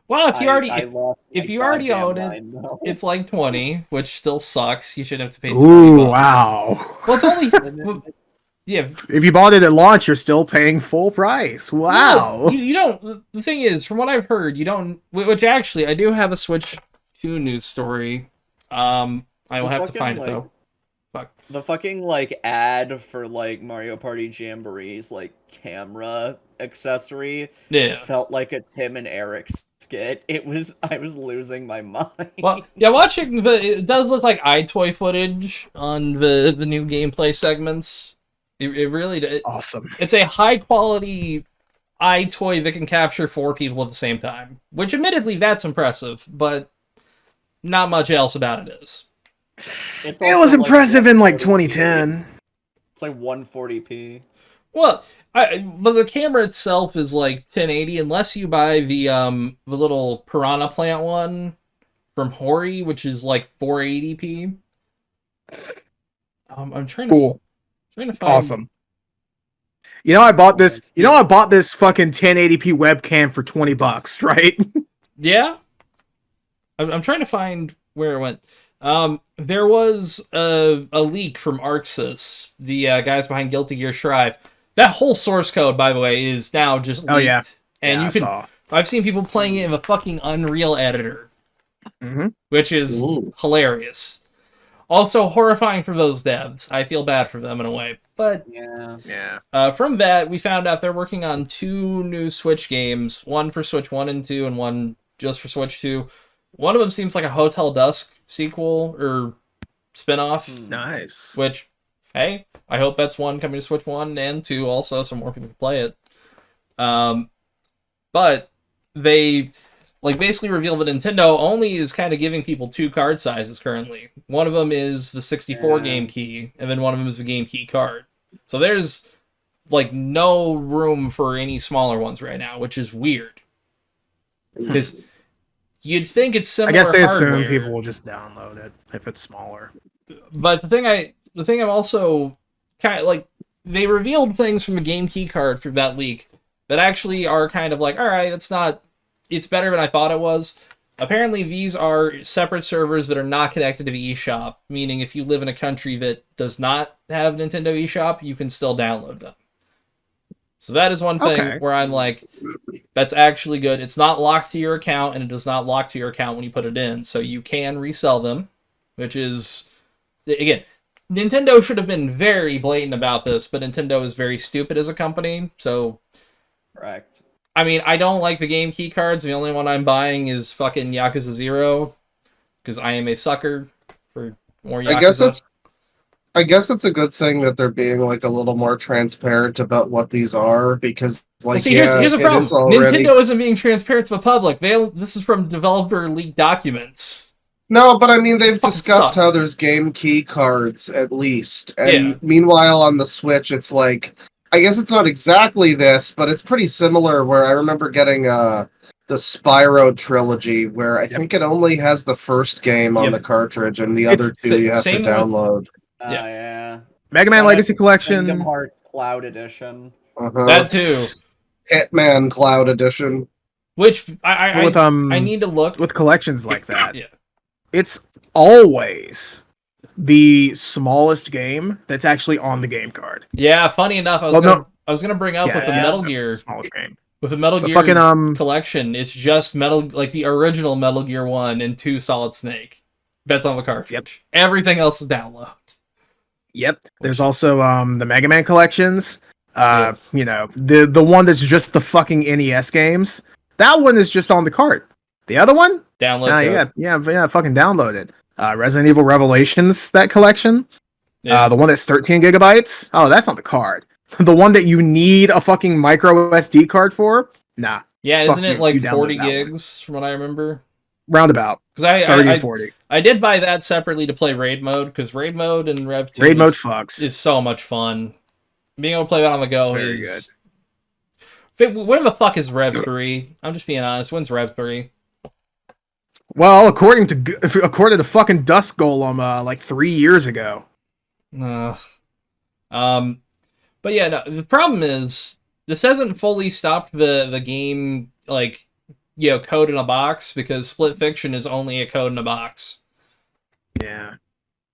Well, if you already own it, mind, it's like 20, which still sucks. You shouldn't have to pay 20 Ooh, bucks. wow. Well, it's only... yeah. If you bought it at launch, you're still paying full price. Wow. No, you don't... The thing is, from what I've heard, you don't... Which actually, I do have a Switch 2 news story. I will have to find it, though. Fuck. The fucking, like, ad for, like, Mario Party Jamboree's, like, camera accessory felt like a Tim and Eric skit. I was losing my mind. Well, yeah, watching it does look like iToy footage on the new gameplay segments. It really... Awesome. It's a high-quality iToy that can capture 4 people at the same time. Which, admittedly, that's impressive, but not much else about it is. It was impressive in like 2010. It's like 140p. Well, but the camera itself is like 1080 unless you buy the little piranha plant one from Hori, which is like 480p. I'm trying to find... Awesome. You know, I bought this fucking 1080p webcam for $20, right? Yeah. I'm trying to find where it went. There was a leak from ArcSys, the guys behind Guilty Gear Strive. That whole source code, by the way, is now just leaked. Oh, yeah. And I've seen people playing it in the fucking Unreal editor. Which is hilarious. Also horrifying for those devs. I feel bad for them in a way. But yeah. From that, we found out they're working on 2 new Switch games. One for Switch 1 and 2, and one just for Switch 2. One of them seems like a Hotel Dusk sequel or spinoff. Nice. Which, hey, I hope that's one coming to Switch 1 and 2 also, so more people can play it. But they basically revealed that Nintendo only is kind of giving people 2 card sizes currently. One of them is the 64 game key, and then one of them is the game key card. So there's like no room for any smaller ones right now, which is weird. Because you'd think it's similar. I guess they hardware. assume people will just download it if it's smaller. But the thing I'm also kind of like, they revealed things from the game key card from that leak that actually are kind of like, all right, it's better than I thought it was. Apparently, these are separate servers that are not connected to the eShop, meaning if you live in a country that does not have Nintendo eShop, you can still download them. So that is one thing where I'm like, that's actually good. It's not locked to your account, and it does not lock to your account when you put it in, so you can resell them, which is, again, Nintendo should have been very blatant about this, but Nintendo is very stupid as a company, so... Correct. I mean, I don't like the game key cards. The only one I'm buying is fucking Yakuza 0, because I am a sucker for more Yakuza. I guess it's a good thing that they're being like a little more transparent about what these are, because like here's the problem. Nintendo isn't being transparent to the public. This is from developer leaked documents. No, but I mean they've discussed how there's game key cards at least, and meanwhile on the Switch it's like, I guess it's not exactly this, but it's pretty similar. Where I remember getting the Spyro trilogy, where I think it only has the first game on the cartridge, and the other 2 you have to download. Yeah. Mega Man Legacy Collection. Kingdom Hearts Cloud Edition. That too. Hitman Cloud Edition. Which I need to look. With collections like that. Yeah. It's always the smallest game that's actually on the game card. Yeah, funny enough, I was gonna bring up with the Metal Gear smallest game. With the Metal Gear collection, it's just the original Metal Gear 1 and 2 Solid Snake. That's on the cartridge. Yep. Everything else is download. Yep. There's also the Mega Man collections. You know, the one that's just the fucking NES games. That one is just on the cart. The other one? Download. Yeah, fucking download it. Resident Evil Revelations, that collection. Yeah. The one that's 13 gigabytes. Oh, that's on the card. The one that you need a fucking micro SD card for? Nah. Yeah, isn't it like 40 gigs from what I remember? Roundabout. Because I 30 40. I did buy that separately to play raid mode, because raid mode and Rev 2 is so much fun. Being able to play that on the go is good. When the fuck is Rev 3? I'm just being honest. When's Rev 3? Well, according to fucking Dust Golem, like 3 years ago. But yeah, no, the problem is this hasn't fully stopped the game, like, you know, code in a box, because Split Fiction is only a code in a box. Yeah.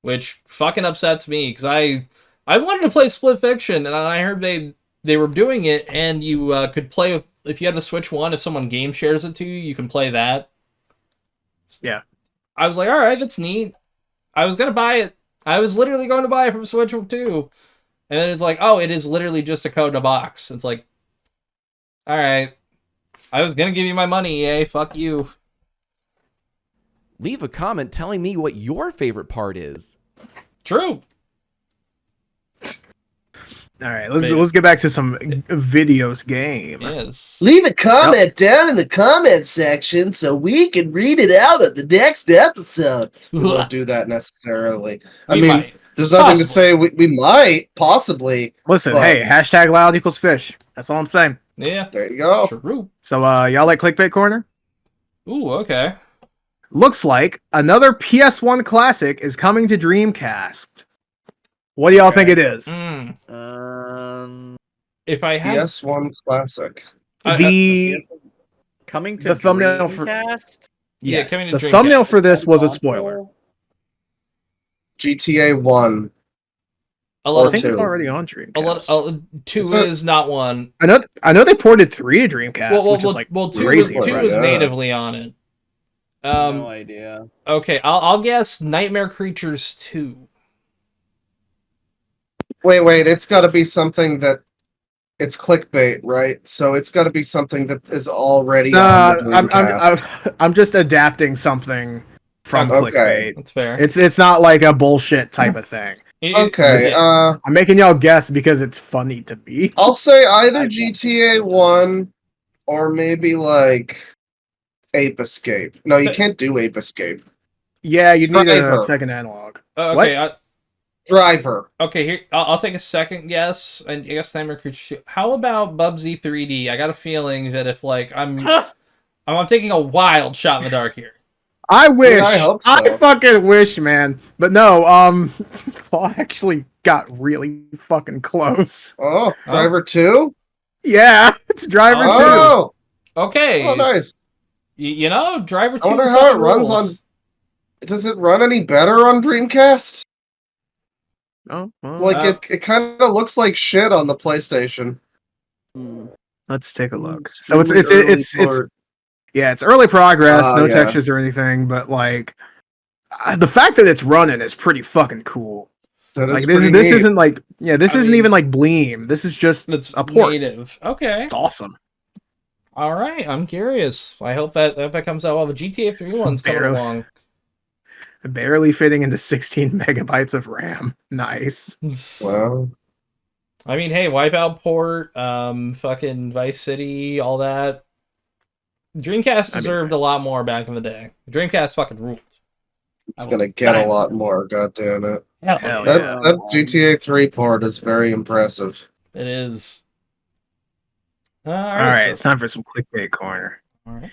Which fucking upsets me, because I wanted to play Split Fiction, and I heard they were doing it, and you could play with, if you had the Switch 1, if someone game shares it to you, you can play that. Yeah. I was like, alright, that's neat. I was gonna buy it. I was literally going to buy it from Switch 2. And then it's like, oh, it is literally just a code in a box. It's like, alright. I was gonna give you my money, EA. Fuck you. Leave a comment telling me what your favorite part is. True. All right, let's get back to some videos game. Yes. Leave a comment down in the comment section so we can read it out at the next episode. We won't do that necessarily. We might. There's nothing to say. We might, possibly. Listen, but... hey, hashtag loud equals fish. That's all I'm saying. Yeah. There you go. True. So, y'all like Clickbait Corner? Ooh, okay. Looks like another PS1 classic is coming to Dreamcast. What do y'all think it is? If I had PS1 classic, coming to the thumbnail Dreamcast? Yes, coming to the Dreamcast. thumbnail for this was a spoiler. GTA 1. I think it's already on Dreamcast. 2 is not one. I know they ported 3 to Dreamcast, which is like 2 crazy. was natively on it. No idea. Okay, I'll guess Nightmare Creatures 2. Wait, it's got to be something that it's clickbait, right? So it's got to be something that is already on the Dreamcast. I'm just adapting something from clickbait. That's fair. It's not like a bullshit type of thing. Okay, I'm making y'all guess because it's funny to me. I'll say either GTA 1 or maybe like Ape Escape. No, you can't do Ape Escape. Yeah, you need a second analog. Okay, Driver. Okay, here I'll take a second guess, and I guess Nightmare Creatures 2. How about Bubsy 3D? I got a feeling that if like I'm taking a wild shot in the dark here. I wish. I hope so. I fucking wish, man. But no, Claw actually got really fucking close. Oh, Driver 2? Yeah, it's Driver 2. Okay. Oh, nice. You know, Driver 2. I wonder how it runs on... Does it run any better on Dreamcast? Oh, well, like, it kind of looks like shit on the PlayStation. Let's take a look. So it's early progress, no textures or anything, but like the fact that it's running is pretty fucking cool. Like this isn't like this isn't even like Bleem. This is just a port. Native. Okay. It's awesome. All right, I'm curious. I hope that comes out while the GTA 3 one's coming along. Barely fitting into 16 megabytes of RAM. Nice. Wow. I mean, hey, Wipeout port, fucking Vice City, all that. Dreamcast deserved a lot more back in the day. Dreamcast fucking ruled. It's gonna get a lot more, goddammit. Hell that GTA 3 port is very impressive. It is. Alright, it's time for some Clickbait Corner.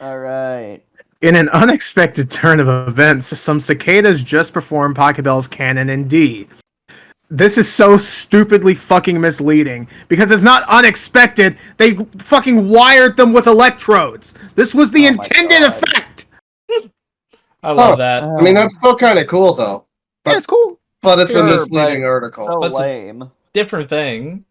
Alright. In an unexpected turn of events, some cicadas just performed Pokebell's canon in D. This is so stupidly fucking misleading, because it's not unexpected, they fucking wired them with electrodes! This was the intended effect! I love that. I mean, that's still kind of cool, though. Yeah, it's cool. But it's a misleading article. So That's lame. a different thing.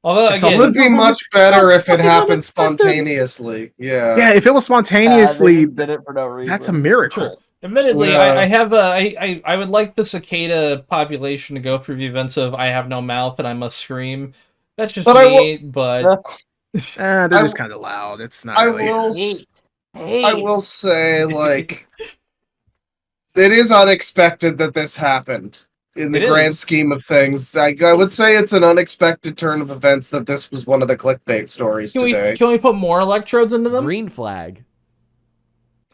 Although, it would be much better if it happened spontaneously. Yeah. Yeah, if it was spontaneously, they did it for no reason. that's a miracle. True. Admittedly, I would like the cicada population to go through the events of I have no mouth and I must scream. That's just me, but they're just kind of loud. It's not. I will say, like, it is unexpected that this happened. In the grand scheme of things, I would say it's an unexpected turn of events that this was one of the clickbait stories today. Can we put more electrodes into them? Green flag.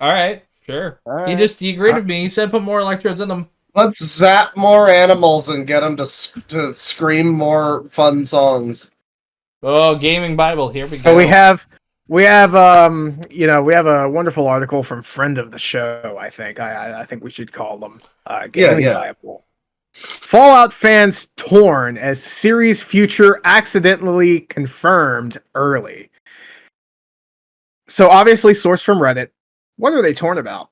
All right. Sure. Right. He agreed with me. He said put more electrodes in them. Let's zap more animals and get them to scream more fun songs. Oh, Gaming Bible, here we go. So we have we have a wonderful article from friend of the show, I think. I think we should call them Gaming Bible. Fallout fans torn as series future accidentally confirmed early. So obviously sourced from Reddit. What are they torn about?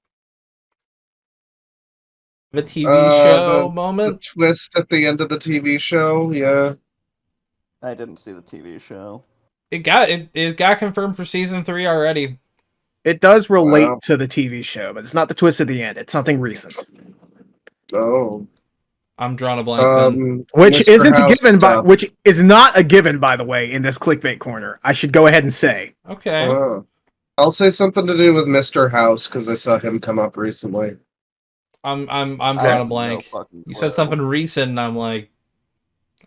The TV show moment? The twist at the end of the TV show, yeah. I didn't see the TV show. It got confirmed for season 3 already. It does relate to the TV show, but it's not the twist at the end. It's something recent. Oh. I'm drawing a blank. Which Mr. isn't House a given, stuff. which is not a given, by the way, in this clickbait corner. I should go ahead and say. Okay. I'll say something to do with Mr. House because I saw him come up recently. I'm drawing a blank. You said something recent, and I'm like,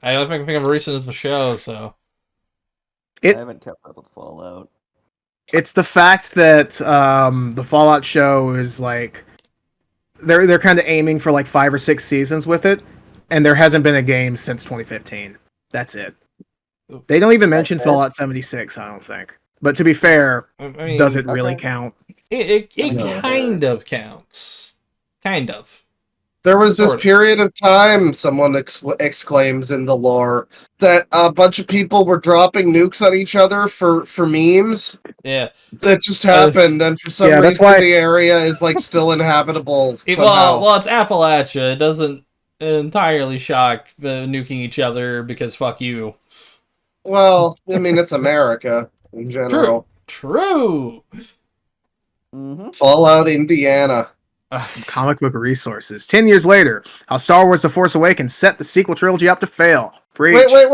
I don't think of recent as the show, so. I haven't kept up with Fallout. It's the fact that the Fallout show is like they're kind of aiming for like 5 or 6 seasons with it, and there hasn't been a game since 2015. That's it. They don't even mention Fallout 76, I don't think. But to be fair, does it really count? It kind of counts. Kind of. There was this period of time, someone exclaims in the lore, that a bunch of people were dropping nukes on each other for memes. Yeah. That just happened, and for some reason the area is like still inhabitable somehow. Well, it's Appalachia. It doesn't entirely shock the nuking each other because fuck you. Well, I mean, it's America in general. True. Fallout, Indiana. Comic book resources. 10 years later, how Star Wars: The Force Awakens set the sequel trilogy up to fail. Preach. Wait!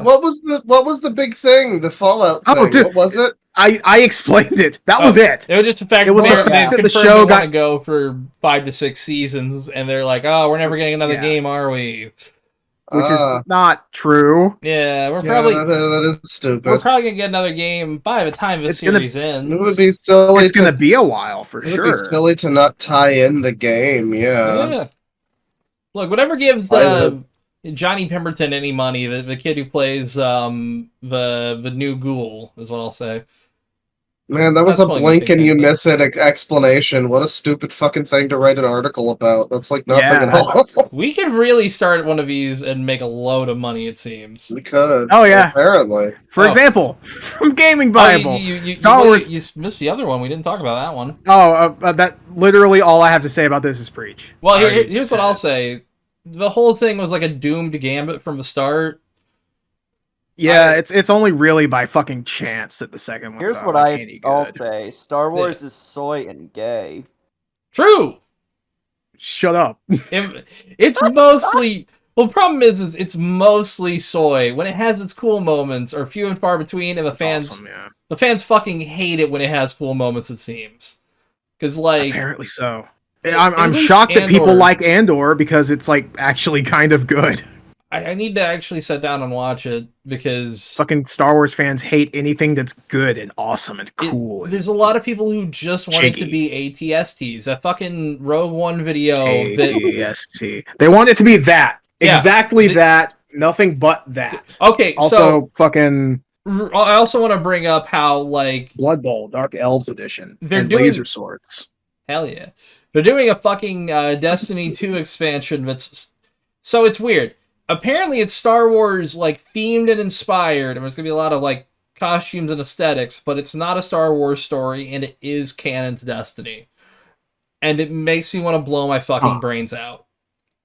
What was the big thing? The Fallout thing. Oh, dude, what was it? I explained it. That was it. It was just the fact that the show got to go for 5 to 6 seasons, and they're like, "Oh, we're never getting another game, are we?" Which is not true. Yeah, we're probably that is stupid. We're probably gonna get another game by the time the series ends. It would be silly. It's gonna be a while for sure. It would be silly to not tie in the game. Yeah. Look, whatever gives Johnny Pemberton any money, the kid who plays the new Ghoul is what I'll say. Man, that was a blink and you miss it explanation. What a stupid fucking thing to write an article about. That's like nothing at all. We could really start one of these and make a load of money, it seems. We could. Oh, yeah. Apparently. For example, from Gaming Bible. Star Wars. You missed the other one. We didn't talk about that one. Oh, that literally all I have to say about this is preach. Well, here's what I'll say. The whole thing was like a doomed gambit from the start. Yeah, it's only really by fucking chance that the second one's Here's what I'll say. Star Wars is soy and gay. True! Shut up. It's mostly... Well, the problem is it's mostly soy. When it has its cool moments are few and far between, and the fans fucking hate it when it has cool moments, it seems. Because, like... Apparently so. I'm shocked that people like Andor, because it's, like, actually kind of good. I need to actually sit down and watch it, because... Fucking Star Wars fans hate anything that's good and awesome and cool. There's a lot of people who just want it to be ATSTs. That fucking Rogue One video... ATST. They want it to be that. Yeah, exactly that. Nothing but that. Okay, also, fucking... I also want to bring up how, like... Blood Bowl, Dark Elves Edition. And laser swords. Hell yeah. They're doing a fucking Destiny 2 expansion that's... So it's weird. Apparently it's Star Wars, like, themed and inspired, and there's gonna be a lot of, like, costumes and aesthetics, but it's not a Star Wars story, and it is canon to Destiny. And it makes me want to blow my fucking brains out.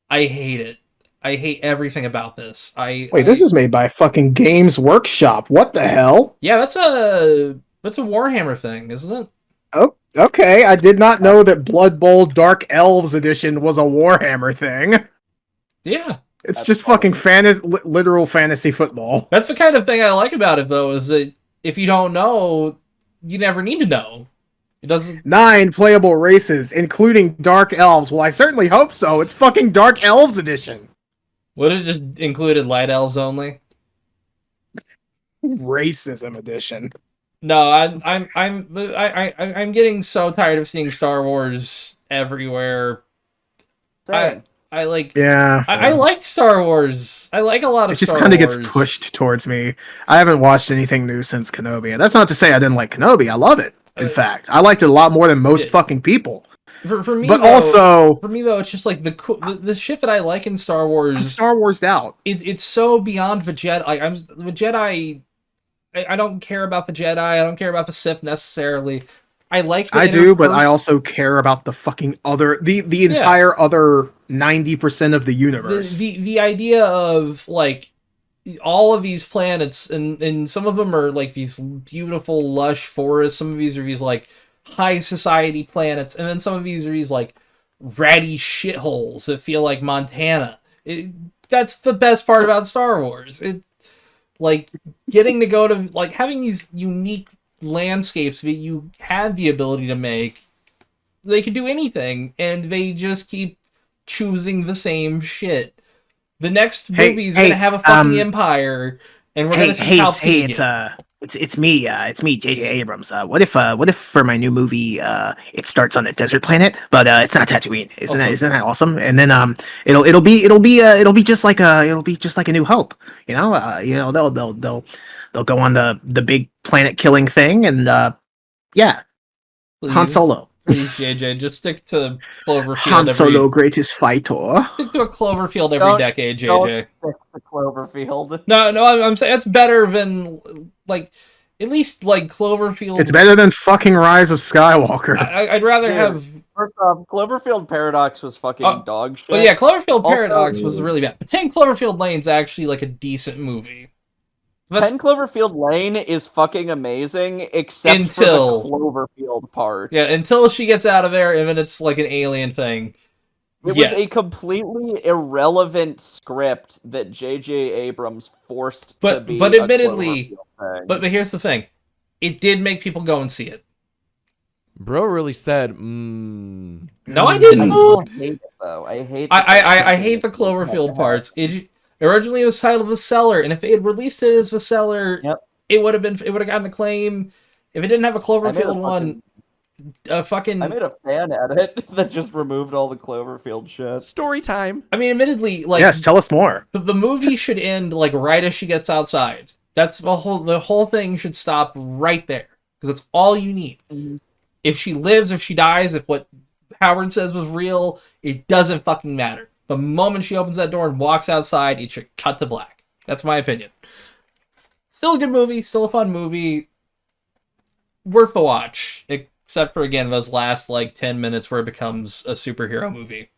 I hate it. I hate everything about this. Wait, this is made by fucking Games Workshop. What the hell? Yeah, that's a Warhammer thing, isn't it? Oh, okay. I did not know that Blood Bowl Dark Elves Edition was a Warhammer thing. Yeah. It's just fucking literal fantasy football. That's the kind of thing I like about it, though, is that if you don't know, you never need to know. It doesn't... 9 playable races, including Dark Elves. Well, I certainly hope so. It's fucking Dark Elves Edition. Would it just included Light Elves only? Racism Edition. No, I'm getting so tired of seeing Star Wars everywhere. Same. I like. Yeah, I liked Star Wars. I like a lot of. It just Star kind of Wars. gets pushed towards me. I haven't watched anything new since Kenobi, and that's not to say I didn't like Kenobi. I love it. In fact, I liked it a lot more than most fucking people. For me, but though, also for me though, it's just like the shit that I like in Star Wars. I'm Star Wars'd out. It's so beyond the Jedi. I'm the Jedi. I don't care about the Jedi. I don't care about the Sith necessarily. I like. I do, but I also care about the fucking other the entire other 90% of the universe. The idea of like all of these planets, and some of them are like these beautiful lush forests. Some of these are these like high society planets, and then some of these are these like ratty shitholes that feel like Montana. That's the best part about Star Wars. Like getting to go to like having these unique landscapes that you have the ability to make. They can do anything, and they just keep choosing the same shit. The next movie's gonna have a fucking empire, and we're gonna see how big it's me, J.J. Abrams. What if for my new movie, it starts on a desert planet, but it's not Tatooine? Isn't that awesome? And then it'll be just like a New Hope. They'll go on the big planet killing thing, and Han Solo. Please, JJ, just stick to Cloverfield. Han Solo, greatest fighter. Stick to a Cloverfield every decade, JJ. Don't stick to Cloverfield. No, I'm saying it's better than like at least like Cloverfield. It's better than fucking Rise of Skywalker. I'd rather have. First off, Cloverfield Paradox was fucking dog shit. Well, yeah, Cloverfield Paradox was really bad, but 10 Cloverfield Lane's actually like a decent movie. 10 Cloverfield Lane is fucking amazing, except for the Cloverfield part. Yeah, until she gets out of there, and then it's like an alien thing. It was a completely irrelevant script that J.J. Abrams forced to be but admittedly, a but here's the thing. It did make people go and see it. Bro really said, No, I didn't. I hate it, though. I hate the Cloverfield parts. Originally, it was titled The Cellar, and if they had released it as The Cellar, it would have gotten acclaim. If it didn't have a Cloverfield one, I made a fan edit that just removed all the Cloverfield shit. Story time. I mean, admittedly, like yes, tell us more. The movie should end like right as she gets outside. That's the whole thing should stop right there because that's all you need. Mm-hmm. If she lives, if she dies, if what Howard says was real, it doesn't fucking matter. The moment she opens that door and walks outside, it should cut to black. That's my opinion. Still a good movie, still a fun movie. Worth a watch. Except for, again, those last, 10 minutes where it becomes a superhero movie.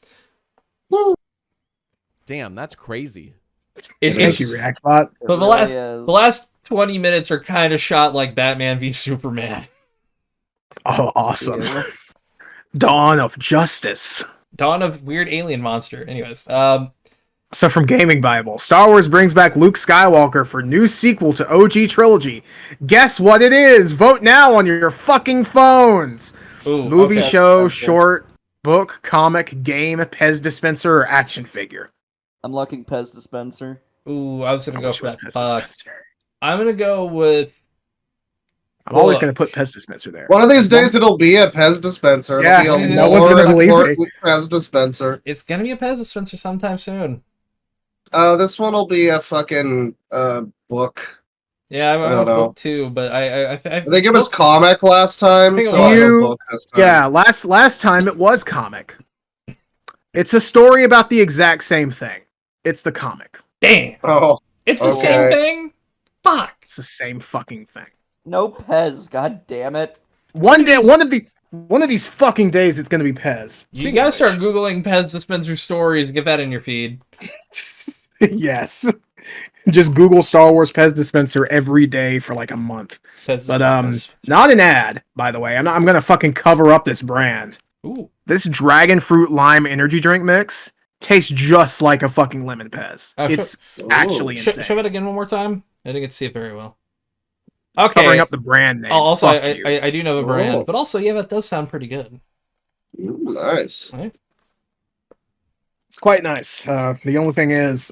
Damn, that's crazy. It is. You react bot. But the last 20 minutes are kind of shot like Batman v Superman. Oh, awesome. Yeah. Dawn of Justice. Dawn of Weird Alien Monster. Anyways. So from Gaming Bible, Star Wars brings back Luke Skywalker for new sequel to OG trilogy. Guess what it is? Vote now on your fucking phones. Ooh, movie, show, short, book, comic, game, Pez dispenser, or action figure. I'm locking Pez dispenser. Ooh, I was going to go for that. I'm going to go with... I'm always going to put Pez dispenser there. One of these days it'll be a Pez dispenser. Yeah, no one's going to believe me. Pez dispenser. It's going to be a Pez dispenser sometime soon. This one will be a fucking book. Yeah, I don't know. Book too, but I think it was comic last time, so I have book this time. Yeah, last time it was comic. It's a story about the exact same thing. It's the comic. Damn. Oh, it's the same thing. Fuck. It's the same fucking thing. No Pez, god damn it. One of these fucking days it's gonna be Pez. You gotta start Googling Pez dispenser stories, get that in your feed. Yes. Just Google Star Wars Pez dispenser every day for like a month. But not an ad, by the way. I'm gonna fucking cover up this brand. Ooh. This dragon fruit lime energy drink mix tastes just like a fucking lemon Pez. It's actually insane. Show it again one more time. I didn't get to see it very well. Okay. Covering up the brand name. Also, I do know the brand, but also, yeah, that does sound pretty good. Ooh, nice. Right. It's quite nice. The only thing is,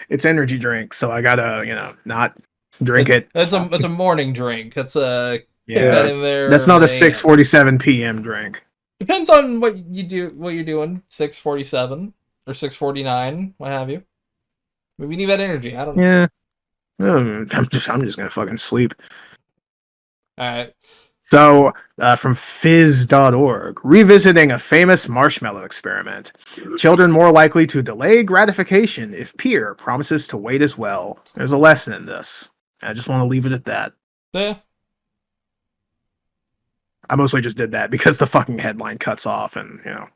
it's energy drink, so I gotta, not Drink it. It's a morning drink. It's a Yeah. in there. That's not a 6:47 p.m. drink. Depends on what you do. What you're doing. 6:47 or 6:49, what have you. Maybe you need that energy. I don't know. Yeah. I'm just gonna fucking sleep. All right. So, from fizz.org, revisiting a famous marshmallow experiment. Children more likely to delay gratification if peer promises to wait as well. There's a lesson in this. I just want to leave it at that. Yeah. I mostly just did that because the fucking headline cuts off and, you know.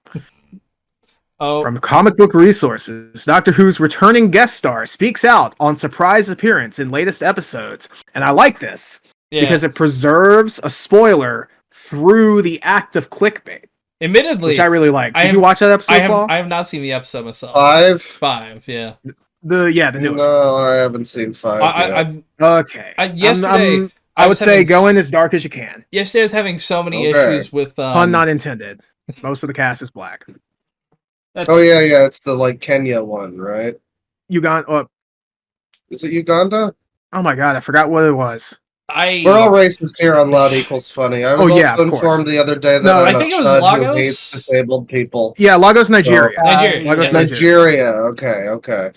Oh. From Comic Book Resources, Doctor Who's returning guest star speaks out on surprise appearance in latest episodes. And I like this because it preserves a spoiler through the act of clickbait. Admittedly, which I really like. Did you watch that episode, Paul? I have not seen the episode myself. 5? Yeah. The newest No, one. I haven't seen 5 yet. Okay. Yesterday, I would say go in as dark as you can. Yesterday I was having so many issues with... Pun not intended. Most of the cast is black. Yeah, it's the, like, Kenya one, right? Uganda. Is it Uganda? Oh my god, I forgot what it was. We're all racist here on Loud Equals Funny. I was also informed the other day that I think it was Lagos. Hates disabled people. Yeah, Lagos, Nigeria. Lagos, Nigeria. Okay.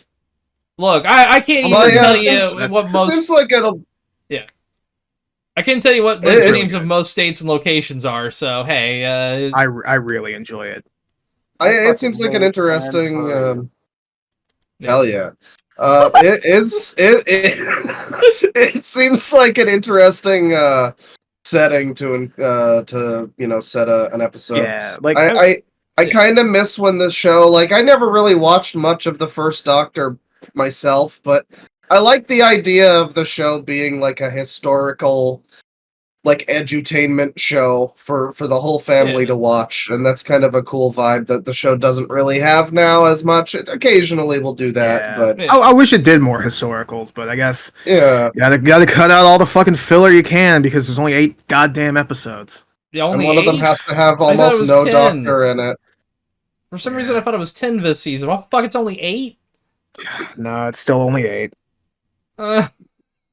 Look, I can't even tell you what most... Seems like it'll... Yeah. I can't tell you what the names of most states and locations are, so hey... I really enjoy it. It seems like an interesting... hell yeah. It seems like an interesting setting to set an episode. Yeah, like I kind of miss when the show, like, I never really watched much of the first Doctor myself, but I like the idea of the show being like a historical, like, edutainment show for the whole family to watch, and that's kind of a cool vibe that the show doesn't really have now as much. It occasionally will do that, but I wish it did more historicals, but I guess gotta cut out all the fucking filler you can because there's only 8 goddamn episodes. And one of them has to have almost no 10. Doctor in it. For some reason, I thought it was 10 this season. What the fuck? It's only 8? No, it's still only 8.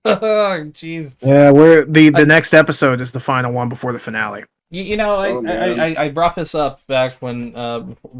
Jeez. Yeah, the next episode is the final one before the finale. I brought this up back when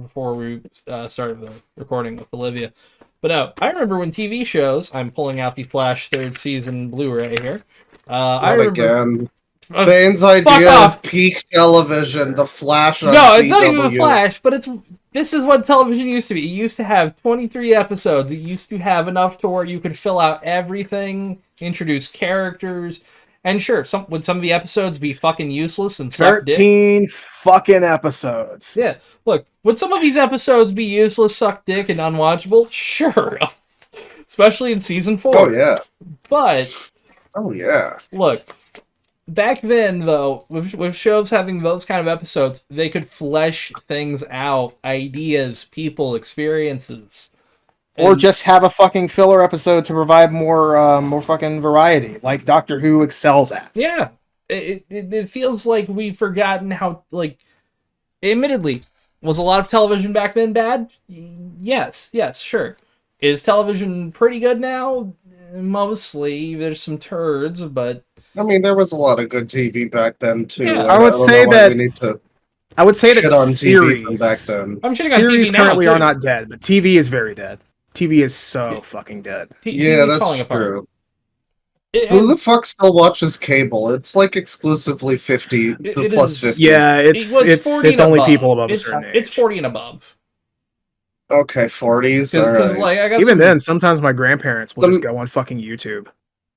before we started the recording with Olivia, but no, I remember when TV shows. I'm pulling out the Flash 3rd season Blu-ray here. I remember again. Bane's idea of peak television, the Flash on No, CW. it's not even the Flash, but this is what television used to be. It used to have 23 episodes. It used to have enough to where you could fill out everything, introduce characters, and sure, would some of the episodes be fucking useless and suck dick? 13 fucking episodes. Yeah, look, would some of these episodes be useless, suck dick, and unwatchable? Sure. Especially in season 4. Oh, yeah. But... Oh, yeah. Look... Back then, though, with shows having those kind of episodes, they could flesh things out, ideas, people, experiences. Or just have a fucking filler episode to provide more fucking variety, like Doctor Who excels at. Yeah. It feels like we've forgotten how, like... Admittedly, was a lot of television back then bad? Yes, sure. Is television pretty good now? Mostly. There's some turds, but... I mean, there was a lot of good TV back then too. Yeah. I would say that on series TV from back then. I'm shitting series on TV now, currently too. are not dead, but TV is very dead. TV is so fucking dead. Yeah, that's true. Who the fuck still watches cable? It's like exclusively 50 plus 50. Yeah, it's only people above a certain age. It's 40 and above. Okay, 40s. Because like I got even then, sometimes my grandparents will just go on fucking YouTube.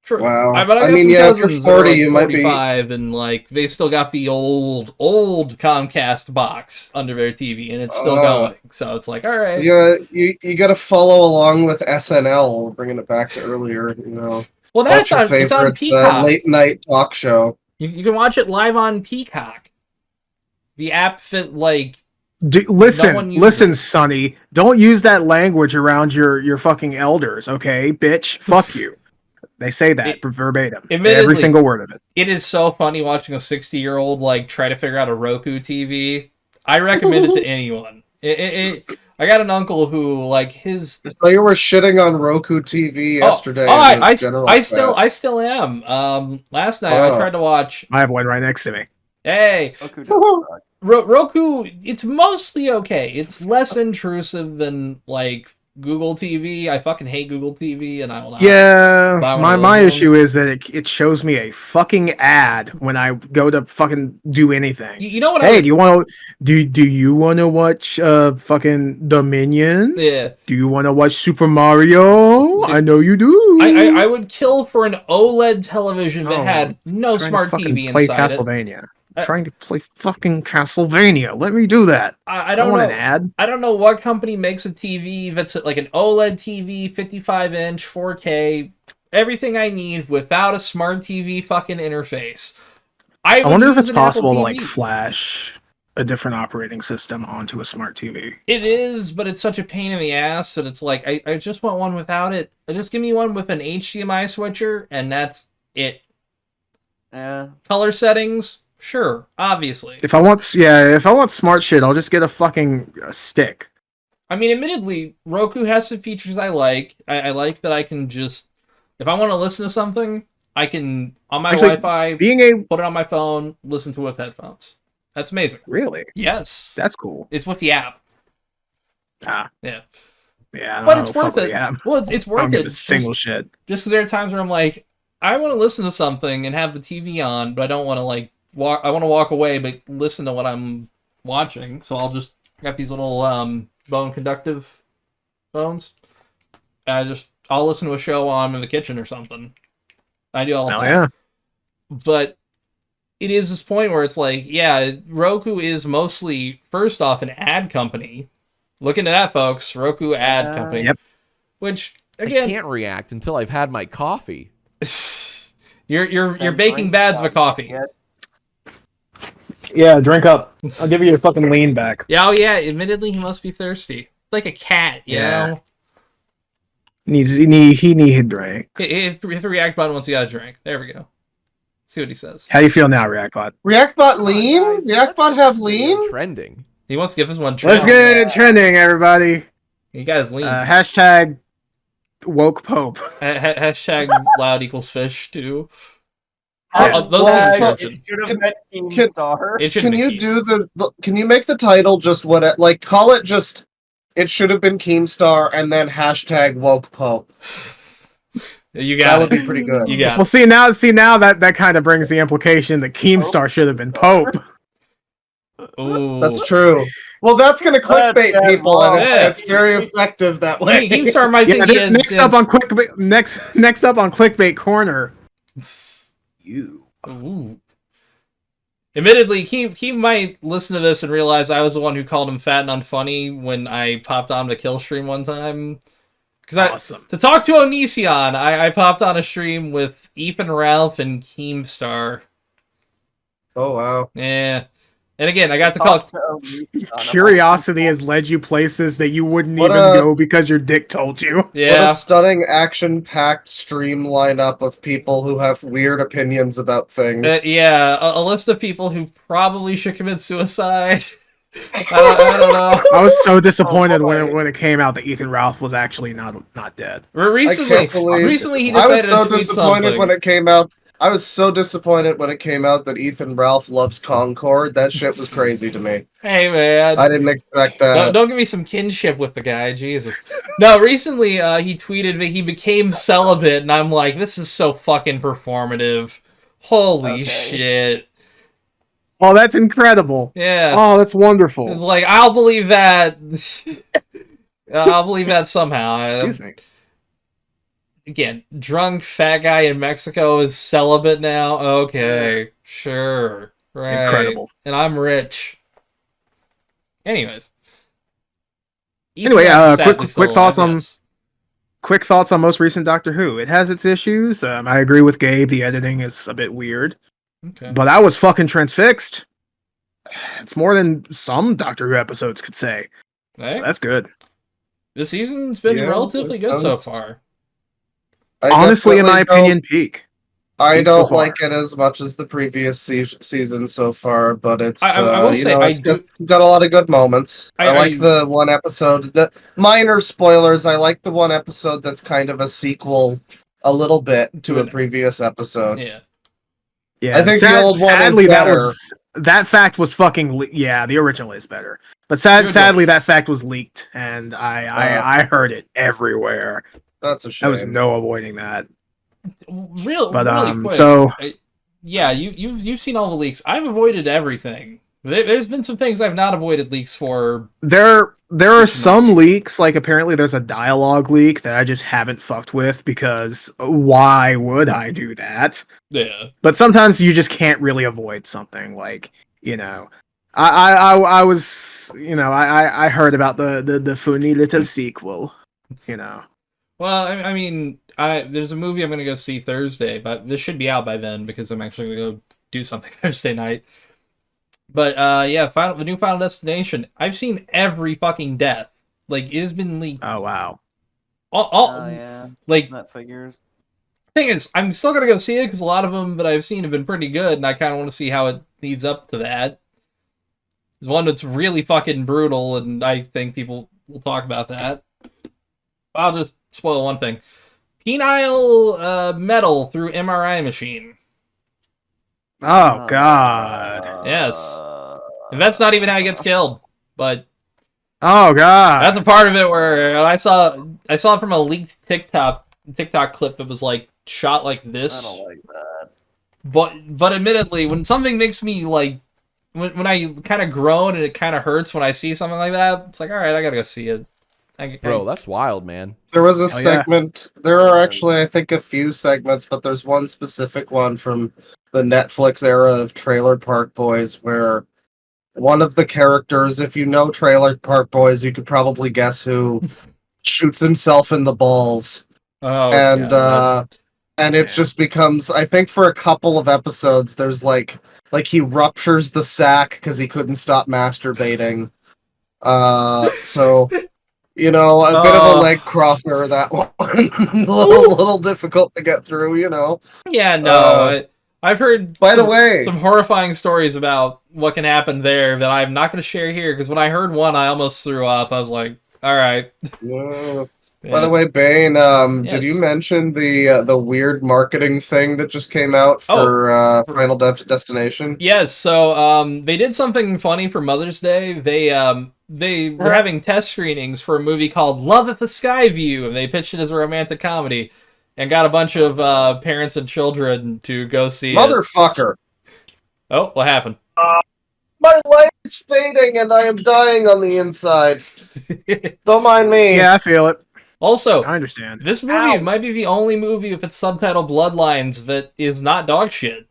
True. Wow. But I mean, yeah, if you're 40, you might be 45, and like they still got the old Comcast box under their TV, and it's still going. So it's like, all right. Yeah, you got to follow along with SNL, bringing it back to earlier. Well, that's it's on Peacock. Late night talk show. You can watch it live on Peacock. The app fit like. Listen, Sonny. Don't use that language around your fucking elders, okay, bitch? Fuck you. They say that verbatim. Every single word of it. It is so funny watching a 60-year-old like try to figure out a Roku TV. I recommend it to anyone. I got an uncle who like his. So you were shitting on Roku TV yesterday. I still am. Last night I tried to watch. I have one right next to me. Hey, Roku. It's mostly okay. It's less intrusive than like Google TV. I fucking hate Google TV, and I will not. Yeah, my issue is that it shows me a fucking ad when I go to fucking do anything. You know what? Hey, do you want to watch fucking the Minions? Yeah. Do you want to watch Super Mario? I know you do. I would kill for an OLED television that had no smart TV inside play Castlevaina. Trying to play fucking Castlevaina. Let me do that. I don't want know. An ad. I don't know what company makes a TV that's like an OLED TV, 55-inch, 4K, everything I need without a smart TV fucking interface. I wonder if it's possible to like flash a different operating system onto a smart TV. It is, but it's such a pain in the ass that it's like I just want one without it. Just give me one with an HDMI switcher, and that's it. Color settings. Sure, obviously. If I want smart shit, I'll just get a fucking stick. I mean, admittedly, Roku has some features I like. I like that I can just, if I want to listen to something, I can, on my Wi-Fi, put it on my phone, listen to it with headphones. That's amazing. Really? Yes. That's cool. It's with the app. Yeah. Yeah, but it's worth it. Well, it's worth it. Single shit. Just because there are times where I'm like, I want to listen to something and have the TV on, but I don't want to like, I want to walk away, but listen to what I'm watching. So I'll just got these little bone conductive phones. I'll listen to a show while I'm in the kitchen or something. I do all the time. Yeah. But it is this point where it's like, yeah, Roku is mostly first off an ad company. Look into that, folks. Roku ad company. Yep. Which again, I can't react until I've had my coffee. You're baking bads of a coffee. Yeah, drink up. I'll give you your fucking lean back. Yeah, oh yeah. Admittedly, he must be thirsty. It's like a cat, you know. He need a drink. Hit the react button once you got a drink. There we go. See what he says. How do you feel now, ReactBot? ReactBot lean? ReactBot have lean? Trending. He wants to give us one trend. Let's get it trending, everybody. You guys lean. Hashtag woke pope. Hashtag loud equals fish too. It should have been Keemstar. Can you do can you make the title just call it just it should have been Keemstar and then hashtag woke pope. You got that would be pretty good. You got well, see now that kind of brings the implication that Keemstar should have been Pope. Ooh. That's true. Well, that's gonna clickbait people, and it's very effective that way. Keemstar might think next up on Clickbait Corner. You. Ooh. Admittedly, he might listen to this and realize I was the one who called him fat and unfunny when I popped on the kill stream one time. Awesome. To talk to Onision, I popped on a stream with Ethan, Ralph, and Keemstar. Oh, wow. Yeah. And again, I got to call... Curiosity has led you places that you wouldn't even go because your dick told you. Yeah. What a stunning, action-packed stream lineup of people who have weird opinions about things. Yeah, a list of people who probably should commit suicide. I don't know. I was so disappointed when it came out that Ethan Ralph was actually not dead. Recently he decided to tweet something. When it came out. I was so disappointed when it came out that Ethan Ralph loves Concord. That shit was crazy to me. Hey, man. I didn't expect that. Don't give me some kinship with the guy, Jesus. No, recently he tweeted that he became celibate, and I'm like, this is so fucking performative. Holy shit. Oh, that's incredible. Yeah. Oh, that's wonderful. Like, I'll believe that. I'll believe that somehow. Excuse me. Again, drunk fat guy in Mexico is celibate now. Okay, sure, right. Incredible. And I'm rich. Anyways. Quick thoughts on most recent Doctor Who. It has its issues. I agree with Gabe. The editing is a bit weird. Okay. But I was fucking transfixed. It's more than some Doctor Who episodes could say. Hey. So that's good. This season's been relatively good so far. Honestly, in my opinion, peak. I don't like it as much as the previous season so far, but it's I will say it's got a lot of good moments. I like the one episode. Minor spoilers. I like the one episode that's kind of a sequel, a little bit to a previous episode. Yeah, I think the old one is better. That fact was fucking the original is better. But sadly, that fact was leaked, and I heard it everywhere. That's a shame. There was no avoiding that. Really quick. So you've seen all the leaks. I've avoided everything. There's been some things I've not avoided leaks for. There are some leaks, like apparently there's a dialogue leak that I just haven't fucked with because why would I do that? Yeah. But sometimes you just can't really avoid something, like, I was, I heard about the funny little sequel, Well, I mean, there's a movie I'm going to go see Thursday, but this should be out by then because I'm actually going to go do something Thursday night. But, the new Final Destination. I've seen every fucking death. Like, it has been leaked. Oh, wow. Like, that figures. Thing is, I'm still going to go see it because a lot of them that I've seen have been pretty good, and I kind of want to see how it leads up to that. There's one that's really fucking brutal, and I think people will talk about that. I'll just spoil one thing. Penile metal through MRI machine. Oh, God. Yes. And that's not even how he gets killed, but... Oh, God. That's a part of it where I saw it from a leaked TikTok clip that was, like, shot like this. I don't like that. But admittedly, when something makes me, like... When I kind of groan and it kind of hurts when I see something like that, it's like, alright, I gotta go see it. Bro, that's wild, man. There was a segment. Yeah. There are actually, I think, a few segments, but there's one specific one from the Netflix era of Trailer Park Boys where one of the characters, if you know Trailer Park Boys, you could probably guess who, shoots himself in the balls. Oh, and it just becomes, I think for a couple of episodes, there's like he ruptures the sack because he couldn't stop masturbating. So... a bit of a leg crosser, that one. a little difficult to get through, Yeah, no. I've heard some horrifying stories about what can happen there that I'm not going to share here, because when I heard one, I almost threw up. I was like, alright. Yeah. By the way, Bane, did you mention the weird marketing thing that just came out for Final Destination? Yes, so they did something funny for Mother's Day. They were having test screenings for a movie called Love at the Skyview, and they pitched it as a romantic comedy, and got a bunch of parents and children to go see Motherfucker. Oh, what happened? My life is fading, and I am dying on the inside. Don't mind me. Yeah, I feel it. Also, I understand. This movie might be the only movie with its subtitle Bloodlines that is not dog shit.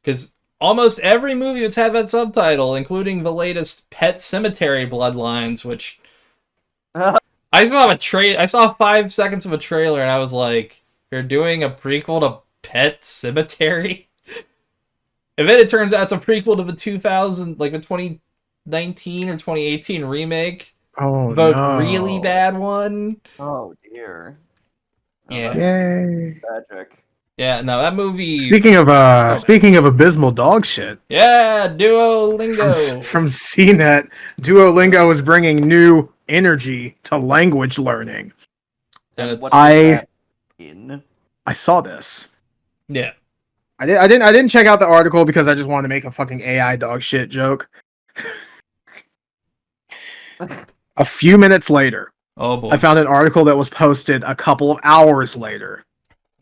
Because almost every movie that's had that subtitle, including the latest Pet Cemetery Bloodlines, which I saw 5 seconds of a trailer and I was like, "You're doing a prequel to Pet Cemetery?" And then it turns out it's a prequel to the 2019 or 2018 remake. Oh, the no. really bad one. Oh dear. Yeah. Yay. Tragic. Yeah, no, that movie. Speaking of abysmal dog shit. Yeah, Duolingo. From CNET, Duolingo is bringing new energy to language learning. And I saw this. Yeah. I didn't check out the article because I just wanted to make a fucking AI dog shit joke. A few minutes later, oh boy, I found an article that was posted a couple of hours later.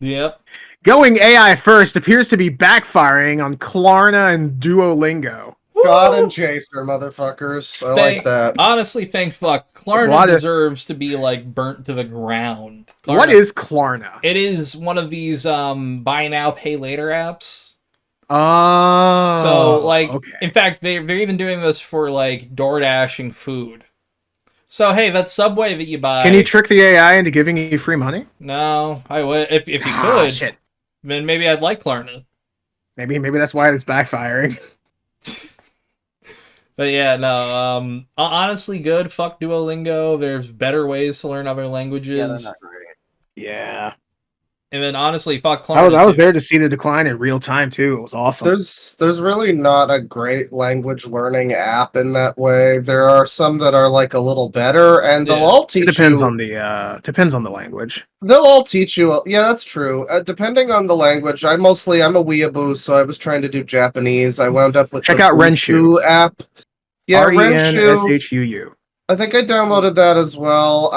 Yep. Going AI first appears to be backfiring on Klarna and Duolingo. God and Chaser, motherfuckers. I like that. Honestly, thank fuck. Klarna deserves to be, like, burnt to the ground. Klarna, what is Klarna? It is one of these buy now, pay later apps. Oh. So, like, okay. In fact, they're even doing this for, like, DoorDashing food. So, hey, that Subway that you buy... Can you trick the AI into giving you free money? No, I would. If you could, shit. Then maybe I'd like Klarna. Maybe that's why it's backfiring. But yeah, no, honestly good. Fuck Duolingo. There's better ways to learn other languages. Yeah, they're not great. Yeah. And then honestly, fuck Klarna. I was there to see the decline in real time too. It was awesome. There's really not a great language learning app in that way. There are some that are like a little better, and they'll all teach you. It depends on the language. They'll all teach you. Yeah, that's true. Depending on the language, I'm a weeaboo, so I was trying to do Japanese. I wound up with check out Renshu app. Yeah, Renshuu. I think I downloaded that as well.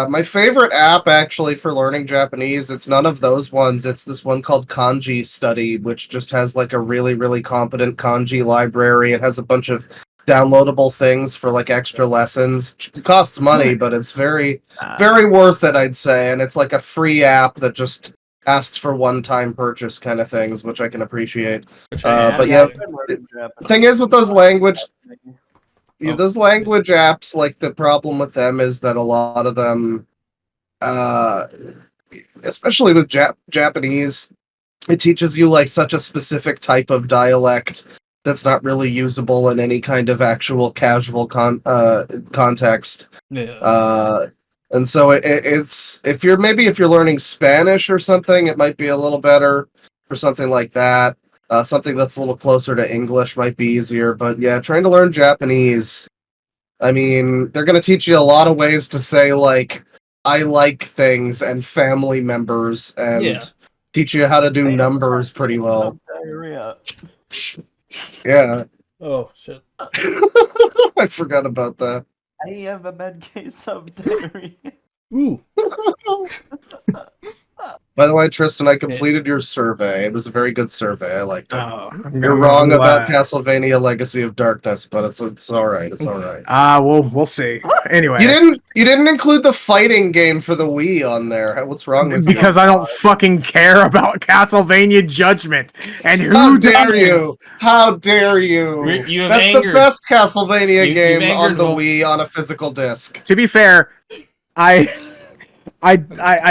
My favorite app actually for learning Japanese, it's none of those ones. It's this one called Kanji Study, which just has like a really, really competent kanji library. It has a bunch of downloadable things for like extra lessons. It costs money, but it's very, very worth it, I'd say. And it's like a free app that just asks for one-time purchase kind of things, which I can appreciate. But yeah, the thing is with those those language apps, like the problem with them is that a lot of them, especially with Japanese, it teaches you like such a specific type of dialect that's not really usable in any kind of actual casual context. Yeah. And so it's if you're learning Spanish or something, it might be a little better for something like that. Something that's a little closer to English might be easier, but yeah, trying to learn Japanese, I mean, they're going to teach you a lot of ways to say, like, I like things and family members, and teach you how to do numbers pretty well. Yeah. Oh, shit. I forgot about that. I have a bad case of diarrhea. Ooh. By the way, Tristan, I completed your survey. It was a very good survey. I liked it. Oh, You're wrong about Castlevania Legacy of Darkness, but it's all right. It's all right. We'll see. Anyway, you didn't include the fighting game for the Wii on there. What's wrong with you? Because I don't fucking care about Castlevania Judgment. And how dare you? How dare you? That's the best Castlevania game on the Wii on a physical disc. To be fair, I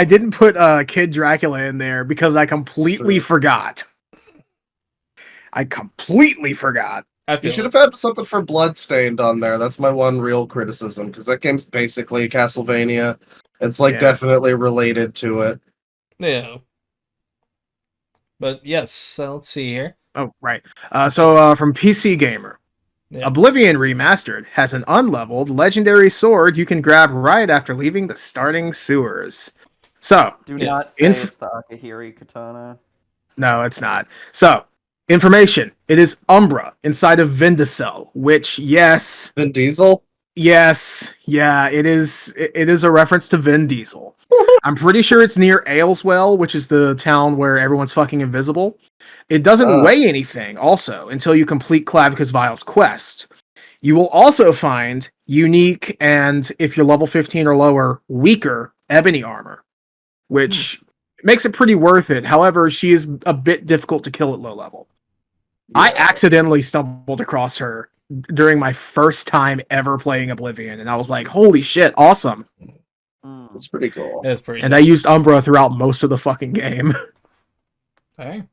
didn't put Kid Dracula in there because I completely forgot. You should have had something for Bloodstained on there. That's my one real criticism, because that game's basically Castlevania. It's like definitely related to it. Yeah. But yes, let's see here. Oh, right. So from PC Gamer. Yeah. Oblivion Remastered has an unleveled legendary sword you can grab right after leaving the starting sewers. So, do not say it's the Akihiri katana. No, it's not. So, information. It is Umbra inside of Vindicel, which, yes. Vin Diesel? Yes. Yeah, it is a reference to Vin Diesel. I'm pretty sure it's near Ayleswell, which is the town where everyone's fucking invisible. It doesn't weigh anything, also, until you complete Clavicus Vile's quest. You will also find unique and, if you're level 15 or lower, weaker ebony armor, which makes it pretty worth it. However, she is a bit difficult to kill at low level. Yeah. I accidentally stumbled across her during my first time ever playing Oblivion, and I was like, holy shit, awesome. That's pretty cool. And I used Umbra throughout most of the fucking game. Okay.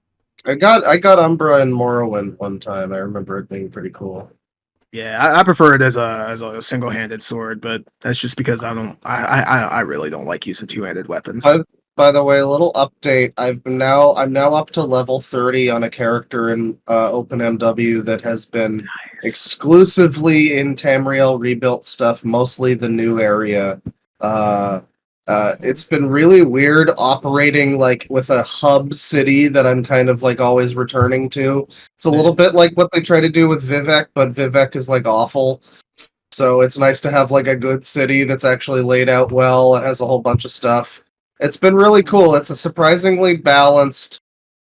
I got Umbra in Morrowind one time. I remember it being pretty cool. Yeah, I prefer it as a single-handed sword, but that's just because I really don't like using two-handed weapons. By the way, a little update. I'm now up to level 30 on a character in OpenMW that has been exclusively in Tamriel rebuilt stuff, mostly the new area. It's been really weird operating like with a hub city that I'm kind of like always returning to. It's a little bit like what they try to do with Vivek, but Vivek is like awful. So it's nice to have like a good city that's actually laid out well. It has a whole bunch of stuff. It's been really cool. It's a surprisingly balanced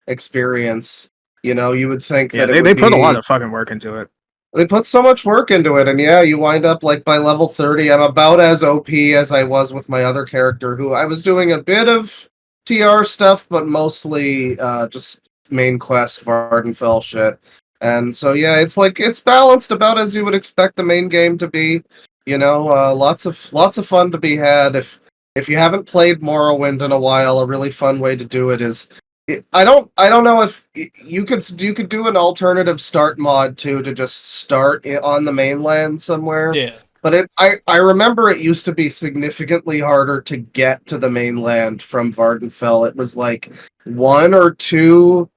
experience. You know, you would think that they put a lot of fucking work into it. They put so much work into it, and yeah, you wind up like by level 30. I'm about as OP as I was with my other character, who I was doing a bit of TR stuff, but mostly just main quest Vardenfell shit. And so yeah, it's balanced about as you would expect the main game to be. You know, lots of fun to be had. If you haven't played Morrowind in a while, a really fun way to do it is. I don't know if you could do an alternative start mod too, to just start on the mainland somewhere. Yeah. But I remember it used to be significantly harder to get to the mainland from Vardenfell. It was like 1 or 2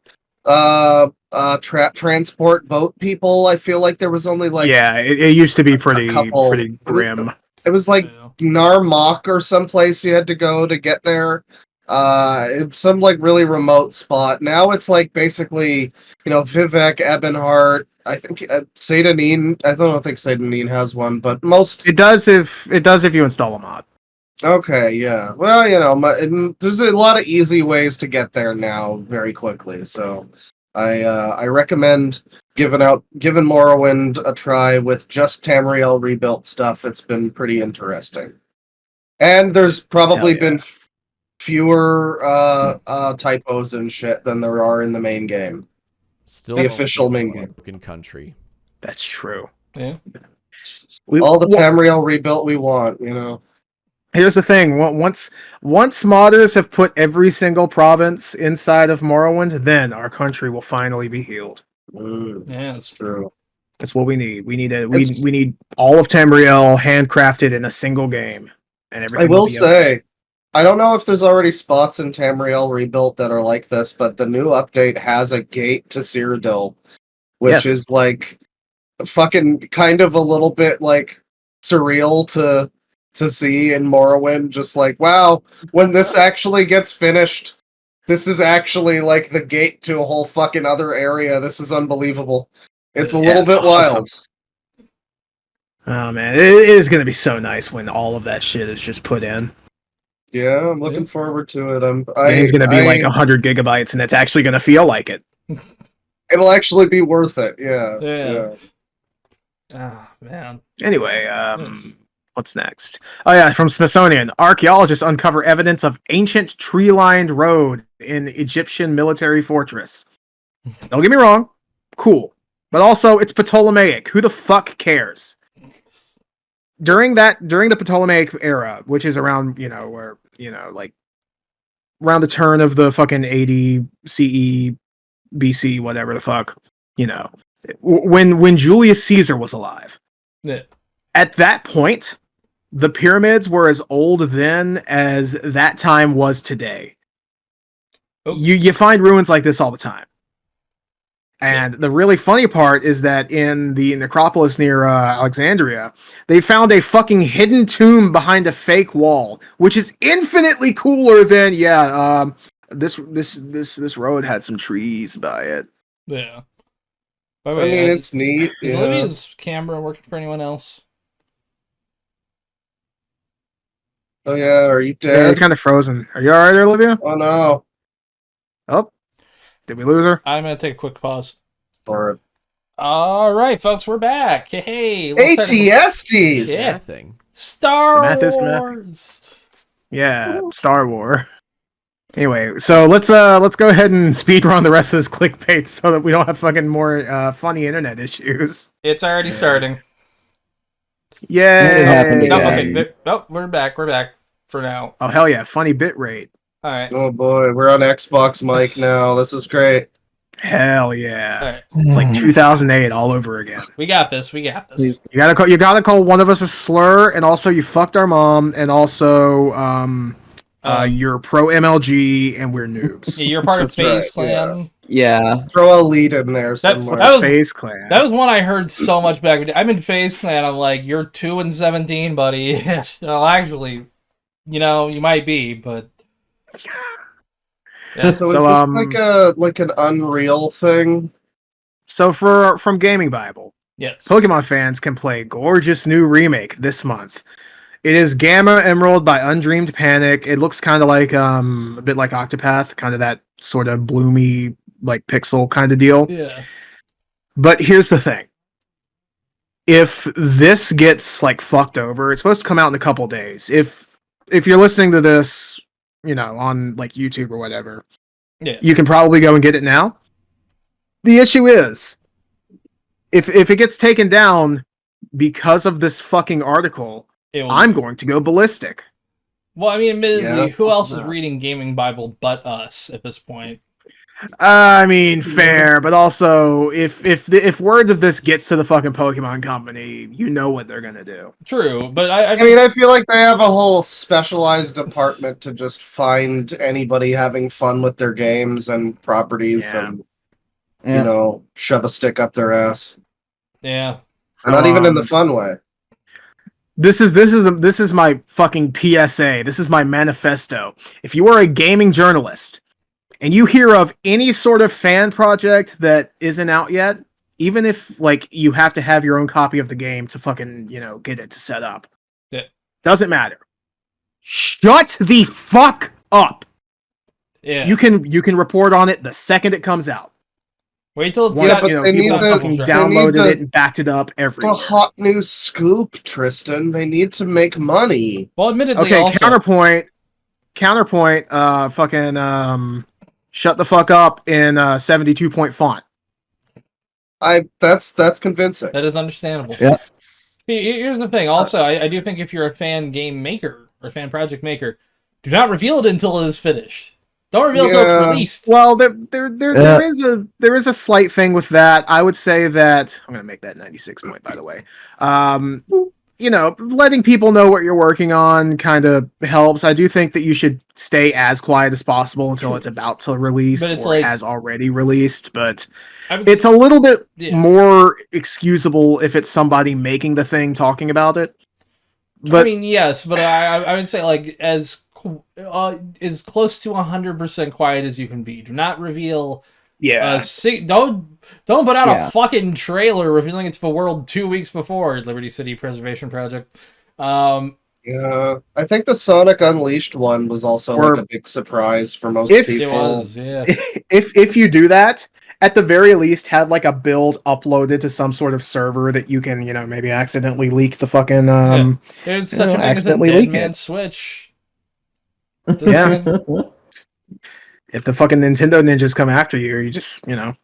transport boat people. I feel like there was only like it used to be pretty couple. grim. It was like Narmak or someplace you had to go to get there. Some like really remote spot. Now it's like basically, Vivek, Ebonheart. I think Seydanine. I don't think Seydanine has one, but most it does if you install a mod. Okay, yeah. Well, there's a lot of easy ways to get there now very quickly. So, I recommend giving Morrowind a try with just Tamriel rebuilt stuff. It's been pretty interesting, and there's probably been fewer typos and shit than there are in the main game. Still the official main game. Country. That's true. Yeah. All the Tamriel rebuilt we want, Here's the thing: once modders have put every single province inside of Morrowind, then our country will finally be healed. Yeah, that's true. That's what we need. We need all of Tamriel handcrafted in a single game, and everything. I will say, I don't know if there's already spots in Tamriel rebuilt that are like this, but the new update has a gate to Cyrodiil, which is like fucking kind of a little bit like surreal to see in Morrowind. Just like, wow, when this actually gets finished, this is actually like the gate to a whole fucking other area. This is unbelievable. It's a little bit wild. Oh man, it is going to be so nice when all of that shit is just put in. Yeah, I'm looking forward to it. Game's going to be like 100 gigabytes, and it's actually going to feel like it. It'll actually be worth it. Yeah. Ah, man. Anyway, what's next? Oh yeah, from Smithsonian, archaeologists uncover evidence of ancient tree-lined road in Egyptian military fortress. Don't get me wrong, cool, but also it's Ptolemaic. Who the fuck cares? During the Ptolemaic era, which is around like around the turn of the fucking 80 CE, BC, whatever the fuck, when Julius Caesar was alive. Yeah. At that point, the pyramids were as old then as that time was today. Oh. You find ruins like this all the time. And the really funny part is that in the necropolis near Alexandria, they found a fucking hidden tomb behind a fake wall, which is infinitely cooler than this road had some trees by it. Yeah. By the way, it's neat. Is Olivia's camera working for anyone else? Oh yeah, are you dead? Yeah, you're kind of frozen. Are you alright, Olivia? Oh no. Oh. Did we lose her? I'm going to take a quick pause. For it. All right, folks, we're back. Hey, ATSTs. Yeah. Star Wars. Yeah, Star Wars. Anyway, so let's go ahead and speed run the rest of this clickbait so that we don't have fucking more funny internet issues. It's already starting. Yeah. We're back. We're back for now. Oh hell yeah, funny bit rate. All right. Oh boy, we're on Xbox mic now. This is great. Hell yeah. All right. It's like 2008 all over again. We got this. You gotta call one of us a slur, and also you fucked our mom, and also you're pro MLG and we're noobs. Yeah, you're part of FaZe Clan. Yeah. Throw a lead in there somewhere. What's FaZe Clan? That was one I heard so much back. I'm in FaZe Clan. I'm like, you're 2 and 17, buddy. Well, actually, you might be, but. Yeah. So is this like an Unreal thing? So from Gaming Bible, yes, Pokemon fans can play gorgeous new remake this month. It is Gamma Emerald by Undreamed Panic. It looks kind of like a bit like Octopath, kind of that sort of bloomy like pixel kind of deal. Yeah. But here's the thing. If this gets like fucked over, it's supposed to come out in a couple days. If you're listening to this, on like YouTube or whatever, you can probably go and get it now. The issue is, if it gets taken down because of this fucking article, I'm going to go ballistic. Well, I mean, admittedly, who else is reading Gaming Bible but us at this point? I mean, fair, but also if word of this gets to the fucking Pokemon Company, you know what they're gonna do. True, but I mean, I feel like they have a whole specialized department to just find anybody having fun with their games and properties and, you know, shove a stick up their ass. Yeah. And not even in the fun way. This is my fucking PSA. This is my manifesto. If you are a gaming journalist and you hear of any sort of fan project that isn't out yet, even if like you have to have your own copy of the game to fucking, you know, get it to set up. Yeah. Doesn't matter. Shut the fuck up. Yeah. You can report on it the second it comes out. Wait till it's once, you know, people fucking downloaded it and backed it up everywhere. The hot new scoop, Tristan. They need to make money. Well, admittedly, okay. also... Counterpoint. Fucking shut the fuck up in 72-point font. That's convincing. That is understandable. Yeah. See, here's the thing. Also, I do think if you're a fan game maker or fan project maker, do not reveal it until it is finished. Don't reveal until it's released. Well, there is a slight thing with that. I would say that I'm gonna make that 96 point, by the way. You know, letting people know what you're working on kind of helps. I do think that you should stay as quiet as possible until it's about to release or has already released. But it's a little bit more excusable if it's somebody making the thing talking about it. But I mean, yes, but I would say like as close to 100% quiet as you can be. Do not reveal. Yeah. Don't put out a fucking trailer revealing it's for World 2 weeks before Liberty City Preservation Project. Yeah, I think the Sonic Unleashed one was also like a big surprise for most people. It was, yeah. If you do that, at the very least, have like a build uploaded to some sort of server that you can, you know, maybe accidentally leak the fucking There's such a thing as a dead man Switch. Yeah. If the fucking Nintendo ninjas come after you, you just, you know,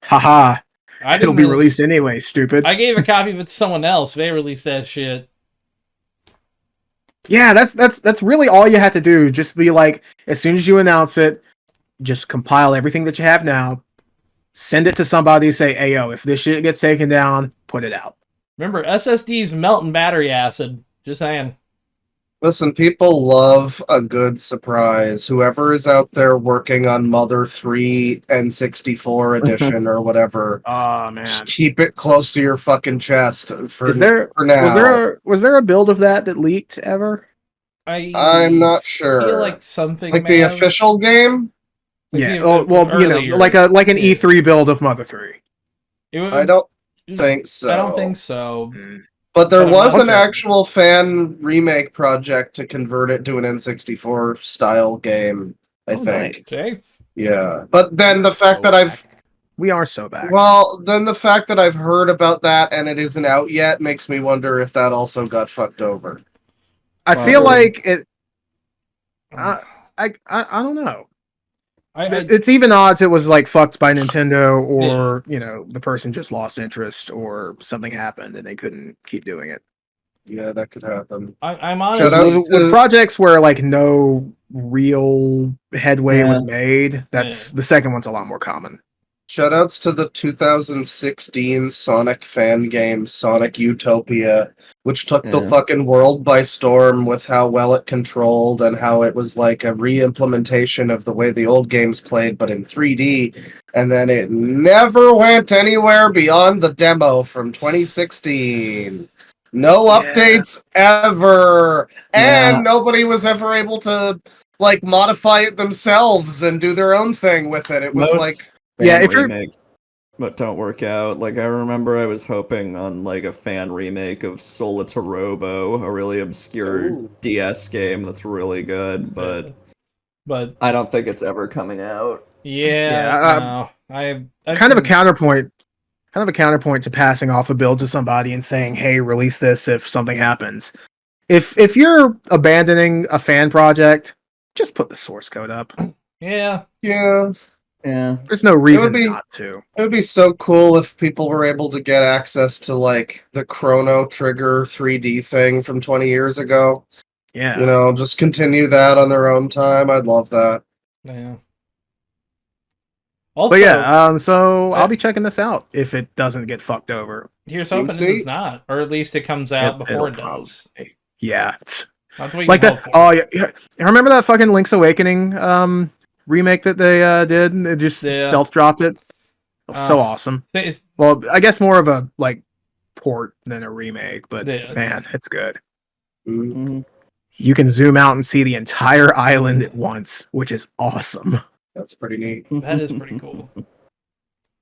haha. It'll be released anyway, stupid. I gave a copy of it to someone else. They released that shit. Yeah, that's really all you have to do. Just be like, as soon as you announce it, just compile everything that you have now, send it to somebody, say, hey, yo, if this shit gets taken down, put it out. Remember, SSDs melt in battery acid. Just saying. Listen, people love a good surprise. Whoever is out there working on Mother 3 N64 edition or whatever, man, just keep it close to your fucking chest for now. Was there a build of that leaked ever? I'm not sure. I feel like something like the official game. Yeah. Well, you know, like an E3 build of Mother 3. I don't think so. I don't think so. But there was an actual fan remake project to convert it to an N64 style game, I think. Nice. Yeah. But then the fact that we are so back. Well, then the fact that I've heard about that and it isn't out yet makes me wonder if that also got fucked over. I feel like it I don't know. It's even odds it was like fucked by Nintendo or, you know, the person just lost interest or something happened and they couldn't keep doing it. Yeah, that could happen. I'm honest with projects where like no real headway was made, that's the second one's a lot more common. Shoutouts to the 2016 Sonic fan game, Sonic Utopia, which took the fucking world by storm with how well it controlled and how it was like a re-implementation of the way the old games played, but in 3D. And then it never went anywhere beyond the demo from 2016. No updates ever. And nobody was ever able to like modify it themselves and do their own thing with it. It was if remakes, but don't work out. Like I remember I was hoping on like a fan remake of Solitarobo, a really obscure DS game that's really good, but I don't think it's ever coming out. I've kind of a counterpoint to passing off a build to somebody and saying, "Hey, release this if something happens." If you're abandoning a fan project, just put the source code up. Yeah. There's no reason not to. It would be so cool if people were able to get access to like the Chrono Trigger 3D thing from 20 years ago. Yeah. You know, just continue that on their own time. I'd love that. Yeah. Also, But yeah, so I'll be checking this out if it doesn't get fucked over. here's hoping it does not, or at least it comes out before it does. Yeah. That's what you Like can that. hope for. Oh yeah. Remember that fucking Link's Awakening remake that they did? And they just stealth dropped it. It was so awesome. Well, I guess more of a like port than a remake, but man, it's good. Mm-hmm. You can zoom out and see the entire island at once, which is awesome. That's pretty neat. That is pretty cool.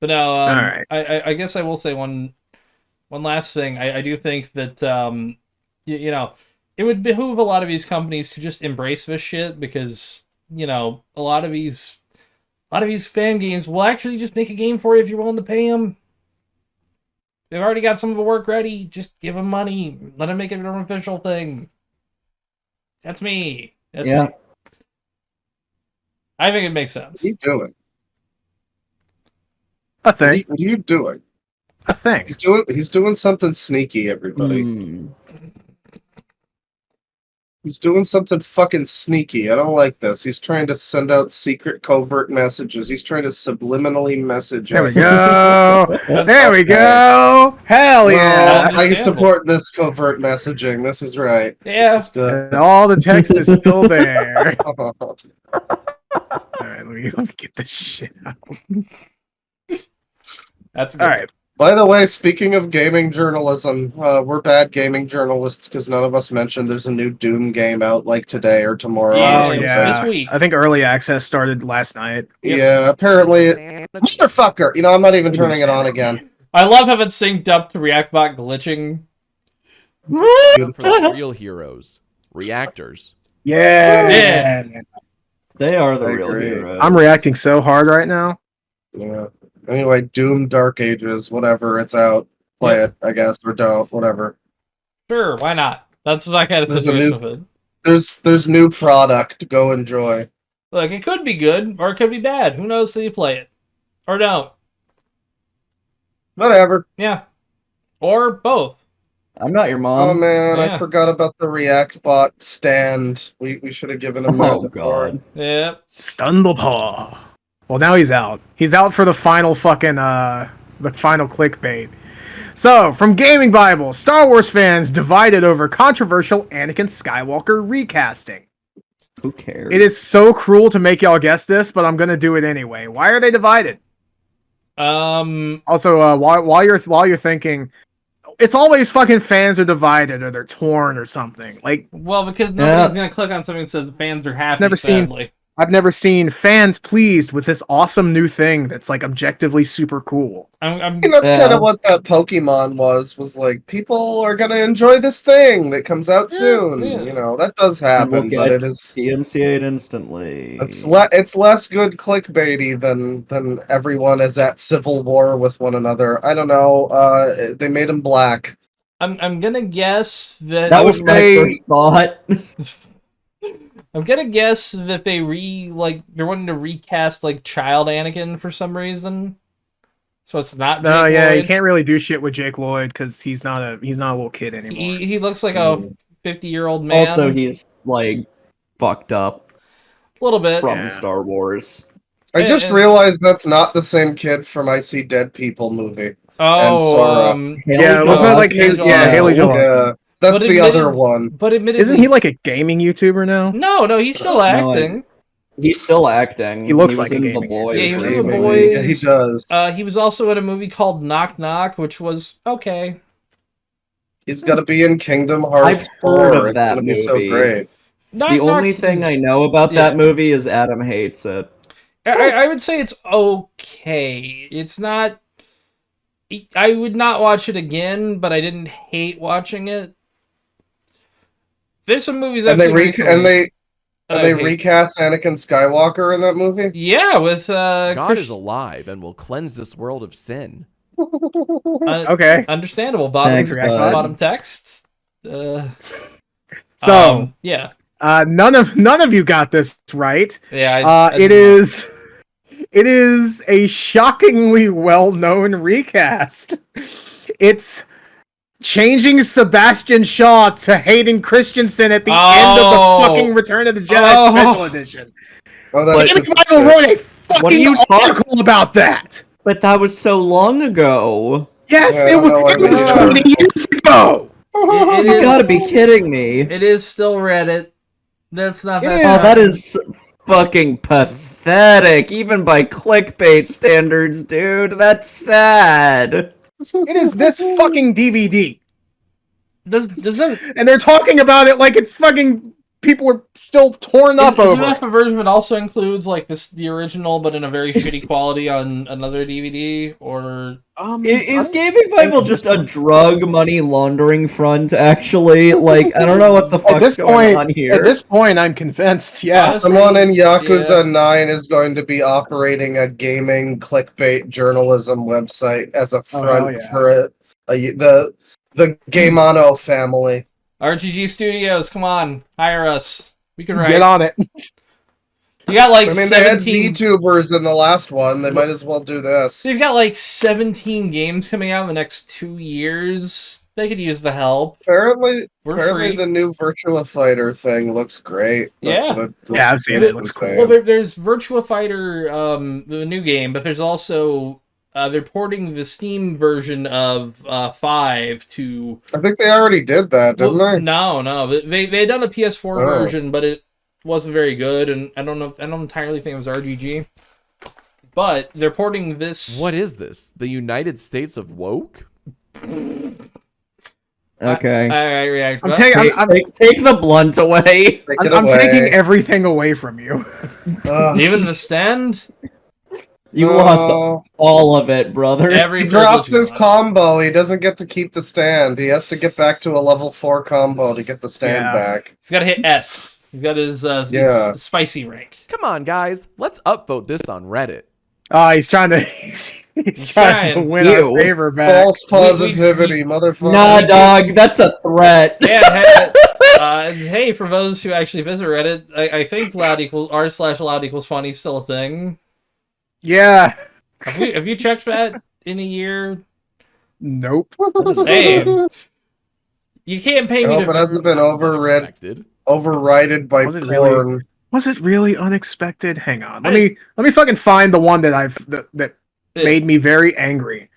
But no, All right. I guess I will say one last thing. I do think that you know, it would behoove a lot of these companies to just embrace this shit, because you know, a lot of these fan games will actually just make a game for you if you're willing to pay them. They've already got some of the work ready. Just give them money. Let them make it an official thing. That's me. That's me. I think it makes sense. What are you doing? A thing. What are you doing? A thing. He's doing something sneaky, everybody. He's doing something fucking sneaky. I don't like this. He's trying to send out secret covert messages. He's trying to subliminally message. There we go. There we go. Hell yeah. I support this covert messaging. This is right. Yeah. This is good. And all the text is still there. Alright, let me get this shit out. That's good. Alright. By the way, speaking of gaming journalism, we're bad gaming journalists because none of us mentioned there's a new Doom game out like today or tomorrow. Oh, This week. I think early access started last night. Yeah, apparently. Motherfucker! You know, I'm not even turning it on again. I love how it's synced up to ReactBot glitching. For the real heroes, reactors. Yeah. They are the I real agree. heroes. I'm reacting so hard right now. Yeah. Anyway, Doom Dark Ages, whatever, it's out. Play it, I guess, or don't, whatever. Sure, why not? That's what I kind of There's a situation new- with it. There's new product. Go enjoy. Look, it could be good, or it could be bad. Who knows till you play it? Or don't. Whatever. Yeah. Or both. I'm not your mom. Oh man, Yeah. I forgot about the ReactBot stand. We should have given him that Oh before. god. Yep. Stundlepaw. Well, now he's out. He's out for the final fucking, the final clickbait. So, from Gaming Bible, Star Wars fans divided over controversial Anakin Skywalker recasting. Who cares? It is so cruel to make y'all guess this, but I'm gonna do it anyway. Why are they divided? Also, while you're thinking, it's always fucking fans are divided or they're torn or something. Like, well, because nobody's gonna click on something that says fans are happy. I've never seen fans pleased with this awesome new thing that's like objectively super cool. I mean, that's kind of what that Pokemon was like. People are gonna enjoy this thing that comes out soon. Yeah. You know, that does happen, but it is DMCA'd instantly. it's less good clickbaity than everyone is at civil war with one another. I don't know. They made him black. I'm gonna guess that That was my first thought. I'm gonna guess that they're wanting to recast like child Anakin for some reason. So it's not. No, Jake yeah, Lloyd. you can't really do shit with Jake Lloyd because he's not a little kid anymore. He looks like a 50-year-old man. Also, he's like fucked up a little bit from Star Wars. I just realized that's not the same kid from I See Dead People movie. Oh, yeah, wasn't that like Haley Joel Osment? Yeah, that's the other one. But admittedly, isn't he like a gaming YouTuber now? No, he's still acting. He's still acting. He looks like was a in The gaming Boys. Yeah, he was in The recently. Boys. Yeah, he does. He was also in a movie called Knock Knock, which was okay. He's got to be in Kingdom Hearts I've heard 4. of that It's gonna be so movie. great. The only thing I know about that movie is Adam hates it. I would say it's okay. It's not. I would not watch it again, but I didn't hate watching it. There's some movies I've And they seen recently. and they recast Anakin Skywalker in that movie. Yeah, with God is alive and will cleanse this world of sin. Okay, understandable. Thanks, bud. Bottom text. So yeah, none of you got this right. Yeah, it is a shockingly well-known recast. It's changing Sebastian Shaw to Hayden Christensen at the end of the fucking Return of the Jedi Special Edition. Oh, that's Michael wrote a What are you talking about that? But that was so long ago. Yes, it was 20 years ago. You gotta be kidding me. It is still Reddit. That's not that. Oh, that is fucking pathetic, even by clickbait standards, dude. That's sad. It is this fucking DVD. Doesn't and they're talking about it like it's fucking people are still torn up over. Is the version that also includes like the original, but in a very shitty quality on another DVD? Or is Gaming Bible just a drug money laundering front? Actually, like I don't know what the fuck's going on here. At this point, I'm convinced. Yeah, honestly, someone in Yakuza 9 is going to be operating a gaming clickbait journalism website as a front for the Gameano family. RGG Studios, come on, hire us. We can write. Get on it. You got like 17 they had VTubers in the last one. They might as well do this. So you've got like 17 games coming out in the next 2 years. They could use the help. Apparently free. The new Virtua Fighter thing looks great. That's I've seen it. It looks cool. Well, there's Virtua Fighter, the new game, but there's also they're porting the Steam version of 5 to. I think they already did that, didn't they? No. They had done a PS4 version, but it wasn't very good, and I don't entirely think it was RGG. But they're porting this. What is this? The United States of woke? Okay. All right, react. Take the blunt away. I'm taking everything away from you. Even the stand. You lost all of it, brother. He dropped his combo. He doesn't get to keep the stand. He has to get back to a level 4 combo to get the stand back. He's got to hit S. He's got his spicy rank. Come on, guys. Let's upvote this on Reddit. Oh, he's trying to win our favor back. False positivity, motherfucker. Nah, dog, that's a threat. Yeah, hey, for those who actually visit Reddit, I think r/loud equals funny is still a thing. Yeah. Have you checked that in a year? Nope. Same. You can't pay me to. It hasn't been overridden by porn. Was it really unexpected? Hang on. Let me fucking find the one that made me very angry.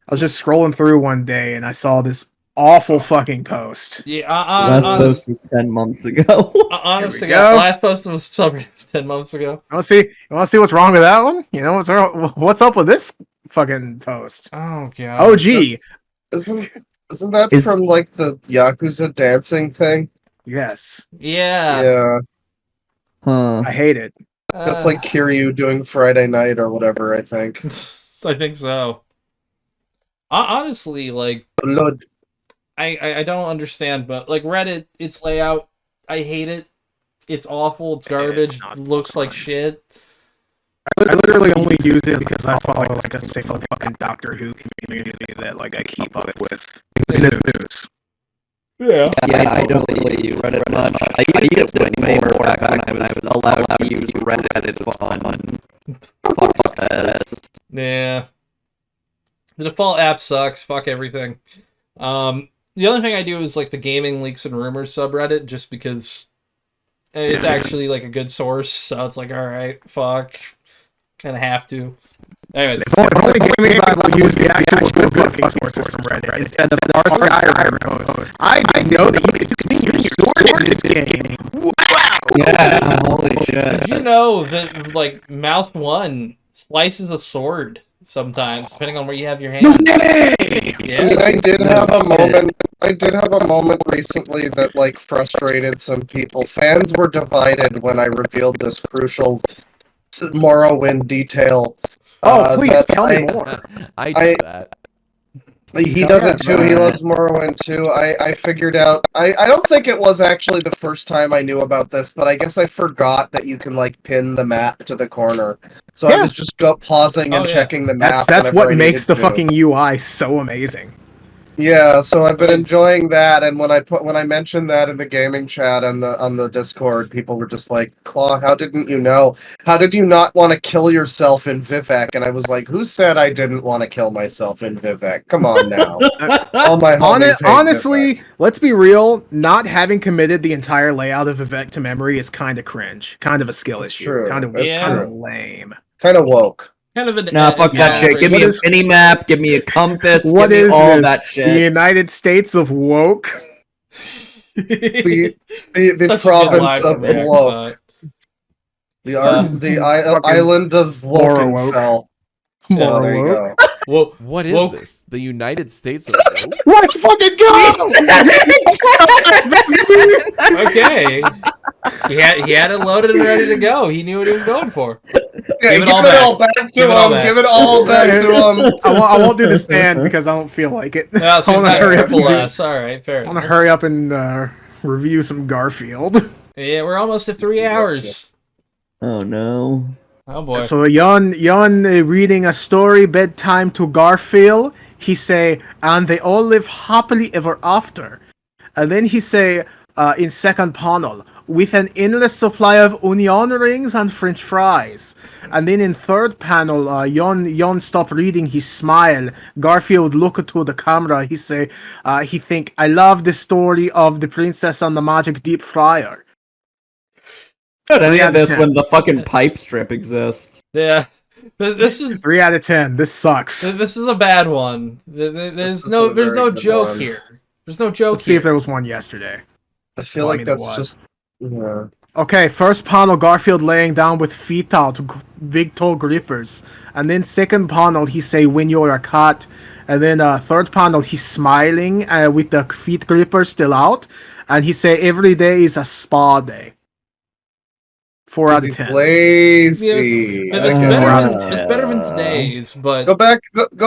I was just scrolling through one day and I saw this awful fucking post. Yeah, last post was 10 months ago. Honestly, last post was celebrated 10 months ago. You want to see what's wrong with that one? You know what's up with this fucking post? Oh god. Oh gee. Isn't that from like the Yakuza dancing thing? Yes. Yeah. Yeah. Huh. I hate it. That's like Kiryu doing Friday Night or whatever, I think. I think so. Honestly, like Blood. I don't understand, but like Reddit, its layout, I hate it. It's awful. It's garbage. Looks like shit. I literally only use it because I follow like a safe fucking Doctor Who community that like I keep up with news. Yeah, I don't really use Reddit much. I used it way more back when I was allowed to use Reddit. It was fun. Yeah. The default app sucks. Fuck everything. The only thing I do is like the gaming leaks and rumors subreddit, just because it's actually like a good source. So it's like, all right, fuck, kind of have to. Anyways, if only Gaming Bible used the actual good fucking sources from Reddit instead of the RCI post. I know that you could see your sword in this game. Wow. Yeah, holy shit. Did you know that like Mouse 1 slices a sword sometimes, depending on where you have your hand? No way! Yeah. I mean, I did have a moment recently that like frustrated some people. Fans were divided when I revealed this crucial Morrowind detail. Oh, please tell me more. I do that. He does it too. He loves Morrowind too. I figured out. I don't think it was actually the first time I knew about this, but I guess I forgot that you can like pin the map to the corner. So I was just pausing and checking the map. That's what makes the fucking UI so amazing. Yeah, so I've been enjoying that, and when I mentioned that in the gaming chat on the Discord, people were just like, "Claw, how didn't you know? How did you not want to kill yourself in Vivek?" And I was like, "Who said I didn't want to kill myself in Vivek? Come on now." All my homies hate Honestly, Vivek. let's be real. Not having committed the entire layout of Vivek to memory is kind of cringe. Kind of a skill It's issue. true. Kind of It's kind true. of lame. Kind of woke. Kind of an Nah, fuck that shit. Give me a mini map. Give me a compass. What give me is all this? that The shit. United States of woke. The Such a good province line of from Rick, woke. The island of Wokenfell. Yeah, there you go. Whoa, what is this? The United States of woke? Let's fucking go! Okay. He had it loaded and ready to go. He knew what he was going for. Yeah, give it all back to Give it all him. back. Give it all back to him. I won't do the stand because I don't feel like it. No, so I it's want to not hurry up. triple S. All right, fair I want to enough. hurry up and review some Garfield. Yeah, we're almost at 3 hours. Oh no. Oh boy. So Jan reading a story bedtime to Garfield. He say, and they all live happily ever after. And then he say, in second panel, with an endless supply of onion rings and French fries. And then in third panel, Jan stop reading. He smile. Garfield look to the camera. He say, he think, I love the story of the princess and the magic deep fryer. Any of this when the fucking pipe strip exists. Yeah. This is 3 out of 10. This sucks. This is a bad one. There's no joke here. There's no joke. Let's see if there was one yesterday. I feel like that's just. Yeah. Okay, first panel, Garfield laying down with feet out, big toe grippers. And then second panel, he say, when you're a cat. And then third panel, he's smiling with the feet grippers still out. And he say, every day is a spa day. 4 out of 10. Lazy. It's better than today's, but go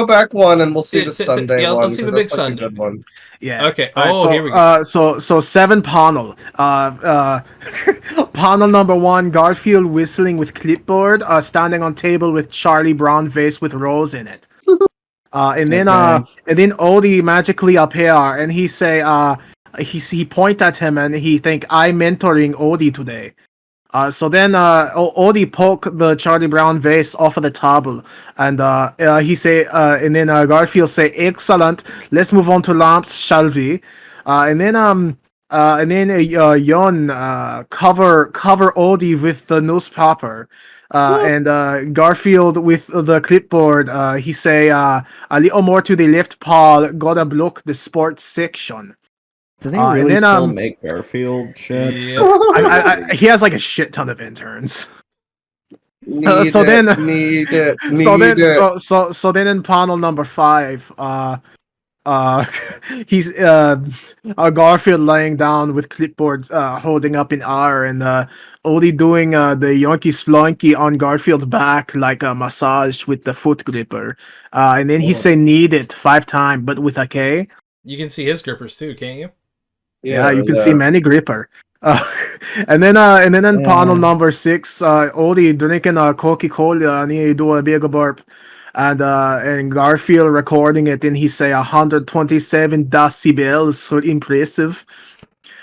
back one, and we'll see the Sunday yeah, one. Let's see the big Sunday. Good one. Yeah. Okay. So, here we go. So 7 panel. Panel number 1, Garfield whistling with clipboard, standing on table with Charlie Brown vase with rose in it. And then Odie magically appear, and he say, he point at him, and he think, I mentoring Odie today. So then Odie poke the Charlie Brown vase off of the table, and he say, and then Garfield say, "Excellent. Let's move on to lamps, shall we?" And then Jon cover Odie with the newspaper, and Garfield with the clipboard. He say, "A little more to the left, Paul. Gotta block the sports section." Do they really still make Garfield shit? Yeah. He has like a shit ton of interns. So then in panel number 5, he's Garfield laying down with clipboards, holding up in R, and Odie doing the yonky splonky on Garfield's back like a massage with the foot gripper, and then he say need it 5 times, but with a K. You can see his grippers too, can't you? Yeah, you can see many gripper. And then in panel number 6, Odie drinking a Coca-Cola, and he do a big burp, and Garfield recording it, and he say 127 decibels, so impressive.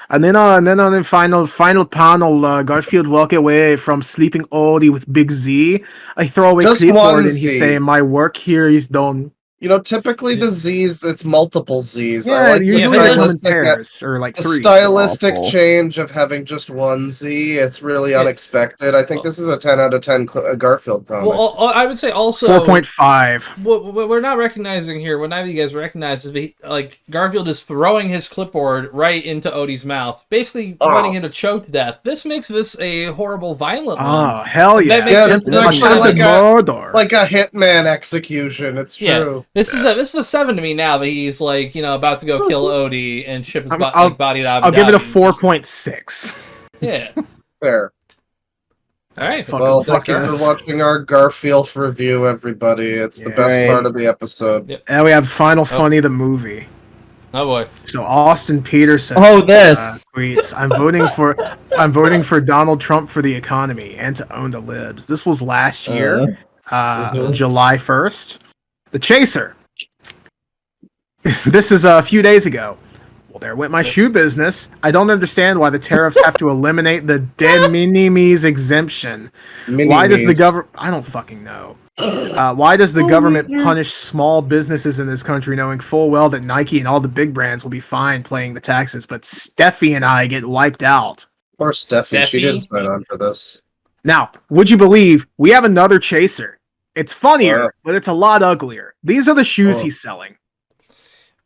And then on the final panel, Garfield walk away from sleeping Odie with Big Z. I throw away clipboard, and he say, "My work here is done." You know, typically the Z's, it's multiple Z's. Yeah, I like usually the or like 3. stylistic change of having just one Z. It's really unexpected. I think this is a 10 out of 10 Garfield comic. Well, I would say also 4.5. What we're not recognizing here, what neither of you guys recognize, is like Garfield is throwing his clipboard right into Odie's mouth, basically wanting him to choke to death. This makes this a horrible, violent one. Oh hell yeah! That makes this is actually like a hitman execution. It's true. Yeah. This is a 7 to me now that he's like, about to go kill Odie and ship his body to Abu Dhabi. I'll give it a 4.6. Yeah. Fair. All right. Well, thank you for watching our Garfield review, everybody. It's the best part of the episode. Yep. And we have Final Funny the movie. Oh boy. So Austin Peterson. Tweets. I'm voting for Donald Trump for the economy and to own the libs. This was last year, July 1st. The Chaser. This is a few days ago. Well, there went my shoe business. I don't understand why the tariffs have to eliminate the de minimis exemption. Why does the government... I don't fucking know. Why does the government punish small businesses in this country knowing full well that Nike and all the big brands will be fine paying the taxes, but Steffi and I get wiped out? Poor Steffi, she didn't sign on for this. Now, would you believe we have another chaser? It's funnier, but it's a lot uglier. These are the shoes he's selling.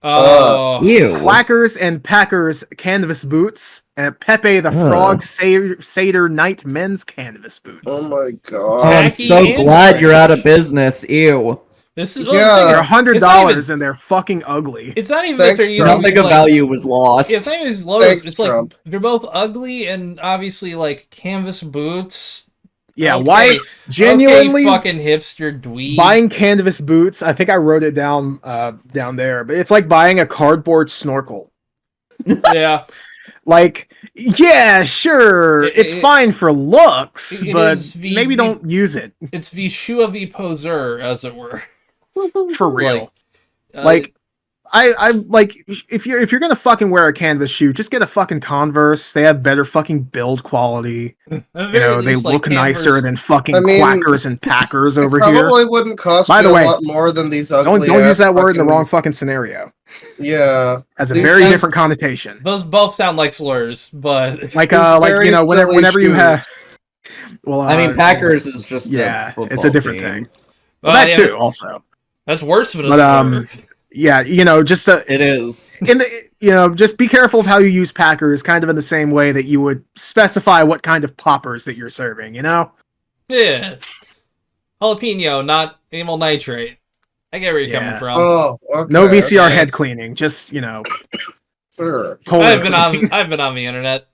Clackers and Packers canvas boots, and Pepe the Frog Satyr Knight men's canvas boots. Oh my god! Oh, I'm so glad you're out of business. Ew. This is they're $100 and they're fucking ugly. It's not even that they're using nothing of value was lost. Yeah, it's not even his logos. It's like they're both ugly and obviously like canvas boots. Yeah, why genuinely fucking hipster dweeb buying canvas boots? I think I wrote it down down there, but it's like buying a cardboard snorkel. Yeah. Like, yeah, sure, it's fine for looks, but maybe don't use it. It's the shoe of the poseur, as it were. For real. Like I like if you're gonna fucking wear a canvas shoe, just get a fucking Converse. They have better fucking build quality. You know, they look nicer than fucking Quackers and Packers over here. Probably wouldn't cost you a lot more than these ugly. Don't use that word in the wrong fucking scenario. Yeah, has a very different connotation. Those both sound like slurs, but like you know, whenever you have. Well, I mean, Packers is just it's a different thing. Well, that too, also. That's worse than a slur. Yeah, you know, just it is. You know, just be careful of how you use Packers, kind of in the same way that you would specify what kind of poppers that you're serving. You know? Yeah, jalapeno, not amyl nitrate. I get where you're coming from. Oh, okay, no VCR head cleaning. Just sure. I've been on the internet.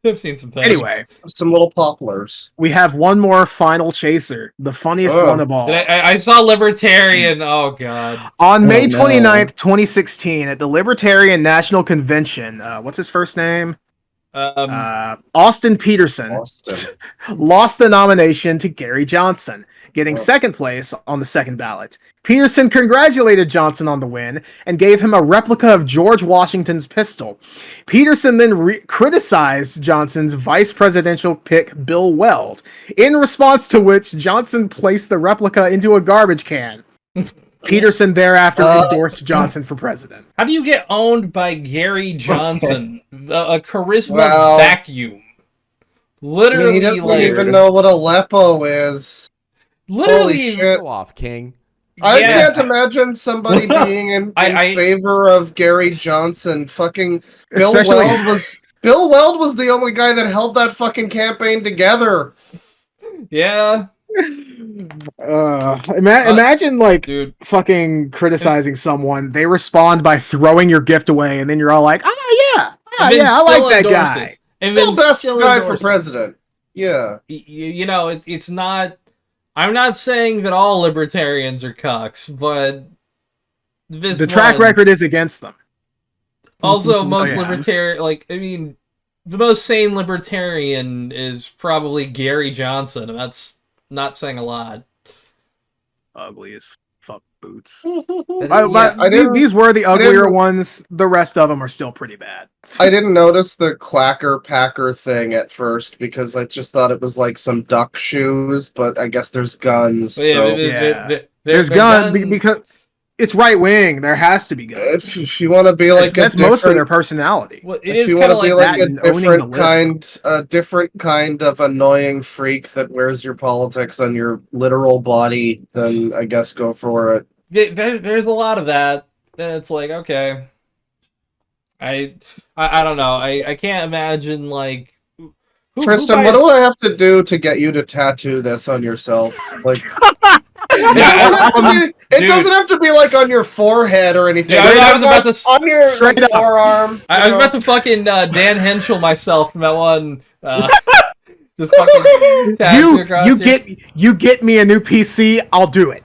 I've seen some posts. Anyway, some little poplars. We have one more final chaser, the funniest one of all. I saw Libertarian. Oh god! On May 29th, 2016, at the Libertarian National Convention, what's his first name? Austin Peterson lost the nomination to Gary Johnson, getting second place on the second ballot. Peterson congratulated Johnson on the win and gave him a replica of George Washington's pistol. Peterson then criticized Johnson's vice presidential pick, Bill Weld, in response to which Johnson placed the replica into a garbage can. Peterson thereafter endorsed Johnson for president. How do you get owned by Gary Johnson? A charisma vacuum. Literally, he doesn't even know what Aleppo is. Literally, go off, King. I can't imagine somebody being in favor of Gary Johnson. Fucking Bill Weld was the only guy that held that fucking campaign together. Yeah. Imagine dude, fucking criticizing someone. They respond by throwing your gift away, and then you're all like, I like that guy. And still best guy for president. Yeah. You know, it's not. I'm not saying that all libertarians are cucks, but the track record is against them. Also, most libertarian, the most sane libertarian is probably Gary Johnson, and that's not saying a lot. Ugly as fuck boots. These were the uglier ones. The rest of them are still pretty bad. I didn't notice the Quacker Packer thing at first because I just thought it was like some duck shoes, but I guess there's guns. There's guns because it's right wing. There has to be guns. If you want to be like that's most of their personality. Well, if you want to be like a different kind of annoying freak that wears your politics on your literal body, then I guess go for it. There's a lot of that. Then it's like, okay, I don't know. I can't imagine Tristan, what do I have to do to get you to tattoo this on yourself? Like, it doesn't have to be like on your forehead or anything. Yeah, I was about to on your forearm. I was about to fucking Dan Henschel myself from that one. Just fucking tattoo you get me a new PC, I'll do it.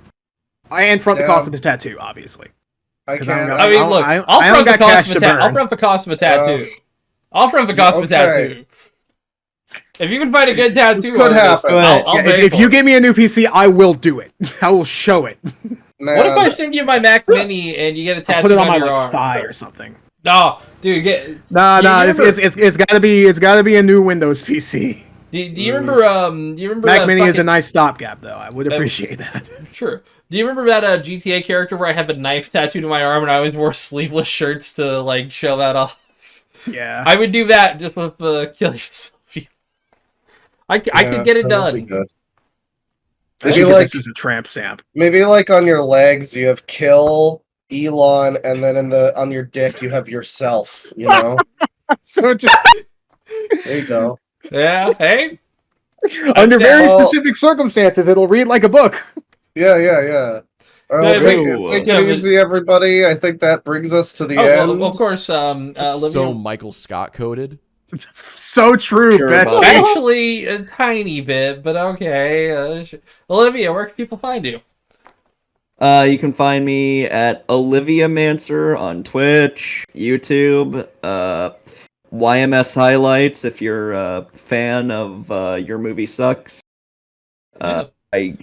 I front the cost of the tattoo, obviously. I'll front the cost of a tattoo. I'll front the cost of a tattoo. If you can find a good tattoo, could happen. If you give me a new PC, I will do it. I will show it. man. What if I send you my Mac Mini and you get a tattoo Put it on my your arm? thigh or something. No, dude, it's gotta be a new Windows PC. Do you remember? Do you remember? Mac Mini is a nice stopgap, though. I would appreciate that. Sure. Do you remember that GTA character where I have a knife tattooed to my arm and I always wore sleeveless shirts to like show that off? Yeah. I would do that just with Kill Yourself. I could get it done. Maybe like this is a tramp stamp. Maybe like on your legs you have kill Elon, and then on your dick you have yourself. You know. So just there you go. Yeah. Hey. Under very specific circumstances, it'll read like a book. Yeah. Take it easy, everybody. I think that brings us to the end. Well, of course, Olivia... So Michael Scott coded. So true, best. Actually, a tiny bit, but okay. Olivia, where can people find you? You can find me at Olivia Mancer on Twitch, YouTube, YMS Highlights if you're a fan of Your Movie Sucks. I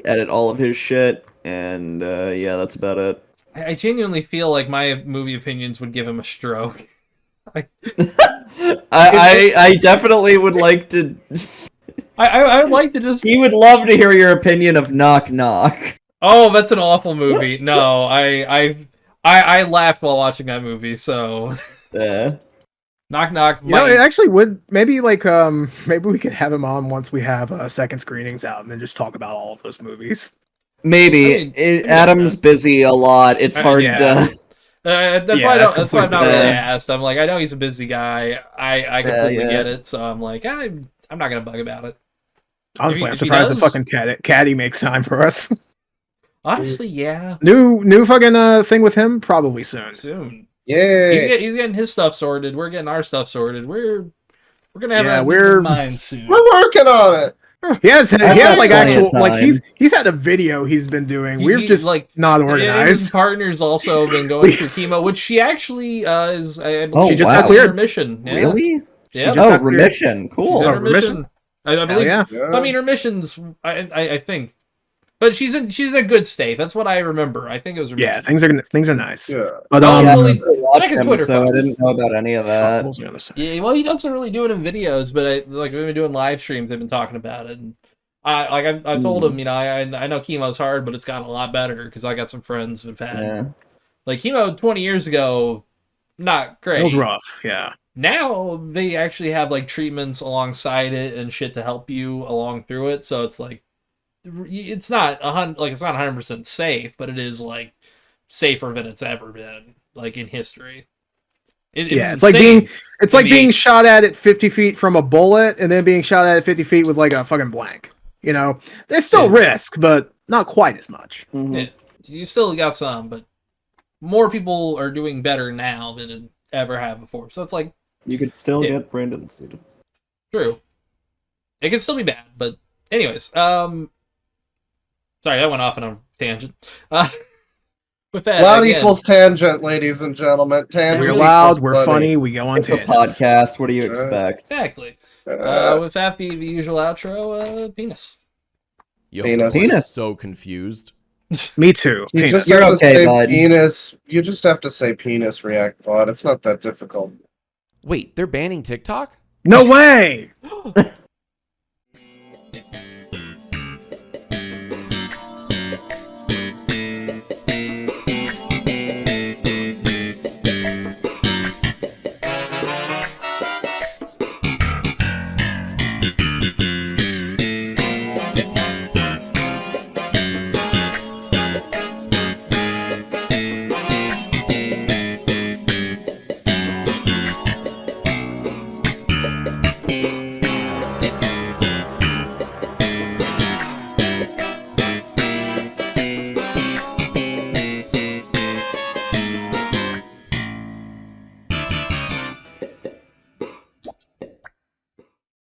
edit all of his shit, and yeah, that's about it. I genuinely feel like my movie opinions would give him a stroke. I definitely would like to. I would like to just. He would love to hear your opinion of Knock Knock. Oh, that's an awful movie. No, I laughed while watching that movie. So. Knock Knock. You know, it actually would maybe we could have him on once we have second screenings out, and then just talk about all of those movies. Maybe Adam's busy a lot. It's hard to. That's why I'm not really asked. I'm like, I know he's a busy guy. I completely get it. So I'm like, I'm not gonna bug about it. Honestly, I'm surprised the fucking Caddy makes time for us. Honestly, yeah. New fucking thing with him probably soon. Yeah. He's getting his stuff sorted. We're getting our stuff sorted. We're gonna have a mind soon. We're working on it. He has like actual like he's had a video he's been doing. We're just like not organized. His partner's also been going through chemo, which she actually is. I believe she just got cleared. Remission. Yeah. Really? Yeah. Remission. Cool. She's in remission. I believe. Yeah. I mean, remissions. I think, but she's in a good state. That's what I remember. I think it was remission. Yeah, things are nice. Yeah. But check his Twitter. So I didn't know about any of that. Yeah, well, he doesn't really do it in videos, but we've been doing live streams. They've been talking about it. And I told him, you know, I know chemo's hard, but it's gotten a lot better because I got some friends who've had like chemo 20 years ago. Not great. It was rough. Yeah. Now they actually have like treatments alongside it and shit to help you along through it. So it's like it's not 100% safe, but it is like safer than it's ever been like in history. It's like being shot at 50 feet from a bullet and then being shot at 50 feet with like a fucking blank. You know, there's still risk, but not quite as much. Mm-hmm. Yeah, you still got some, but more people are doing better now than it ever have before. So it's like you could still get Brandon. True. It can still be bad, but anyways, sorry, I went off on a tangent. With that, loud equals tangent, ladies and gentlemen. Tangent. We're loud, we're funny, we go on tangents. It's a podcast. What do you expect? Exactly. With that, the usual outro, penis. Yo, penis. So confused. Me too. You just have to say penis. You just have to say penis, React Bot. It's not that difficult. Wait, they're banning TikTok? No way!